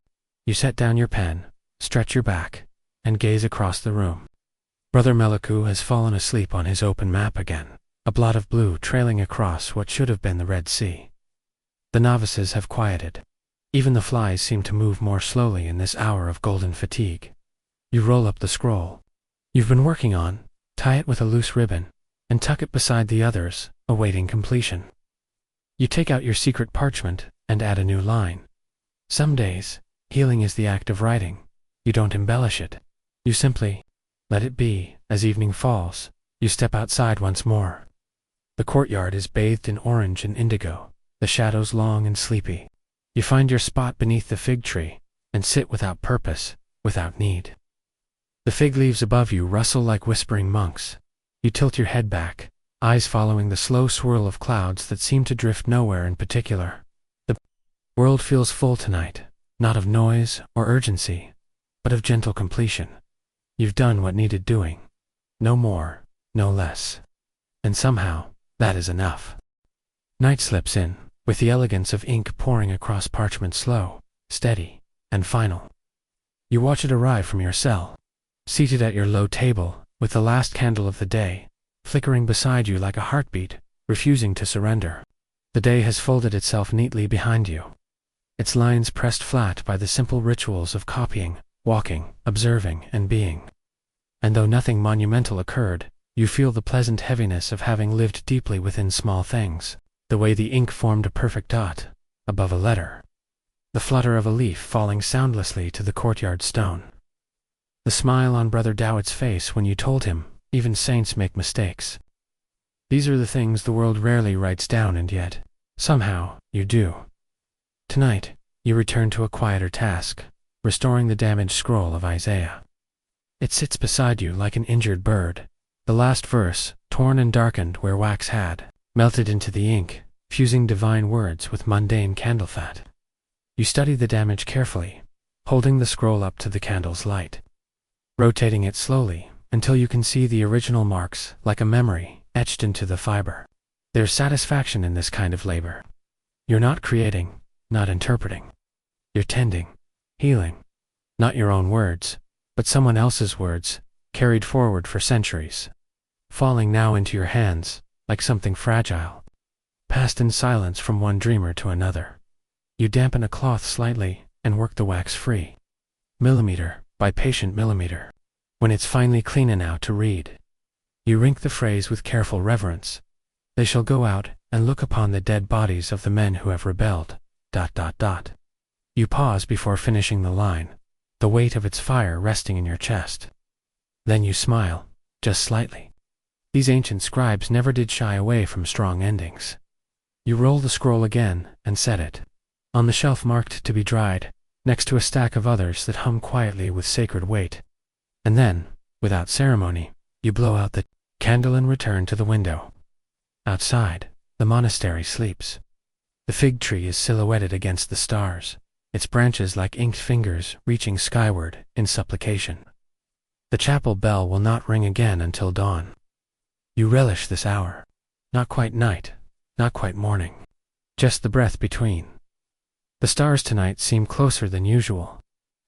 you set down your pen, stretch your back, and gaze across the room. Brother Meliku has fallen asleep on his open map again, a blot of blue trailing across what should have been the Red Sea. The novices have quieted. Even the flies seem to move more slowly in this hour of golden fatigue. You roll up the scroll you've been working on, tie it with a loose ribbon, and tuck it beside the others, awaiting completion. You take out your secret parchment and add a new line. Some days, healing is the act of writing. You don't embellish it. You simply let it be. As evening falls, you step outside once more. The courtyard is bathed in orange and indigo, the shadows long and sleepy. You find your spot beneath the fig tree and sit without purpose, without need. The fig leaves above you rustle like whispering monks. You tilt your head back, eyes following the slow swirl of clouds that seem to drift nowhere in particular. The world feels full tonight, not of noise or urgency, but of gentle completion. You've done what needed doing. No more, no less. And somehow, that is enough. Night slips in, with the elegance of ink pouring across parchment, slow, steady, and final. You watch it arrive from your cell, seated at your low table, with the last candle of the day flickering beside you like a heartbeat, refusing to surrender. The day has folded itself neatly behind you, its lines pressed flat by the simple rituals of copying, walking, observing, and being. And though nothing monumental occurred, you feel the pleasant heaviness of having lived deeply within small things, the way the ink formed a perfect dot above a letter, the flutter of a leaf falling soundlessly to the courtyard stone, the smile on Brother Dowit's face when you told him even saints make mistakes. These are the things the world rarely writes down, and yet, somehow, you do. Tonight, you return to a quieter task, restoring the damaged scroll of Isaiah. It sits beside you like an injured bird, the last verse, torn and darkened where wax had melted into the ink, fusing divine words with mundane candle fat. You study the damage carefully, holding the scroll up to the candle's light, rotating it slowly until you can see the original marks like a memory etched into the fiber. There's satisfaction in this kind of labor. You're not creating, not interpreting. You're tending, healing. Not your own words, but someone else's words, carried forward for centuries, falling now into your hands like something fragile, passed in silence from one dreamer to another. You dampen a cloth slightly and work the wax free, millimeter by patient millimeter. When it's finally clean enough to read, you rink the phrase with careful reverence. They shall go out and look upon the dead bodies of the men who have rebelled. ... You pause before finishing the line, the weight of its fire resting in your chest. Then you smile, just slightly. These ancient scribes never did shy away from strong endings. You roll the scroll again and set it on the shelf marked to be dried, next to a stack of others that hum quietly with sacred weight. And then, without ceremony, you blow out the candle and return to the window. Outside, the monastery sleeps. The fig tree is silhouetted against the stars, its branches like inked fingers reaching skyward in supplication. The chapel bell will not ring again until dawn. You relish this hour. Not quite night, not quite morning, just the breath between. The stars tonight seem closer than usual,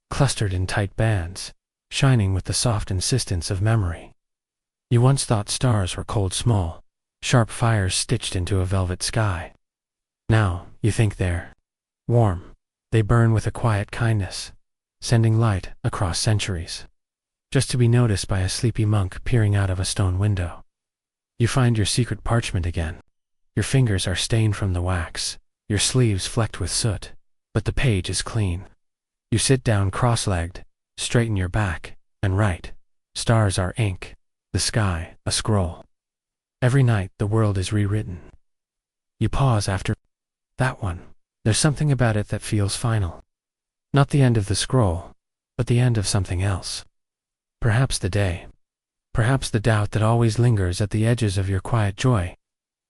clustered in tight bands, shining with the soft insistence of memory. You once thought stars were cold, small, sharp fires stitched into a velvet sky. Now, you think they're warm. They burn with a quiet kindness, sending light across centuries, just to be noticed by a sleepy monk peering out of a stone window. You find your secret parchment again. Your fingers are stained from the wax, your sleeves flecked with soot, but the page is clean. You sit down cross-legged, straighten your back, and write. Stars are ink, the sky a scroll. Every night the world is rewritten. You pause after that one. There's something about it that feels final. Not the end of the scroll, but the end of something else. Perhaps the day. Perhaps the doubt that always lingers at the edges of your quiet joy.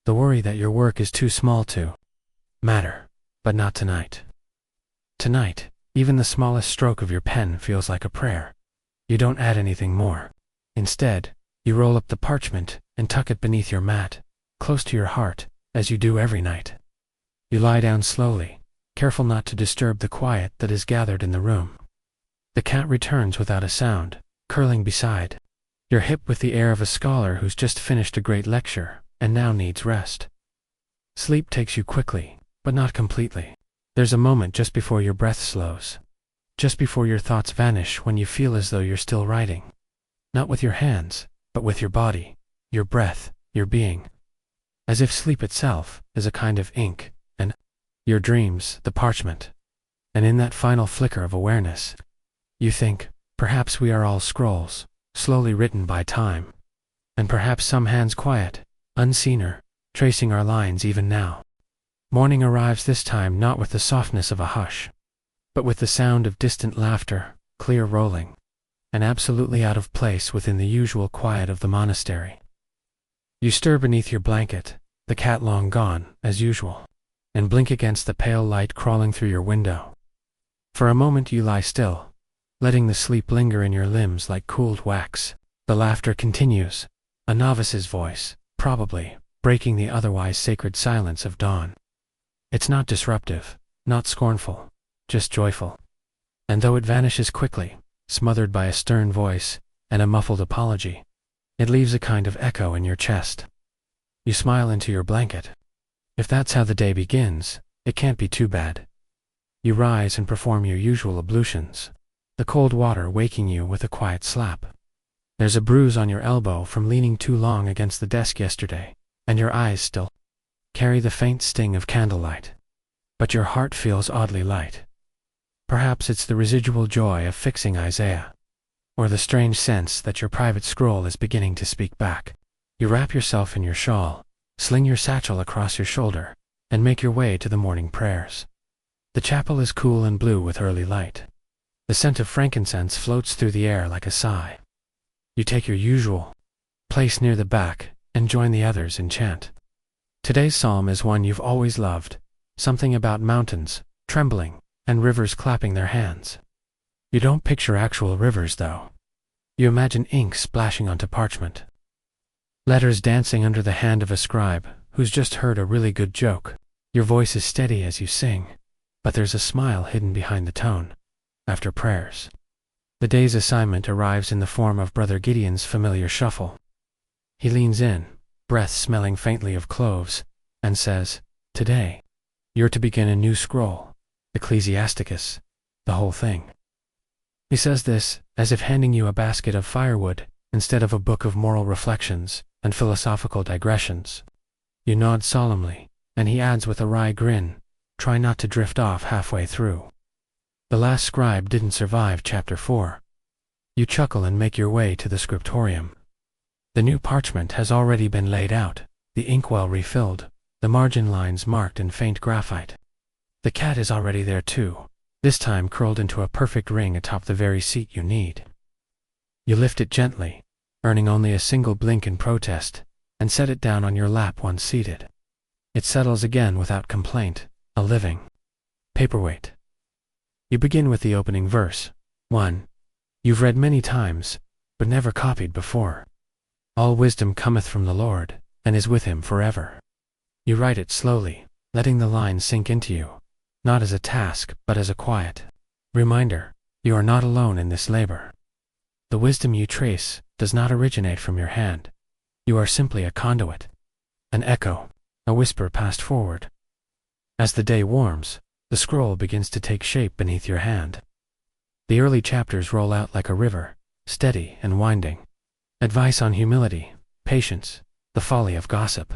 The worry that your work is too small to matter, but not tonight. Tonight, even the smallest stroke of your pen feels like a prayer. You don't add anything more. Instead, you roll up the parchment and tuck it beneath your mat, close to your heart, as you do every night. You lie down slowly, careful not to disturb the quiet that is gathered in the room. The cat returns without a sound, curling beside You're hip with the air of a scholar who's just finished a great lecture and now needs rest. Sleep takes you quickly, but not completely. There's a moment just before your breath slows, just before your thoughts vanish, when you feel as though you're still writing. Not with your hands, but with your body, your breath, your being. As if sleep itself is a kind of ink, and your dreams, the parchment. And in that final flicker of awareness, you think, perhaps we are all scrolls, slowly written by time. And perhaps some hands quiet, unseen are tracing our lines even now. Morning arrives this time not with the softness of a hush, but with the sound of distant laughter, clear rolling, and absolutely out of place within the usual quiet of the monastery. You stir beneath your blanket, the cat long gone, as usual, and blink against the pale light crawling through your window. For a moment you lie still, letting the sleep linger in your limbs like cooled wax. The laughter continues, a novice's voice, probably, breaking the otherwise sacred silence of dawn. It's not disruptive, not scornful, just joyful. And though it vanishes quickly, smothered by a stern voice and a muffled apology, it leaves a kind of echo in your chest. You smile into your blanket. If that's how the day begins, it can't be too bad. You rise and perform your usual ablutions, the cold water waking you with a quiet slap. There's a bruise on your elbow from leaning too long against the desk yesterday, and your eyes still carry the faint sting of candlelight. But your heart feels oddly light. Perhaps it's the residual joy of fixing Isaiah, or the strange sense that your private scroll is beginning to speak back. You wrap yourself in your shawl, sling your satchel across your shoulder, and make your way to the morning prayers. The chapel is cool and blue with early light. The scent of frankincense floats through the air like a sigh. You take your usual place near the back and join the others in chant. Today's psalm is one you've always loved, something about mountains trembling and rivers clapping their hands. You don't picture actual rivers, though. You imagine ink splashing onto parchment, letters dancing under the hand of a scribe who's just heard a really good joke. Your voice is steady as you sing, but there's a smile hidden behind the tone. After prayers, the day's assignment arrives in the form of Brother Gideon's familiar shuffle. He leans in, breath smelling faintly of cloves, and says, "Today, you're to begin a new scroll, Ecclesiasticus, the whole thing." He says this as if handing you a basket of firewood instead of a book of moral reflections and philosophical digressions. You nod solemnly, and he adds with a wry grin, "Try not to drift off halfway through. The last scribe didn't survive chapter 4. You chuckle and make your way to the scriptorium. The new parchment has already been laid out, the inkwell refilled, the margin lines marked in faint graphite. The cat is already there too, this time curled into a perfect ring atop the very seat you need. You lift it gently, earning only a single blink in protest, and set it down on your lap once seated. It settles again without complaint, a living paperweight. You begin with the opening verse, one you've read many times, but never copied before. All wisdom cometh from the Lord, and is with him forever. You write it slowly, letting the lines sink into you, not as a task, but as a quiet reminder, you are not alone in this labor. The wisdom you trace does not originate from your hand. You are simply a conduit, an echo, a whisper passed forward. As the day warms, the scroll begins to take shape beneath your hand. The early chapters roll out like a river, steady and winding. Advice on humility, patience, the folly of gossip.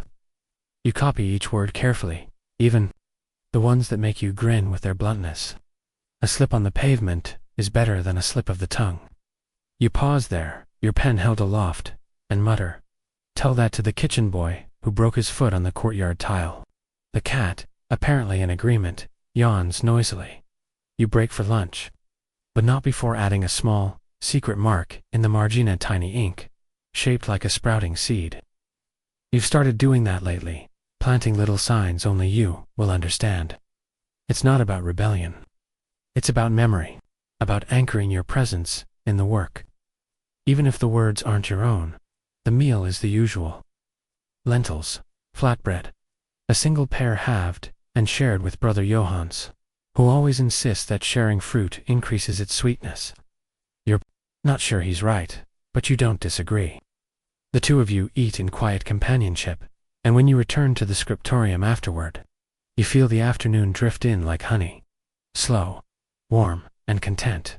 You copy each word carefully, even the ones that make you grin with their bluntness. A slip on the pavement is better than a slip of the tongue. You pause there, your pen held aloft, and mutter, "Tell that to the kitchen boy who broke his foot on the courtyard tile." The cat, apparently in agreement, yawns noisily. You break for lunch, but not before adding a small, secret mark in the margina, tiny ink, shaped like a sprouting seed. You've started doing that lately, planting little signs only you will understand. It's not about rebellion. It's about memory, about anchoring your presence in the work. Even if the words aren't your own, the meal is the usual. Lentils, flatbread, a single pear halved and shared with Brother Johannes, who always insists that sharing fruit increases its sweetness. You're not sure he's right, but you don't disagree. The two of you eat in quiet companionship, and when you return to the scriptorium afterward, you feel the afternoon drift in like honey. Slow, warm, and content.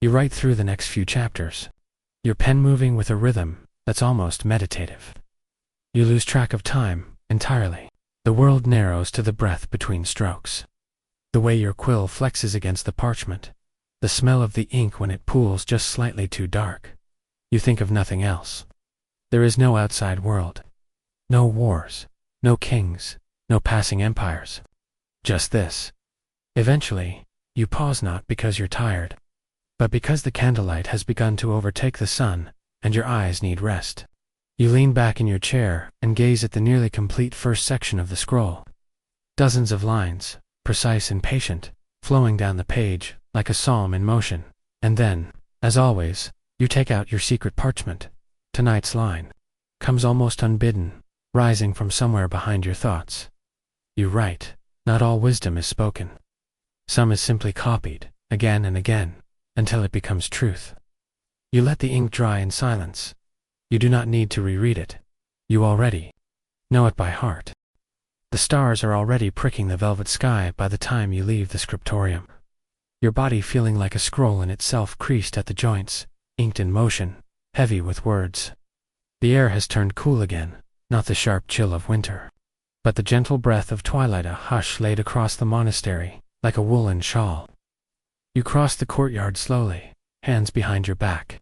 You write through the next few chapters, your pen moving with a rhythm that's almost meditative. You lose track of time entirely. The world narrows to the breath between strokes. The way your quill flexes against the parchment, the smell of the ink when it pools just slightly too dark. You think of nothing else. There is no outside world. No wars, no kings, no passing empires. Just this. Eventually, you pause not because you're tired, but because the candlelight has begun to overtake the sun, and your eyes need rest. You lean back in your chair and gaze at the nearly complete first section of the scroll. Dozens of lines, precise and patient, flowing down the page like a psalm in motion. And then, as always, you take out your secret parchment. Tonight's line comes almost unbidden, rising from somewhere behind your thoughts. You write. Not all wisdom is spoken. Some is simply copied, again and again, until it becomes truth. You let the ink dry in silence. You do not need to reread it. You already know it by heart. The stars are already pricking the velvet sky by the time you leave the scriptorium. Your body feeling like a scroll in itself, creased at the joints, inked in motion, heavy with words. The air has turned cool again, not the sharp chill of winter, but the gentle breath of twilight, a hush laid across the monastery, like a woolen shawl. You cross the courtyard slowly, hands behind your back.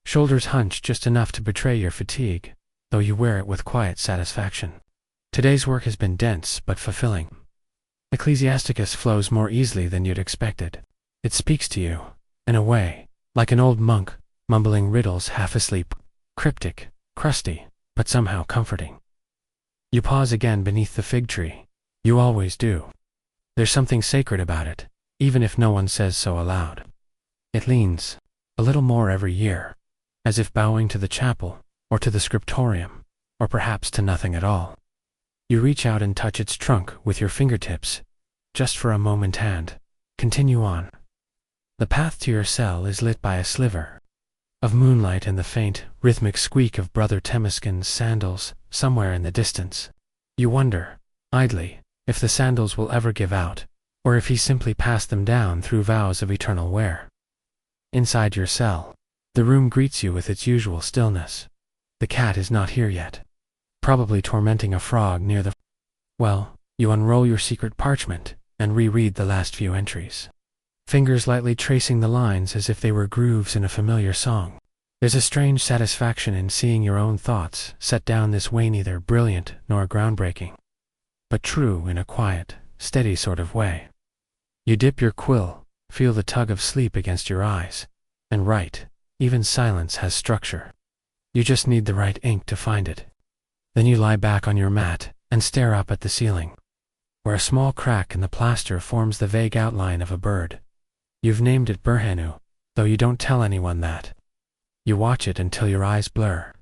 Shoulders hunched just enough to betray your fatigue, though you wear it with quiet satisfaction. Today's work has been dense but fulfilling. Ecclesiasticus flows more easily than you'd expected. It speaks to you, in a way, like an old monk, mumbling riddles half asleep, cryptic, crusty, but somehow comforting. You pause again beneath the fig tree. You always do. There's something sacred about it, even if no one says so aloud. It leans, a little more every year, as if bowing to the chapel, or to the scriptorium, or perhaps to nothing at all. You reach out and touch its trunk with your fingertips, just for a moment, and continue on. The path to your cell is lit by a sliver of moonlight and the faint, rhythmic squeak of Brother Temeskin's sandals somewhere in the distance. You wonder, idly, if the sandals will ever give out, or if he simply passed them down through vows of eternal wear. Inside your cell, the room greets you with its usual stillness. The cat is not here yet, probably tormenting a frog near the... Well, you unroll your secret parchment and reread the last few entries, fingers lightly tracing the lines as if they were grooves in a familiar song. There's a strange satisfaction in seeing your own thoughts set down this way, neither brilliant nor groundbreaking, but true in a quiet, steady sort of way. You dip your quill, feel the tug of sleep against your eyes, and write. Even silence has structure. You just need the right ink to find it. Then you lie back on your mat and stare up at the ceiling, where a small crack in the plaster forms the vague outline of a bird. You've named it Burhanu, though you don't tell anyone that. You watch it until your eyes blur.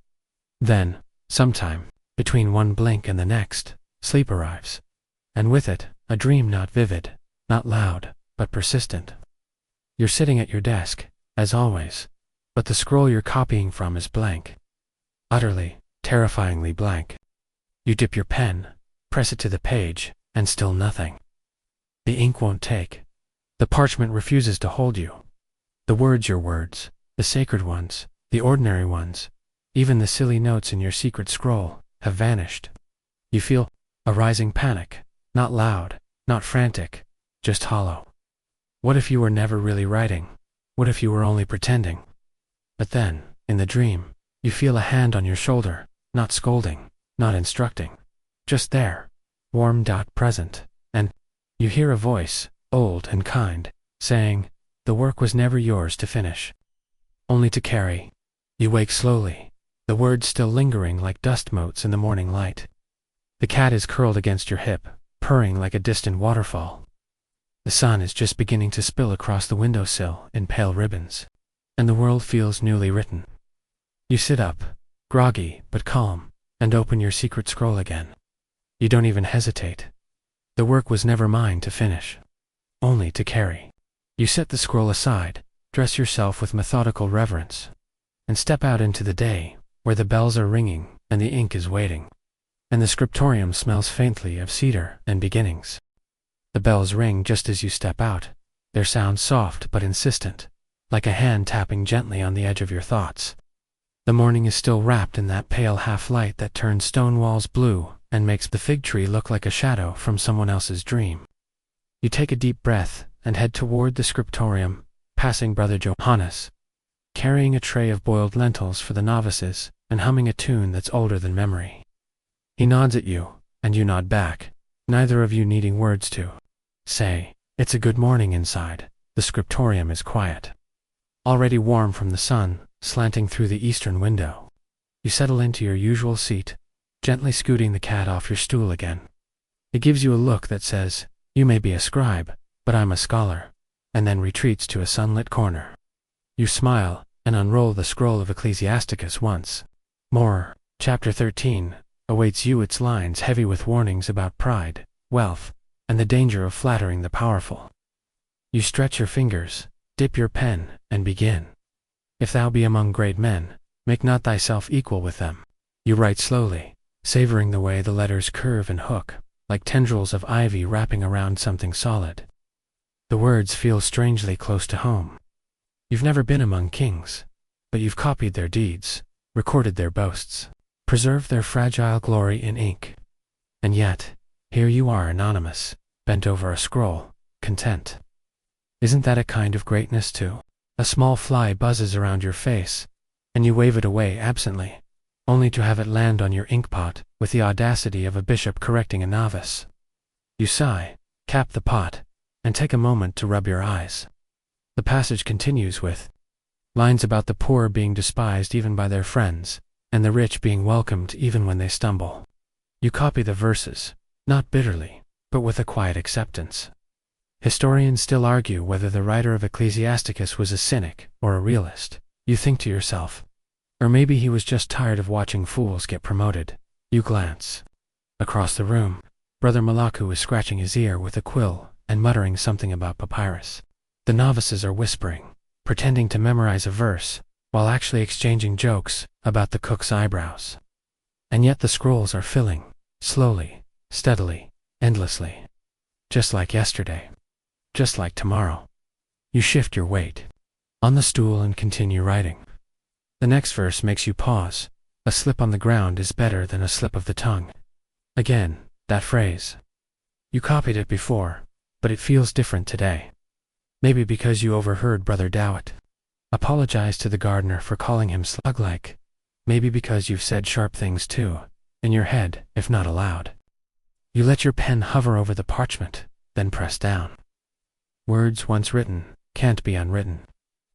Then, sometime, between one blink and the next, sleep arrives. And with it, a dream not vivid, not loud, but persistent. You're sitting at your desk, as always, but the scroll you're copying from is blank. Utterly, terrifyingly blank. You dip your pen, press it to the page, and still nothing. The ink won't take. The parchment refuses to hold you. The words, your words, the sacred ones, the ordinary ones, even the silly notes in your secret scroll, have vanished. You feel a rising panic, not loud, not frantic, just hollow. What if you were never really writing? What if you were only pretending? But then, in the dream, you feel a hand on your shoulder, not scolding, not instructing, just there, warm, present, and you hear a voice, old and kind, saying, "The work was never yours to finish, only to carry." You wake slowly, the words still lingering like dust motes in the morning light. The cat is curled against your hip, purring like a distant waterfall. The sun is just beginning to spill across the windowsill in pale ribbons, and the world feels newly written. You sit up, groggy but calm, and open your secret scroll again. You don't even hesitate. The work was never mine to finish, only to carry. You set the scroll aside, dress yourself with methodical reverence. and step out into the day, where the bells are ringing and the ink is waiting, and the scriptorium smells faintly of cedar and beginnings. The bells ring just as you step out, their sound soft but insistent, like a hand tapping gently on the edge of your thoughts. The morning is still wrapped in that pale half-light that turns stone walls blue and makes the fig tree look like a shadow from someone else's dream. You take a deep breath and head toward the scriptorium, passing Brother Johannes, carrying a tray of boiled lentils for the novices and humming a tune that's older than memory. He nods at you, and you nod back, neither of you needing words to say, "It's a good morning inside." The scriptorium is quiet, already warm from the sun slanting through the eastern window. You settle into your usual seat, gently scooting the cat off your stool again. It gives you a look that says, "You may be a scribe, but I'm a scholar," and then retreats to a sunlit corner. You smile and unroll the scroll of Ecclesiasticus once more. Chapter 13 awaits you, its lines heavy with warnings about pride, wealth, and the danger of flattering the powerful. You stretch your fingers, dip your pen, and begin. "If thou be among great men, make not thyself equal with them." You write slowly, savoring the way the letters curve and hook, like tendrils of ivy wrapping around something solid. The words feel strangely close to home. You've never been among kings, but you've copied their deeds, recorded their boasts, preserved their fragile glory in ink. And yet, here you are anonymous, bent over a scroll, content. Isn't that a kind of greatness too? A small fly buzzes around your face, and you wave it away absently, only to have it land on your inkpot with the audacity of a bishop correcting a novice. You sigh, cap the pot, and take a moment to rub your eyes. The passage continues with lines about the poor being despised even by their friends, and the rich being welcomed even when they stumble. You copy the verses, not bitterly, but with a quiet acceptance. Historians still argue whether the writer of Ecclesiasticus was a cynic or a realist. You think to yourself, or maybe he was just tired of watching fools get promoted. You glance. Across the room, Brother Malaku is scratching his ear with a quill and muttering something about papyrus. The novices are whispering, pretending to memorize a verse, while actually exchanging jokes about the cook's eyebrows. And yet the scrolls are filling, slowly, steadily, endlessly. Just like yesterday. Just like tomorrow. You shift your weight on the stool and continue writing. The next verse makes you pause. A slip on the ground is better than a slip of the tongue. Again, that phrase. You copied it before, but it feels different today. Maybe because you overheard Brother Dowett apologize to the gardener for calling him slug-like. Maybe because you've said sharp things too, in your head, if not aloud. You let your pen hover over the parchment, then press down. Words once written can't be unwritten,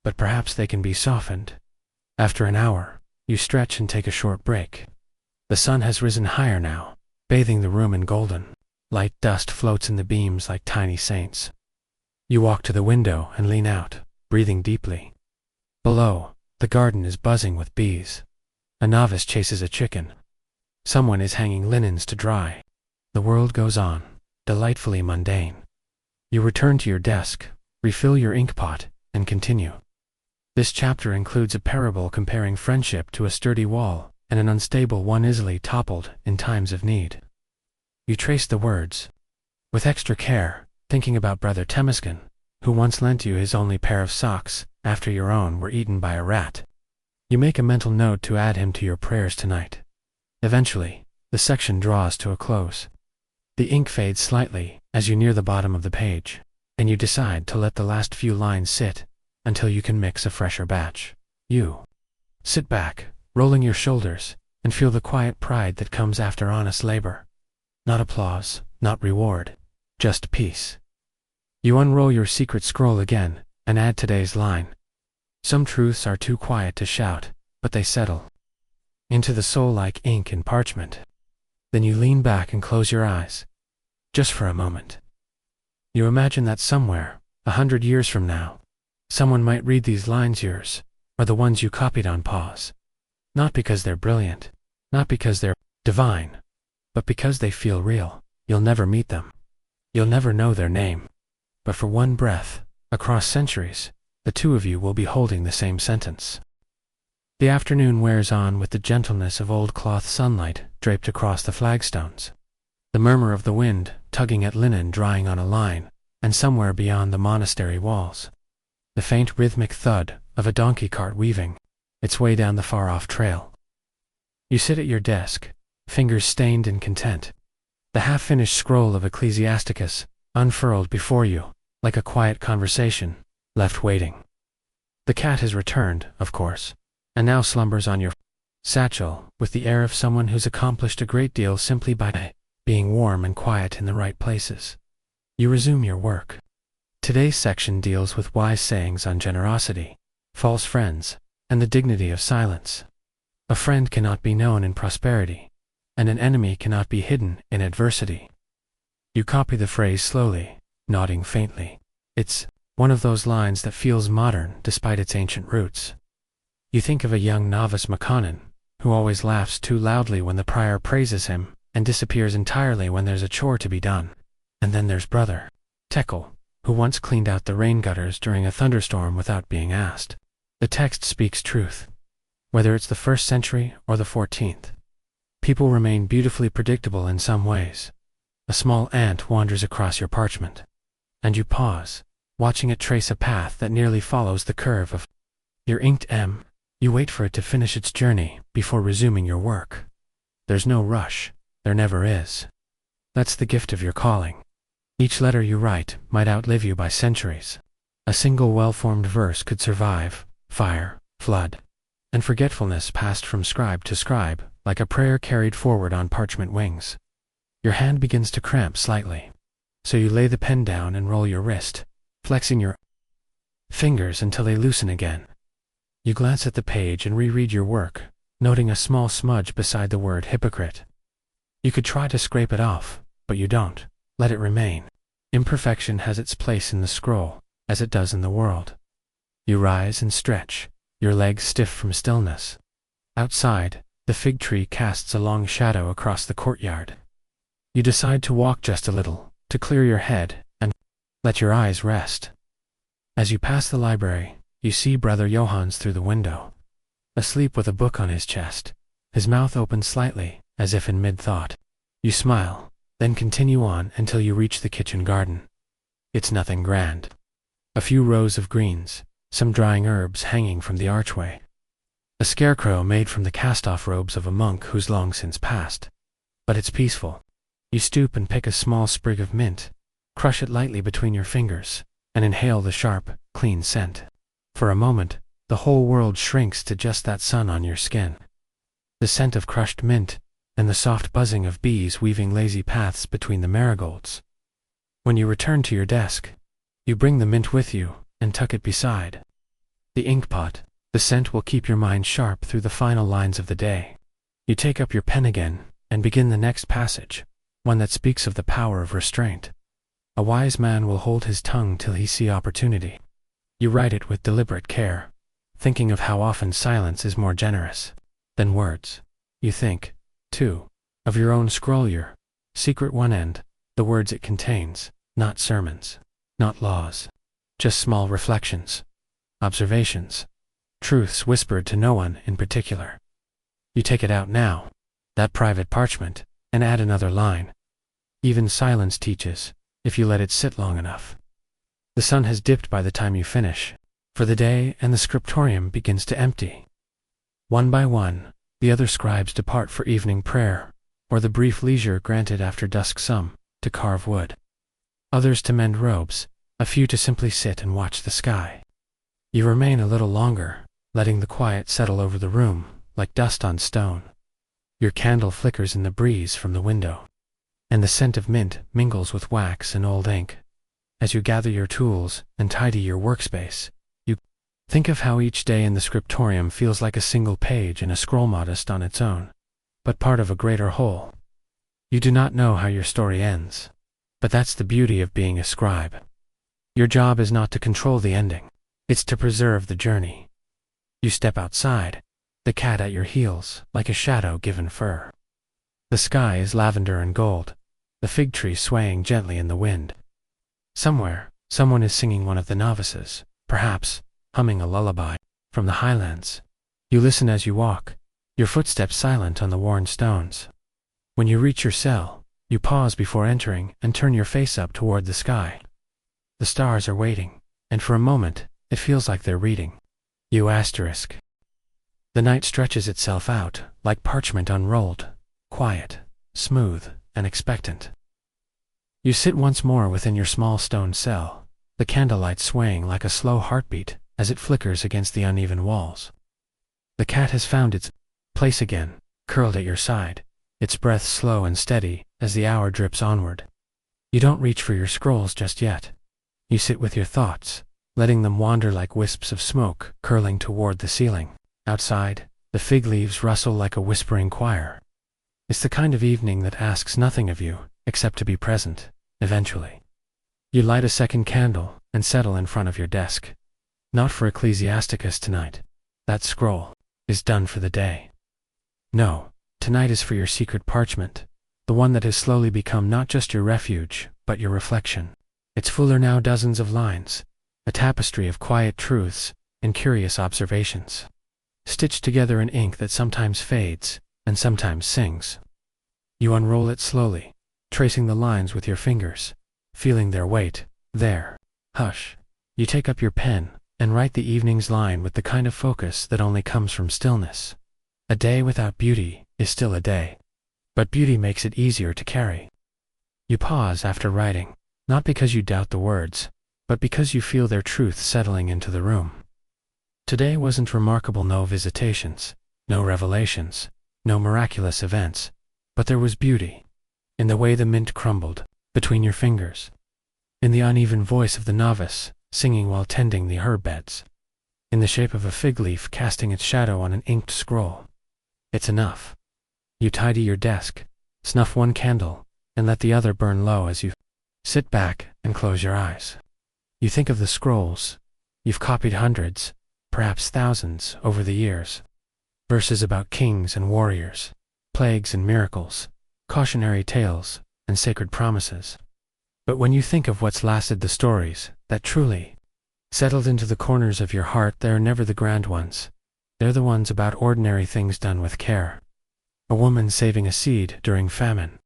but perhaps they can be softened. After an hour, you stretch and take a short break. The sun has risen higher now, bathing the room in golden. Light dust floats in the beams like tiny saints. You walk to the window and lean out, breathing deeply. Below, the garden is buzzing with bees. A novice chases a chicken. Someone is hanging linens to dry. The world goes on, delightfully mundane. You return to your desk, refill your inkpot, and continue. This chapter includes a parable comparing friendship to a sturdy wall and an unstable one easily toppled in times of need. You trace the words with extra care, thinking about Brother Temeskin, who once lent you his only pair of socks after your own were eaten by a rat. You make a mental note to add him to your prayers tonight. Eventually, the section draws to a close. The ink fades slightly as you near the bottom of the page, and you decide to let the last few lines sit until you can mix a fresher batch. You sit back, rolling your shoulders, and feel the quiet pride that comes after honest labor. Not applause, not reward, just peace. You unroll your secret scroll again and add today's line. Some truths are too quiet to shout, but they settle into the soul like ink in parchment. Then you lean back and close your eyes, just for a moment. You imagine that somewhere, 100 years from now, someone might read these lines yours, or the ones you copied on pause. Not because they're brilliant, not because they're divine, but because they feel real. You'll never meet them. You'll never know their name. But for one breath, across centuries, the two of you will be holding the same sentence. The afternoon wears on with the gentleness of old cloth sunlight draped across the flagstones. The murmur of the wind tugging at linen drying on a line, and somewhere beyond the monastery walls, the faint rhythmic thud of a donkey cart weaving its way down the far-off trail. You sit at your desk, fingers stained in content, the half-finished scroll of Ecclesiasticus unfurled before you, like a quiet conversation, left waiting. The cat has returned, of course, and now slumbers on your satchel with the air of someone who's accomplished a great deal simply by being warm and quiet in the right places. You resume your work. Today's section deals with wise sayings on generosity, false friends, and the dignity of silence. A friend cannot be known in prosperity, and an enemy cannot be hidden in adversity. You copy the phrase slowly, nodding faintly. It's one of those lines that feels modern despite its ancient roots. You think of a young novice Makonnen, who always laughs too loudly when the prior praises him, and disappears entirely when there's a chore to be done. And then there's Brother Tekel, who once cleaned out the rain gutters during a thunderstorm without being asked. The text speaks truth. Whether it's the 1st century or the 14th, people remain beautifully predictable in some ways. A small ant wanders across your parchment, and you pause, watching it trace a path that nearly follows the curve of your inked M. You wait for it to finish its journey before resuming your work. There's no rush. There never is. That's the gift of your calling. Each letter you write might outlive you by centuries. A single well-formed verse could survive fire, flood, and forgetfulness passed from scribe to scribe, like a prayer carried forward on parchment wings. Your hand begins to cramp slightly, so you lay the pen down and roll your wrist, flexing your fingers until they loosen again. You glance at the page and reread your work, noting a small smudge beside the word hypocrite. You could try to scrape it off, but you don't. Let it remain. Imperfection has its place in the scroll, as it does in the world. You rise and stretch, your legs stiff from stillness. Outside, the fig tree casts a long shadow across the courtyard. You decide to walk just a little, to clear your head, and let your eyes rest. As you pass the library, you see Brother Johannes through the window, asleep with a book on his chest, his mouth open slightly, as if in mid-thought. You smile, then continue on until you reach the kitchen garden. It's nothing grand. A few rows of greens, some drying herbs hanging from the archway. A scarecrow made from the cast-off robes of a monk who's long since passed. But it's peaceful. You stoop and pick a small sprig of mint, crush it lightly between your fingers, and inhale the sharp, clean scent. For a moment, the whole world shrinks to just that sun on your skin. The scent of crushed mint, and the soft buzzing of bees weaving lazy paths between the marigolds. When you return to your desk, you bring the mint with you and tuck it beside the inkpot. The scent will keep your mind sharp through the final lines of the day. You take up your pen again and begin the next passage, one that speaks of the power of restraint. A wise man will hold his tongue till he see opportunity. You write it with deliberate care, thinking of how often silence is more generous than words. You think, too, of your own scroll, your secret one end, the words it contains, not sermons, not laws, just small reflections, observations, truths whispered to no one in particular. You take it out now, that private parchment, and add another line. Even silence teaches, if you let it sit long enough. The sun has dipped by the time you finish, for the day, and the scriptorium begins to empty. One by one, the other scribes depart for evening prayer, or the brief leisure granted after dusk, some to carve wood, others to mend robes, a few to simply sit and watch the sky. You remain a little longer, letting the quiet settle over the room, like dust on stone. Your candle flickers in the breeze from the window, and the scent of mint mingles with wax and old ink. As you gather your tools and tidy your workspace, you think of how each day in the scriptorium feels like a single page in a scroll modest on its own, but part of a greater whole. You do not know how your story ends, but that's the beauty of being a scribe. Your job is not to control the ending, it's to preserve the journey. You step outside, the cat at your heels, like a shadow given fur. The sky is lavender and gold, the fig tree swaying gently in the wind. Somewhere, someone is singing one of the novices, perhaps humming a lullaby from the highlands. You listen as you walk, your footsteps silent on the worn stones. When you reach your cell, you pause before entering and turn your face up toward the sky. The stars are waiting, and for a moment, it feels like they're reading. You asterisk. The night stretches itself out, like parchment unrolled, quiet, smooth, and expectant. You sit once more within your small stone cell, the candlelight swaying like a slow heartbeat as it flickers against the uneven walls. The cat has found its place again, curled at your side, its breath slow and steady as the hour drips onward. You don't reach for your scrolls just yet. You sit with your thoughts, letting them wander like wisps of smoke curling toward the ceiling. Outside, the fig leaves rustle like a whispering choir. It's the kind of evening that asks nothing of you except to be present, eventually. You light a second candle and settle in front of your desk. Not for Ecclesiasticus tonight. That scroll is done for the day. No, tonight is for your secret parchment, the one that has slowly become not just your refuge, but your reflection. It's fuller now, dozens of lines, a tapestry of quiet truths and curious observations, stitched together in ink that sometimes fades and sometimes sings. You unroll it slowly, tracing the lines with your fingers, feeling their weight. There. Hush. You take up your pen and write the evening's line with the kind of focus that only comes from stillness. A day without beauty is still a day, but beauty makes it easier to carry. You pause after writing, not because you doubt the words, but because you feel their truth settling into the room. Today wasn't remarkable, no visitations, no revelations, no miraculous events, but there was beauty. In the way the mint crumbled between your fingers. In the uneven voice of the novice, singing while tending the herb beds. In the shape of a fig leaf casting its shadow on an inked scroll. It's enough. You tidy your desk, snuff one candle, and let the other burn low as you sit back and close your eyes. You think of the scrolls. You've copied hundreds, perhaps thousands, over the years. Verses about kings and warriors, plagues and miracles, cautionary tales and sacred promises. But when you think of what's lasted, the stories that truly settled into the corners of your heart, they are never the grand ones. They're the ones about ordinary things done with care. A woman saving a seed during famine.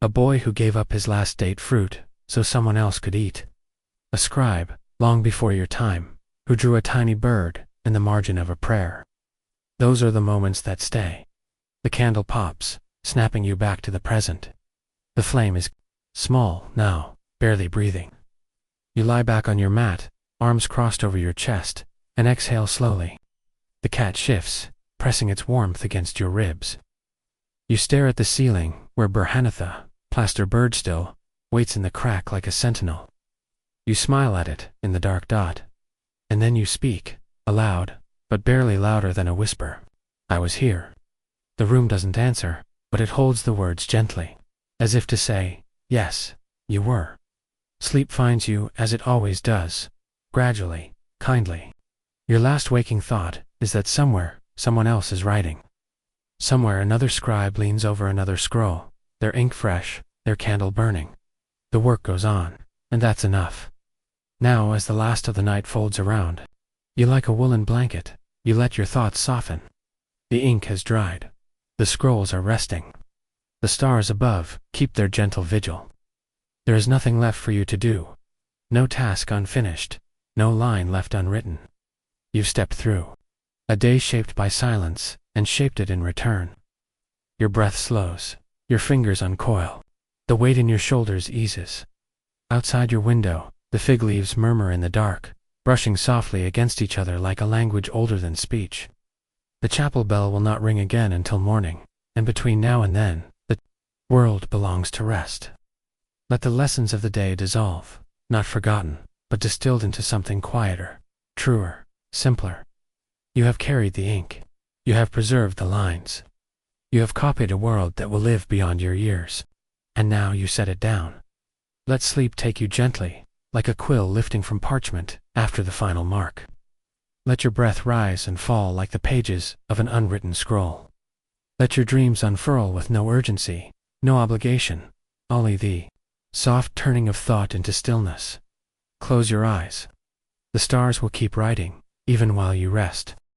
A boy who gave up his last date fruit so someone else could eat. A scribe, long before your time, who drew a tiny bird in the margin of a prayer. Those are the moments that stay. The candle pops, snapping you back to the present. The flame is small now, barely breathing. You lie back on your mat, arms crossed over your chest, and exhale slowly. The cat shifts, pressing its warmth against your ribs. You stare at the ceiling, where Berhanatha, plaster bird still, waits in the crack like a sentinel. You smile at it, in the dark dot. And then you speak, aloud, but barely louder than a whisper. I was here. The room doesn't answer, but it holds the words gently, as if to say, yes, you were. Sleep finds you as it always does, gradually, kindly. Your last waking thought is that somewhere, someone else is writing. Somewhere another scribe leans over another scroll, their ink fresh, their candle burning. The work goes on, and that's enough. Now, as the last of the night folds around, you like a woolen blanket, you let your thoughts soften. The ink has dried. The scrolls are resting. The stars above keep their gentle vigil. There is nothing left for you to do. No task unfinished, no line left unwritten. You've stepped through a day shaped by silence, and shaped it in return. Your breath slows, your fingers uncoil, the weight in your shoulders eases. Outside your window, the fig leaves murmur in the dark, brushing softly against each other like a language older than speech. The chapel bell will not ring again until morning, and between now and then, the world belongs to rest. Let the lessons of the day dissolve, not forgotten, but distilled into something quieter, truer, simpler. You have carried the ink. You have preserved the lines. You have copied a world that will live beyond your years. And now you set it down. Let sleep take you gently, like a quill lifting from parchment after the final mark. Let your breath rise and fall like the pages of an unwritten scroll. Let your dreams unfurl with no urgency, no obligation, only the soft turning of thought into stillness. Close your eyes. The stars will keep writing, even while you rest.